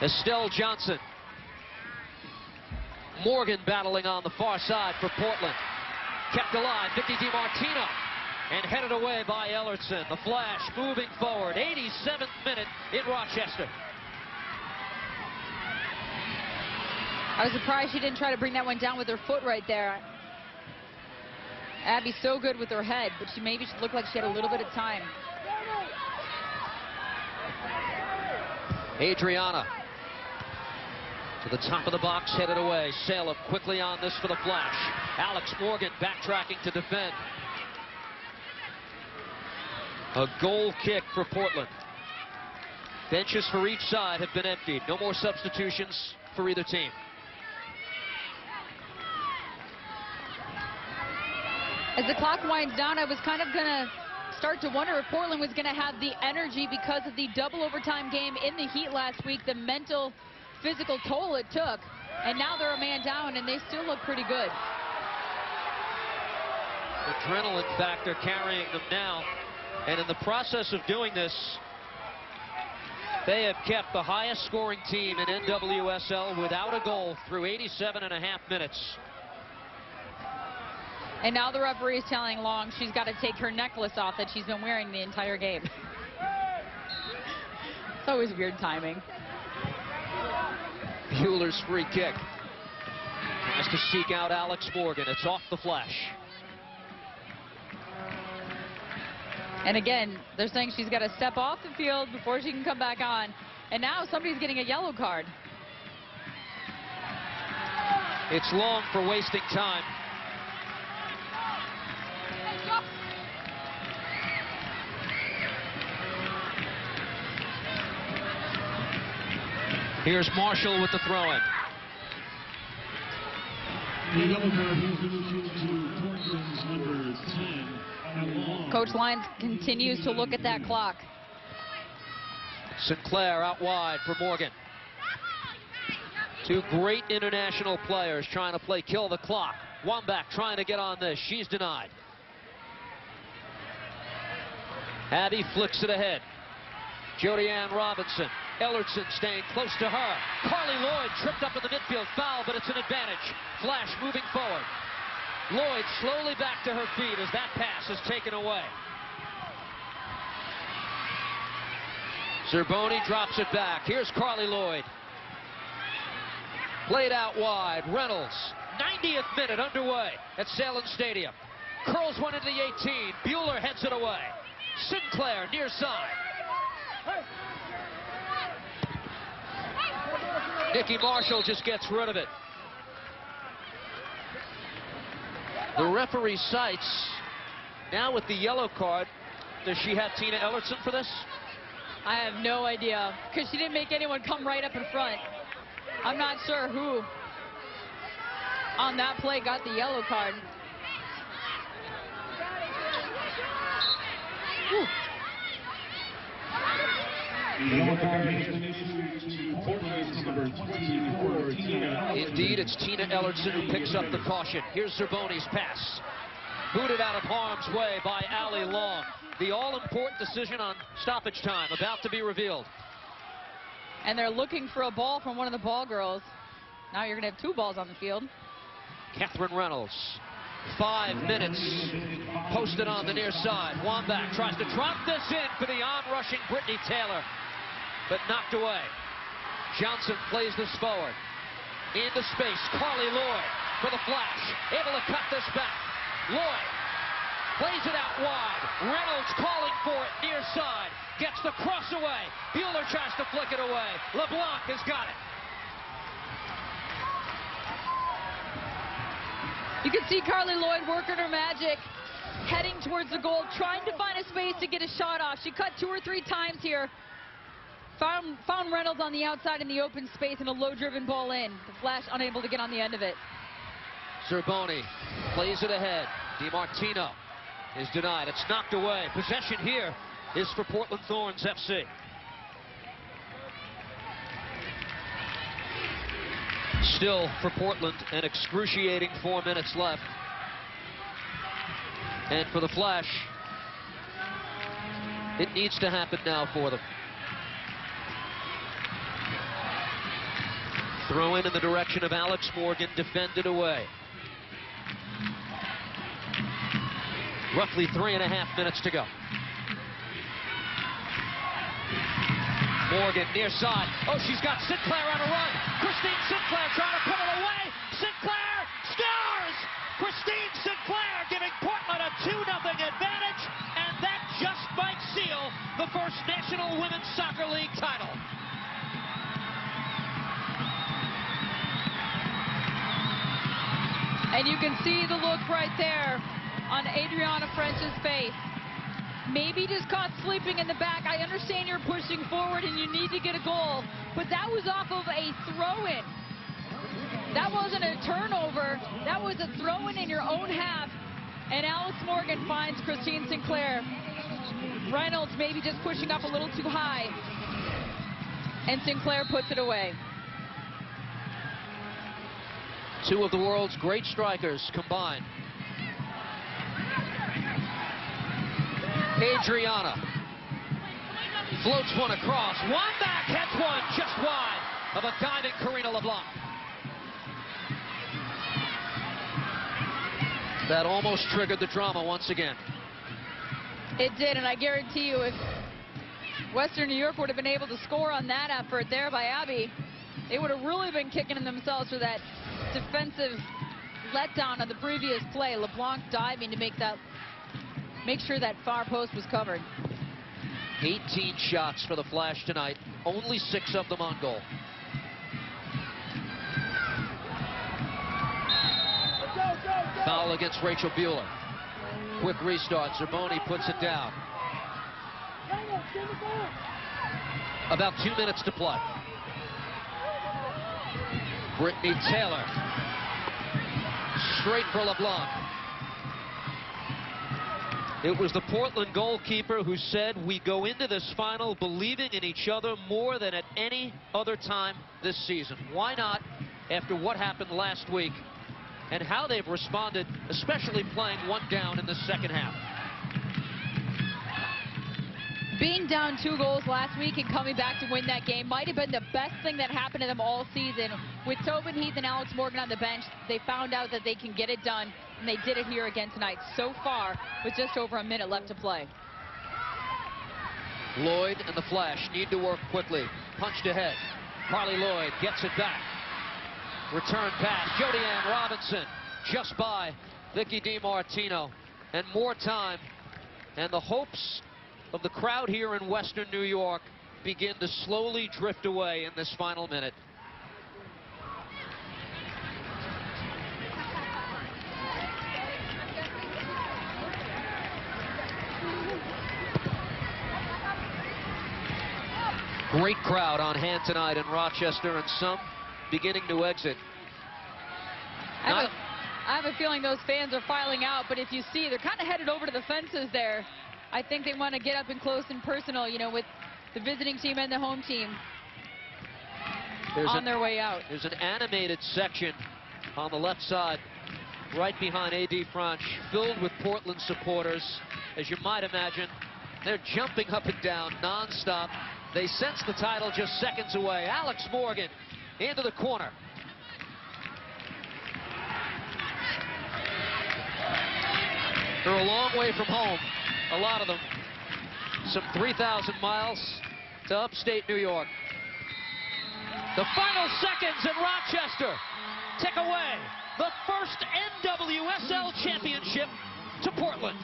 Estelle Johnson. Morgan battling on the far side for Portland. Kept alive, Dickie Dimartino. And headed away by Ellertson. The Flash moving forward. 87th minute in Rochester. I was surprised she didn't try to bring that one down with her foot right there. Abbie's so good with her head, but she looked like she had a little bit of time. Adriana to the top of the box, headed away. Salem quickly on this for the Flash. Alex Morgan backtracking to defend. A goal kick for Portland. Benches for each side have been emptied. No more substitutions for either team. As the clock winds down, I was kind of going to start to wonder if Portland was going to have the energy because of the double overtime game in the Heat last week, the mental, physical toll it took. And now they're a man down, and they still look pretty good. Adrenaline factor carrying them now. And in the process of doing this, they have kept the highest scoring team in NWSL without a goal through 87.5 minutes. And now the referee is telling Long she's got to take her necklace off that she's been wearing the entire game. It's always weird timing. Bueller's free kick. Has to seek out Alex Morgan. It's off the Flash. And again, they're saying she's got to step off the field before she can come back on. And now somebody's getting a yellow card. It's Long for wasting time. Here's Marshall with the throw-in. The yellow card has been issued to Portland's number 10. Coach Lyons continues to look at that clock. Sinclair out wide for Morgan. Two great international players trying to play kill the clock. Wambach trying to get on this. She's denied. Abbie flicks it ahead. Jody Ann Robinson. Ellertson staying close to her. Carly Lloyd tripped up in the midfield, foul, but it's an advantage. Flash moving forward. Lloyd slowly back to her feet as that pass is taken away. Zarboni drops it back. Here's Carly Lloyd. Played out wide. Reynolds, 90th minute underway at Salem Stadium. Curls one into the 18. Bueller heads it away. Sinclair near side. Nikki Marshall just gets rid of it. The referee cites, now with the yellow card, does she have Tina Ellertson for this? I have no idea, because she didn't make anyone come right up in front. I'm not sure who on that play got the yellow card. Whew. Yellow card has been issued to Portland's number 24, Tina. Indeed, it's Tina Ellertson who picks up the caution. Here's Zerboni's pass. Booted out of harm's way by Allie Long. The all-important decision on stoppage time about to be revealed. And they're looking for a ball from one of the ball girls. Now you're going to have 2 balls on the field. Catherine Reynolds, 5 minutes, posted on the near side. Wambach tries to drop this in for the on-rushing Brittany Taylor, but knocked away. Johnson plays this forward. Into space, Carly Lloyd for the flash. Able to cut this back. Lloyd plays it out wide. Reynolds calling for it near side. Gets the cross away. Bueller tries to flick it away. LeBlanc has got it. You can see Carly Lloyd working her magic, heading towards the goal, trying to find a space to get a shot off. She cut 2 or 3 times here. Found Reynolds on the outside in the open space and a low-driven ball in. The Flash unable to get on the end of it. Zerboni plays it ahead. Dimartino is denied. It's knocked away. Possession here is for Portland Thorns FC. Still for Portland, an excruciating 4 minutes left. And for the Flash, it needs to happen now for them. Throw in the direction of Alex Morgan, defended away. Roughly 3.5 minutes to go. Morgan near side. Oh, she's got Sinclair on a run. Christine Sinclair trying to put it away. Sinclair scores! Christine Sinclair giving Portland a 2-0 advantage, and that just might seal the first National Women's Soccer League title. And you can see the look right there on Adriana French's face. Maybe just caught sleeping in the back. I understand you're pushing forward and you need to get a goal, but that was off of a throw-in. That wasn't a turnover. That was a throw-in in your own half. And Alex Morgan finds Christine Sinclair. Reynolds maybe just pushing up a little too high. And Sinclair puts it away. 2 of the world's great strikers combined. Adriana floats one across. Wambach heads one just wide of a diving Karina LeBlanc. That almost triggered the drama once again. It did, and I guarantee you if Western New York would have been able to score on that effort there by Abbie, they would have really been kicking in themselves for that defensive letdown on the previous play. LeBlanc diving to make sure that far post was covered. 18 shots for the Flash tonight, only 6 of them on goal. Foul against Rachel Bueller. Quick restart. Zerboni puts it down. About 2 minutes to play. Brittany Taylor. Straight for LeBlanc. It was the Portland goalkeeper who said, "We go into this final believing in each other more than at any other time this season." Why not after what happened last week and how they've responded, especially playing one down in the second half? Being down 2 goals last week and coming back to win that game might have been the best thing that happened to them all season. With Tobin Heath and Alex Morgan on the bench, they found out that they can get it done, and they did it here again tonight so far with just over a minute left to play. Lloyd and the Flash need to work quickly. Punched ahead. Carly Lloyd gets it back. Return pass. Jody Ann Robinson just by Dickie Dimartino. And more time. And the hopes of the crowd here in Western New York begin to slowly drift away in this final minute. Great crowd on hand tonight in Rochester, and some beginning to exit. I have a feeling those fans are filing out, but if you see, they're kind of headed over to the fences there. I think they want to get up and close and personal, you know, with the visiting team and the home team their way out. There's an animated section on the left side, right behind A.D. Franch, filled with Portland supporters. As you might imagine, they're jumping up and down nonstop. They sense the title just seconds away. Alex Morgan into the corner. They're a long way from home, a lot of them. Some 3,000 miles to upstate New York. The final seconds in Rochester take away the first NWSL championship to Portland.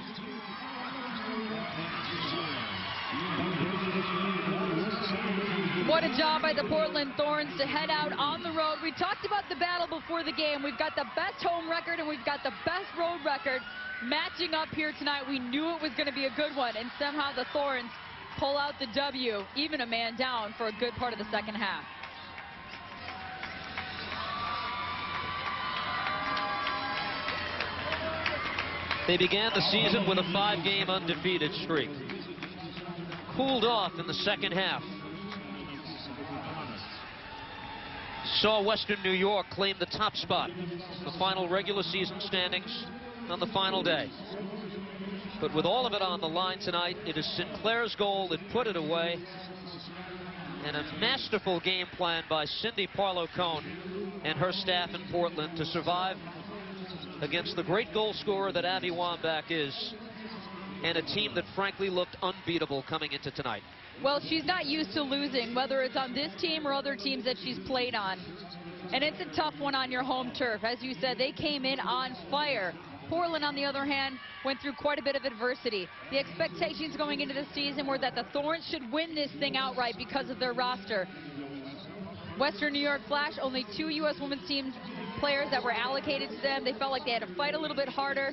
What a job by the Portland Thorns to head out on the road. We talked about the battle before the game. We've got the best home record and we've got the best road record matching up here tonight. We knew it was going to be a good one, and somehow the Thorns pull out the W, even a man down for a good part of the second half. They began the season with a 5-game undefeated streak. Cooled off in the second half. Saw Western New York claim the top spot, the final regular season standings on the final day. But with all of it on the line tonight, it is Sinclair's goal that put it away. And a masterful game plan by Cindy Parlow-Cone and her staff in Portland to survive against the great goal scorer that Abbie Wambach is, and a team that frankly looked unbeatable coming into tonight. Well, she's not used to losing, whether it's on this team or other teams that she's played on. And it's a tough one on your home turf. As you said, they came in on fire. Portland, on the other hand, went through quite a bit of adversity. The expectations going into the season were that the Thorns should win this thing outright because of their roster. Western New York Flash, only 2 U.S. women's team players that were allocated to them. They felt like they had to fight a little bit harder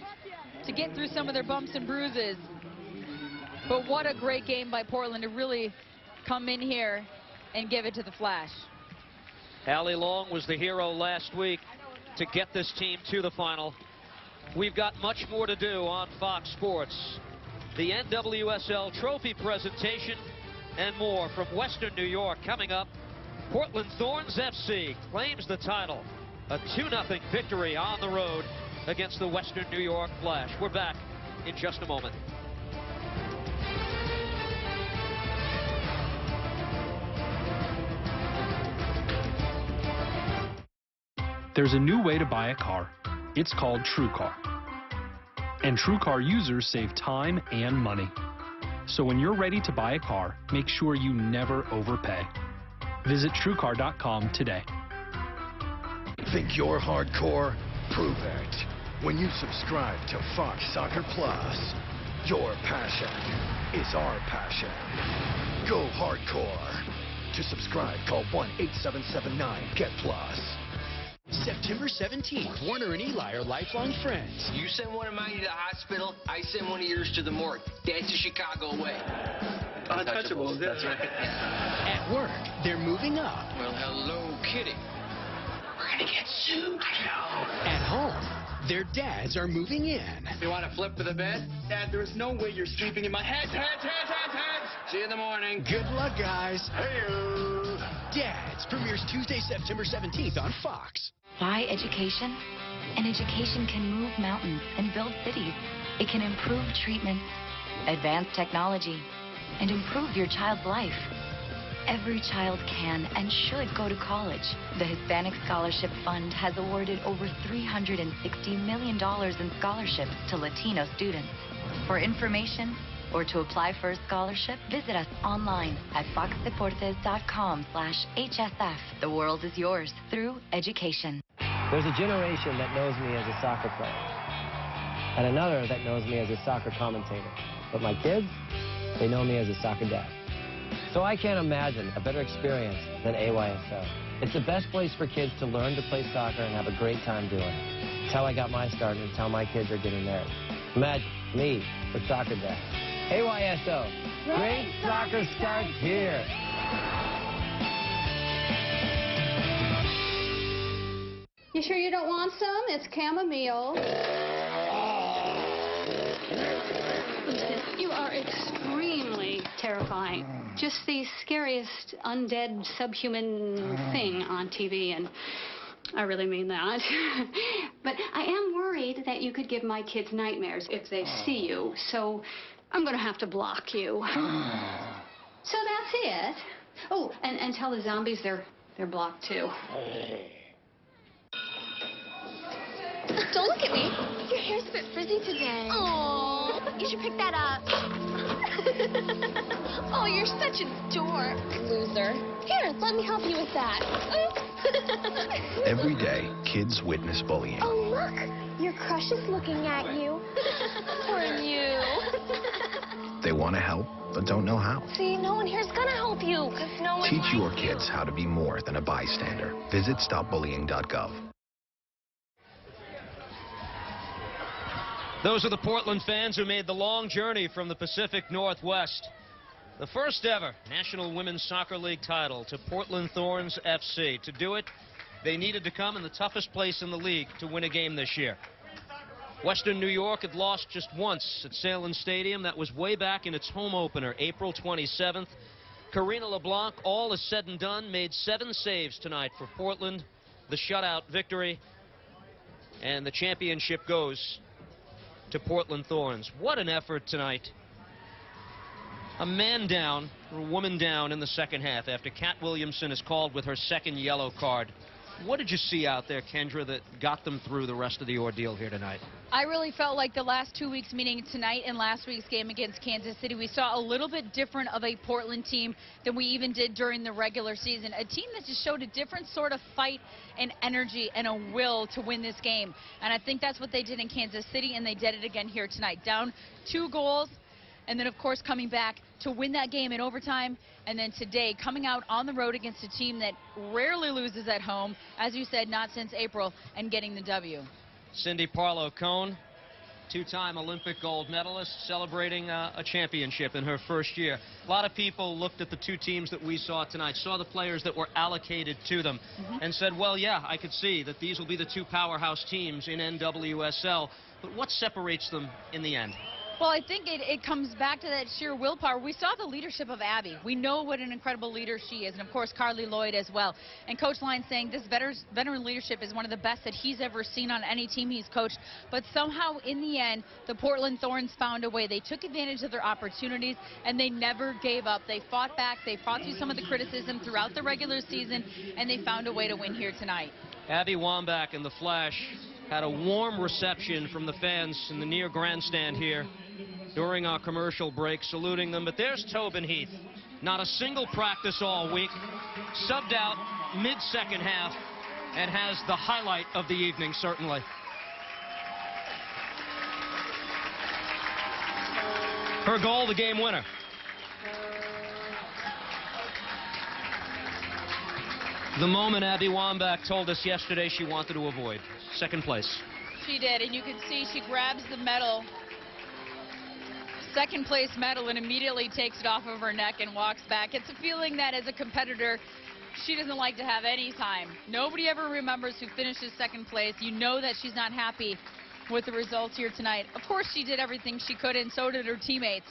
to get through some of their bumps and bruises. But what a great game by Portland to really come in here and give it to the Flash. Allie Long was the hero last week to get this team to the final. We've got much more to do on Fox Sports. The NWSL trophy presentation and more from Western New York coming up. Portland Thorns FC claims the title. A 2-0 victory on the road against the Western New York Flash. We're back in just a moment. There's a new way to buy a car. It's called TrueCar. And TrueCar users save time and money. So when you're ready to buy a car, make sure you never overpay. Visit TrueCar.com today. Think you're hardcore? Prove it. When you subscribe to Fox Soccer Plus, your passion is our passion. Go hardcore. To subscribe, call 1-8779-GET-PLUS. September 17th, Warner and Eli are lifelong friends. You send one of mine to the hospital, I send one of yours to the morgue. That's the Chicago way. Untouchables, that's right. At work, they're moving up. Well, hello, Kitty. We're gonna get sued. I know. At home, their dads are moving in. You want to flip to the bed? Dad, there's no way you're sleeping in my head. Heads. See you in the morning. Good luck, guys. Hey-o. Dads premieres Tuesday, September 17th on Fox. Why education? An education can move mountains and build cities. It can improve treatments, advance technology, and improve your child's life. Every child can and should go to college. The Hispanic Scholarship Fund has awarded over $360 million in scholarships to Latino students. For information or to apply for a scholarship, visit us online at foxdeportes.com/HSF. The world is yours through education. There's a generation that knows me as a soccer player, and another that knows me as a soccer commentator. But my kids, they know me as a soccer dad. So I can't imagine a better experience than AYSO. It's the best place for kids to learn to play soccer and have a great time doing it. It's how I got my start, and it's how my kids are getting theirs. Imagine me, the soccer dad. AYSO, great soccer starts here. You sure you don't want some? It's chamomile. You are extremely terrifying. Just the scariest undead subhuman thing on TV, and I really mean that. But I am worried that you could give my kids nightmares if they see you, so I'm going to have to block you. So that's it. Oh, and tell the zombies they're blocked too. Don't look at me. Your hair's a bit frizzy today. Oh, you should pick that up. Oh, you're such a dork. Loser. Here, let me help you with that. Oops. Every day, kids witness bullying. Oh, look. Your crush is looking at you. Or you. They want to help, but don't know how. See, no one here's gonna help you, because no one... Teach your kids how to be more than a bystander. Visit stopbullying.gov. Those are the Portland fans who made the long journey from the Pacific Northwest. The first ever National Women's Soccer League title to Portland Thorns FC. To do it, they needed to come in the toughest place in the league to win a game this year. Western New York had lost just once at Sahlen Stadium. That was way back in its home opener, April 27th. Karina LeBlanc, all is said and done, made 7 saves tonight for Portland. The shutout victory. And the championship goes to Portland Thorns. What an effort tonight. A man down, or a woman down in the second half after Kat Williamson is called with her second yellow card. What did you see out there, Kendra, that got them through the rest of the ordeal here tonight? I really felt like the last 2 weeks, meaning tonight and last week's game against Kansas City, we saw a little bit different of a Portland team than we even did during the regular season. A team that just showed a different sort of fight and energy and a will to win this game. And I think that's what they did in Kansas City, and they did it again here tonight. Down 2 goals, and then, of course, coming back to win that game in overtime. And then today, coming out on the road against a team that rarely loses at home, as you said, not since April, and getting the W. Cindy Parlow-Cone, 2-time Olympic gold medalist, celebrating a championship in her first year. A lot of people looked at the 2 teams that we saw tonight, saw the players that were allocated to them, and said, well, yeah, I could see that these will be the 2 powerhouse teams in NWSL. But what separates them in the end? Well, I think it comes back to that sheer willpower. We saw the leadership of Abbie. We know what an incredible leader she is, and of course Carly Lloyd as well. And Coach Lyons saying this veteran leadership is one of the best that he's ever seen on any team he's coached. But somehow in the end, the Portland Thorns found a way. They took advantage of their opportunities, and they never gave up. They fought back. They fought through some of the criticism throughout the regular season, and they found a way to win here tonight. Abbie Wambach and the Flash had a warm reception from the fans in the near grandstand here during our commercial break, saluting them. But there's Tobin Heath. Not a single practice all week. Subbed out mid-second half and has the highlight of the evening, certainly. Her goal, the game winner. The moment Abbie Wambach told us yesterday she wanted to avoid. Second place. She did, and you can see she grabs the medal, second place medal, and immediately takes it off of her neck and walks back. It's a feeling that as a competitor, she doesn't like to have any time. Nobody ever remembers who finishes second place. You know that she's not happy with the results here tonight. Of course, she did everything she could, and so did her teammates.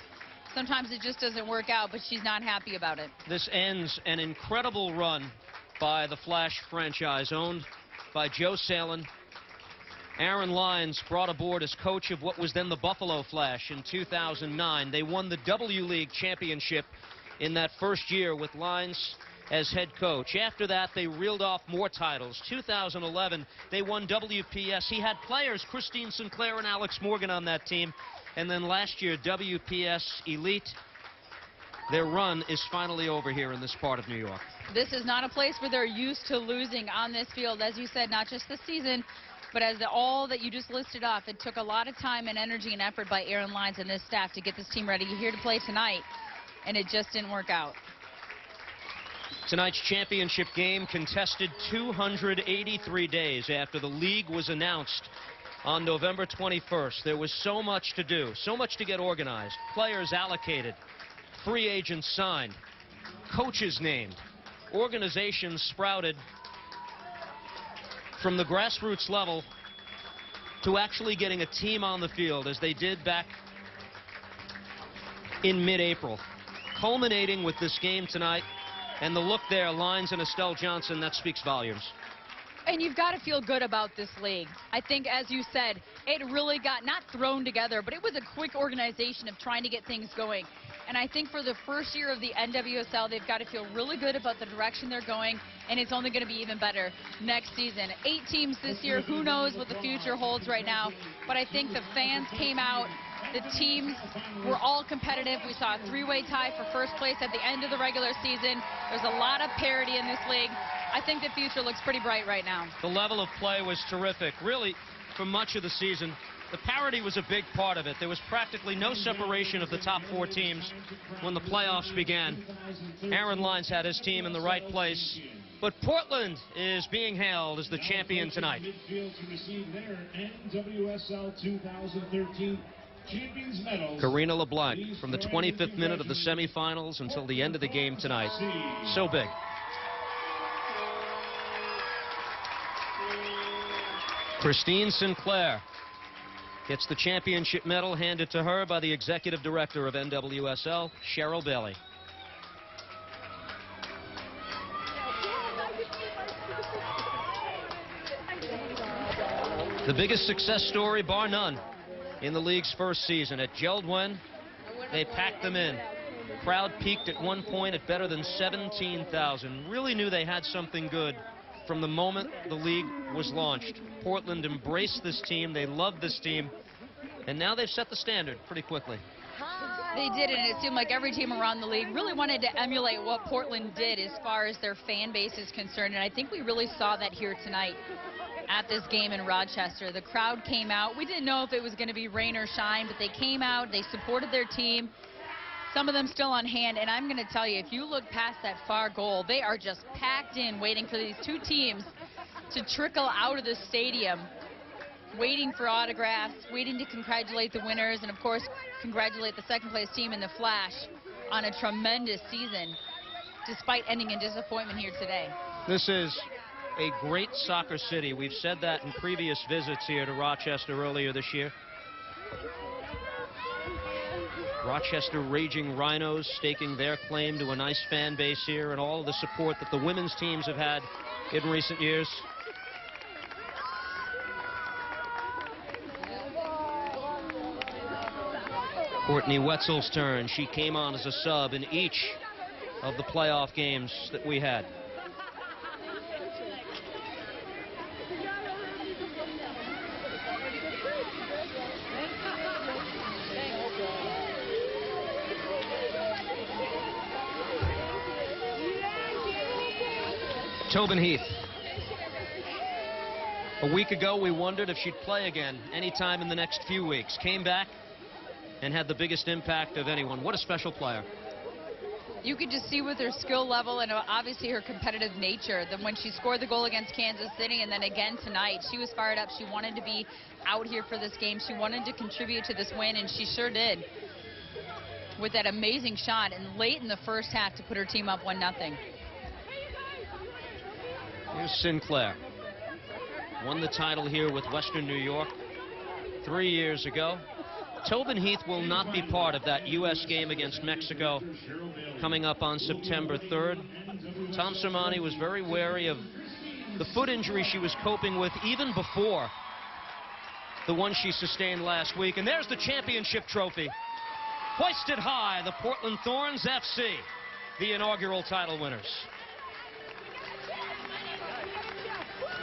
Sometimes it just doesn't work out, but she's not happy about it. This ends an incredible run by the Flash franchise, owned by Joe Sahlen. Aaron Lyons brought aboard as coach of what was then the Buffalo Flash in 2009. They won the W League championship in that first year with Lyons as head coach. After that, they reeled off more titles. 2011, they won WPS. He had players, Christine Sinclair and Alex Morgan, on that team. And then last year, WPS Elite. Their run is finally over here in this part of New York. This is not a place where they're used to losing on this field. As you said, not just this season, but as all that you just listed off, it took a lot of time and energy and effort by Aaron Lyons and this staff to get this team ready here to play tonight, and it just didn't work out. Tonight's championship game contested 283 days after the league was announced on November 21st. There was so much to do, so much to get organized, players allocated, free agents signed, coaches named, organizations sprouted from the grassroots level to actually getting a team on the field as they did back in mid-April. culminating with this game tonight. And the look there, Lines and Estelle Johnson, that speaks volumes. And you've got to feel good about this league. I think, as you said, it really got not thrown together, but it was a quick organization of trying to get things going. And I think for the first year of the NWSL, they've got to feel really good about the direction they're going, and it's only going to be even better next season. 8 teams this year. Who knows what the future holds right now, but I think the fans came out. The teams were all competitive. We saw a 3-way tie for first place at the end of the regular season. There's a lot of parity in this league. I think the future looks pretty bright right now. The level of play was terrific. Really, for much of the season, the parity was a big part of it. There was practically no separation of the top 4 teams when the playoffs began. Aaron Lines had his team in the right place. But Portland is being hailed as the champion tonight. Midfield to receive their NWSL 2013 Champions medals. Karina LeBlanc from the 25th minute of the semifinals until the end of the game tonight. So big. Christine Sinclair gets the championship medal handed to her by the executive director of NWSL, Cheryl Bailey. The biggest success story, bar none, in the league's first season. At Geldwen, they packed them in. Crowd peaked at one point at better than 17,000. Really knew they had something good from the moment the league was launched. Portland embraced this team. They loved this team. And now they've set the standard pretty quickly. They did, and it seemed like every team around the league really wanted to emulate what Portland did as far as their fan base is concerned. And I think we really saw that here tonight at this game in Rochester. The crowd came out. We didn't know if it was going to be rain or shine, but they came out. They supported their team. Some of them still on hand, and I'm going to tell you, if you look past that far goal, they are just packed in, waiting for these 2 teams to trickle out of the stadium, waiting for autographs, waiting to congratulate the winners, and of course, congratulate the second-place team in the Flash on a tremendous season, despite ending in disappointment here today. This is a great soccer city. We've said that in previous visits here to Rochester earlier this year. Rochester Raging Rhinos staking their claim to a nice fan base here, and all of the support that the women's teams have had in recent years. Courtney Wetzel's turn. She came on as a sub in each of the playoff games that we had. Tobin Heath. A week ago, we wondered if she'd play again anytime in the next few weeks. Came back and had the biggest impact of anyone. What a special player. You could just see with her skill level and obviously her competitive nature that when she scored the goal against Kansas City and then again tonight, she was fired up. She wanted to be out here for this game. She wanted to contribute to this win, and she sure did with that amazing shot and late in the first half to put her team up 1-0. Here's Sinclair. Won the title here with Western New York 3 years ago. Tobin Heath will not be part of that U.S. game against Mexico coming up on September 3rd. Tom Sermanni was very wary of the foot injury she was coping with even before the one she sustained last week. And there's the championship trophy. Hoisted high, the Portland Thorns FC, the inaugural title winners.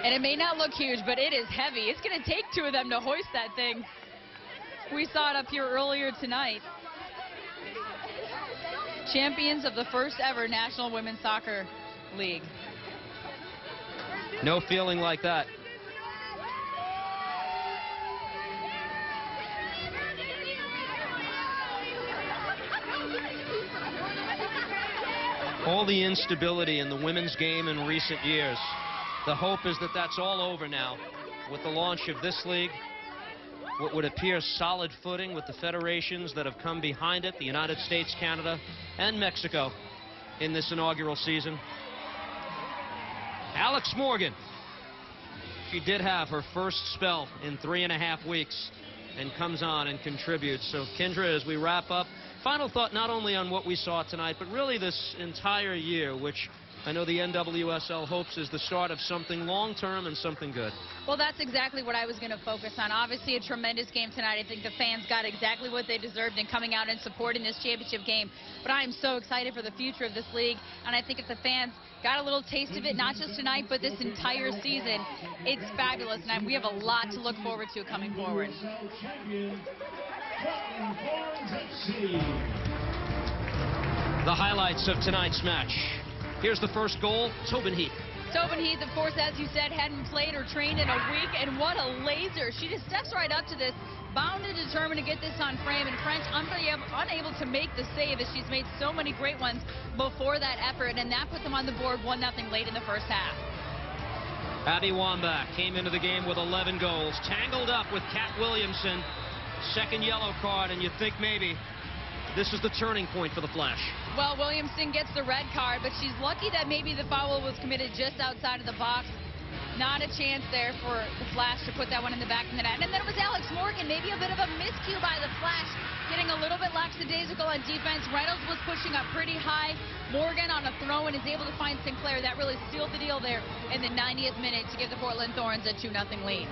And it may not look huge, but it is heavy. It's going to take 2 of them to hoist that thing. We saw it up here earlier tonight. Champions of the first ever National Women's Soccer League. No feeling like that. All the instability in the women's game in recent years. The hope is that that's all over now with the launch of this league. What would appear solid footing with the federations that have come behind it, the United States, Canada, and Mexico in this inaugural season. Alex Morgan. She did have her first spell in 3.5 weeks and comes on and contributes. So, Kendra, as we wrap up, final thought not only on what we saw tonight, but really this entire year, which I know the NWSL hopes is the start of something long-term and something good. Well, that's exactly what I was going to focus on. Obviously, a tremendous game tonight. I think the fans got exactly what they deserved in coming out and supporting this championship game. But I am so excited for the future of this league, and I think if the fans got a little taste of it, not just tonight, but this entire season, it's fabulous, and we have a lot to look forward to coming forward. The highlights of tonight's match. Here's the first goal, Tobin Heath. Tobin Heath, of course, as you said, hadn't played or trained in a week, and what a laser. She just steps right up to this, bound and determined to get this on frame, and French unable to make the save as she's made so many great ones before that effort, and that put them on the board 1-0 late in the first half. Abbie Wambach came into the game with 11 goals, tangled up with Kat Williamson. Second yellow card, and you think maybe this is the turning point for the Flash. Well, Williamson gets the red card, but she's lucky that maybe the foul was committed just outside of the box. Not a chance there for the Flash to put that one in the back of the net. And then it was Alex Morgan, maybe a bit of a miscue by the Flash, getting a little bit lackadaisical on defense. Reynolds was pushing up pretty high. Morgan on a throw and is able to find Sinclair. That really sealed the deal there in the 90th minute to give the Portland Thorns a 2-0 lead.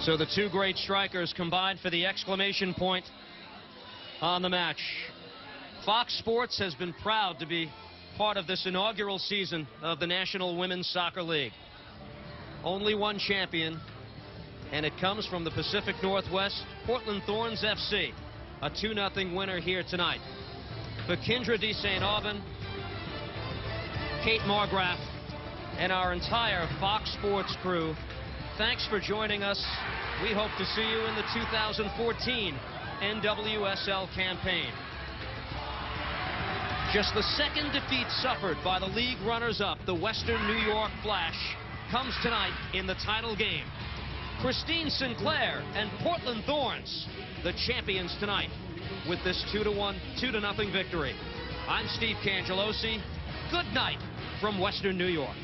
So the two great strikers combined for the exclamation point on the match. Fox Sports has been proud to be part of this inaugural season of the National Women's Soccer League. Only one champion, and it comes from the Pacific Northwest, Portland Thorns FC. A 2-0 winner here tonight. For Kendra D. St. Aubin, Kait Margraf, and our entire Fox Sports crew, thanks for joining us. We hope to see you in the 2014 NWSL campaign. Just the second defeat suffered by the league runners-up, the Western New York Flash, comes tonight in the title game. Christine Sinclair and Portland Thorns, the champions tonight, with this 2-0 victory. I'm Steve Cangelosi. Good night from Western New York.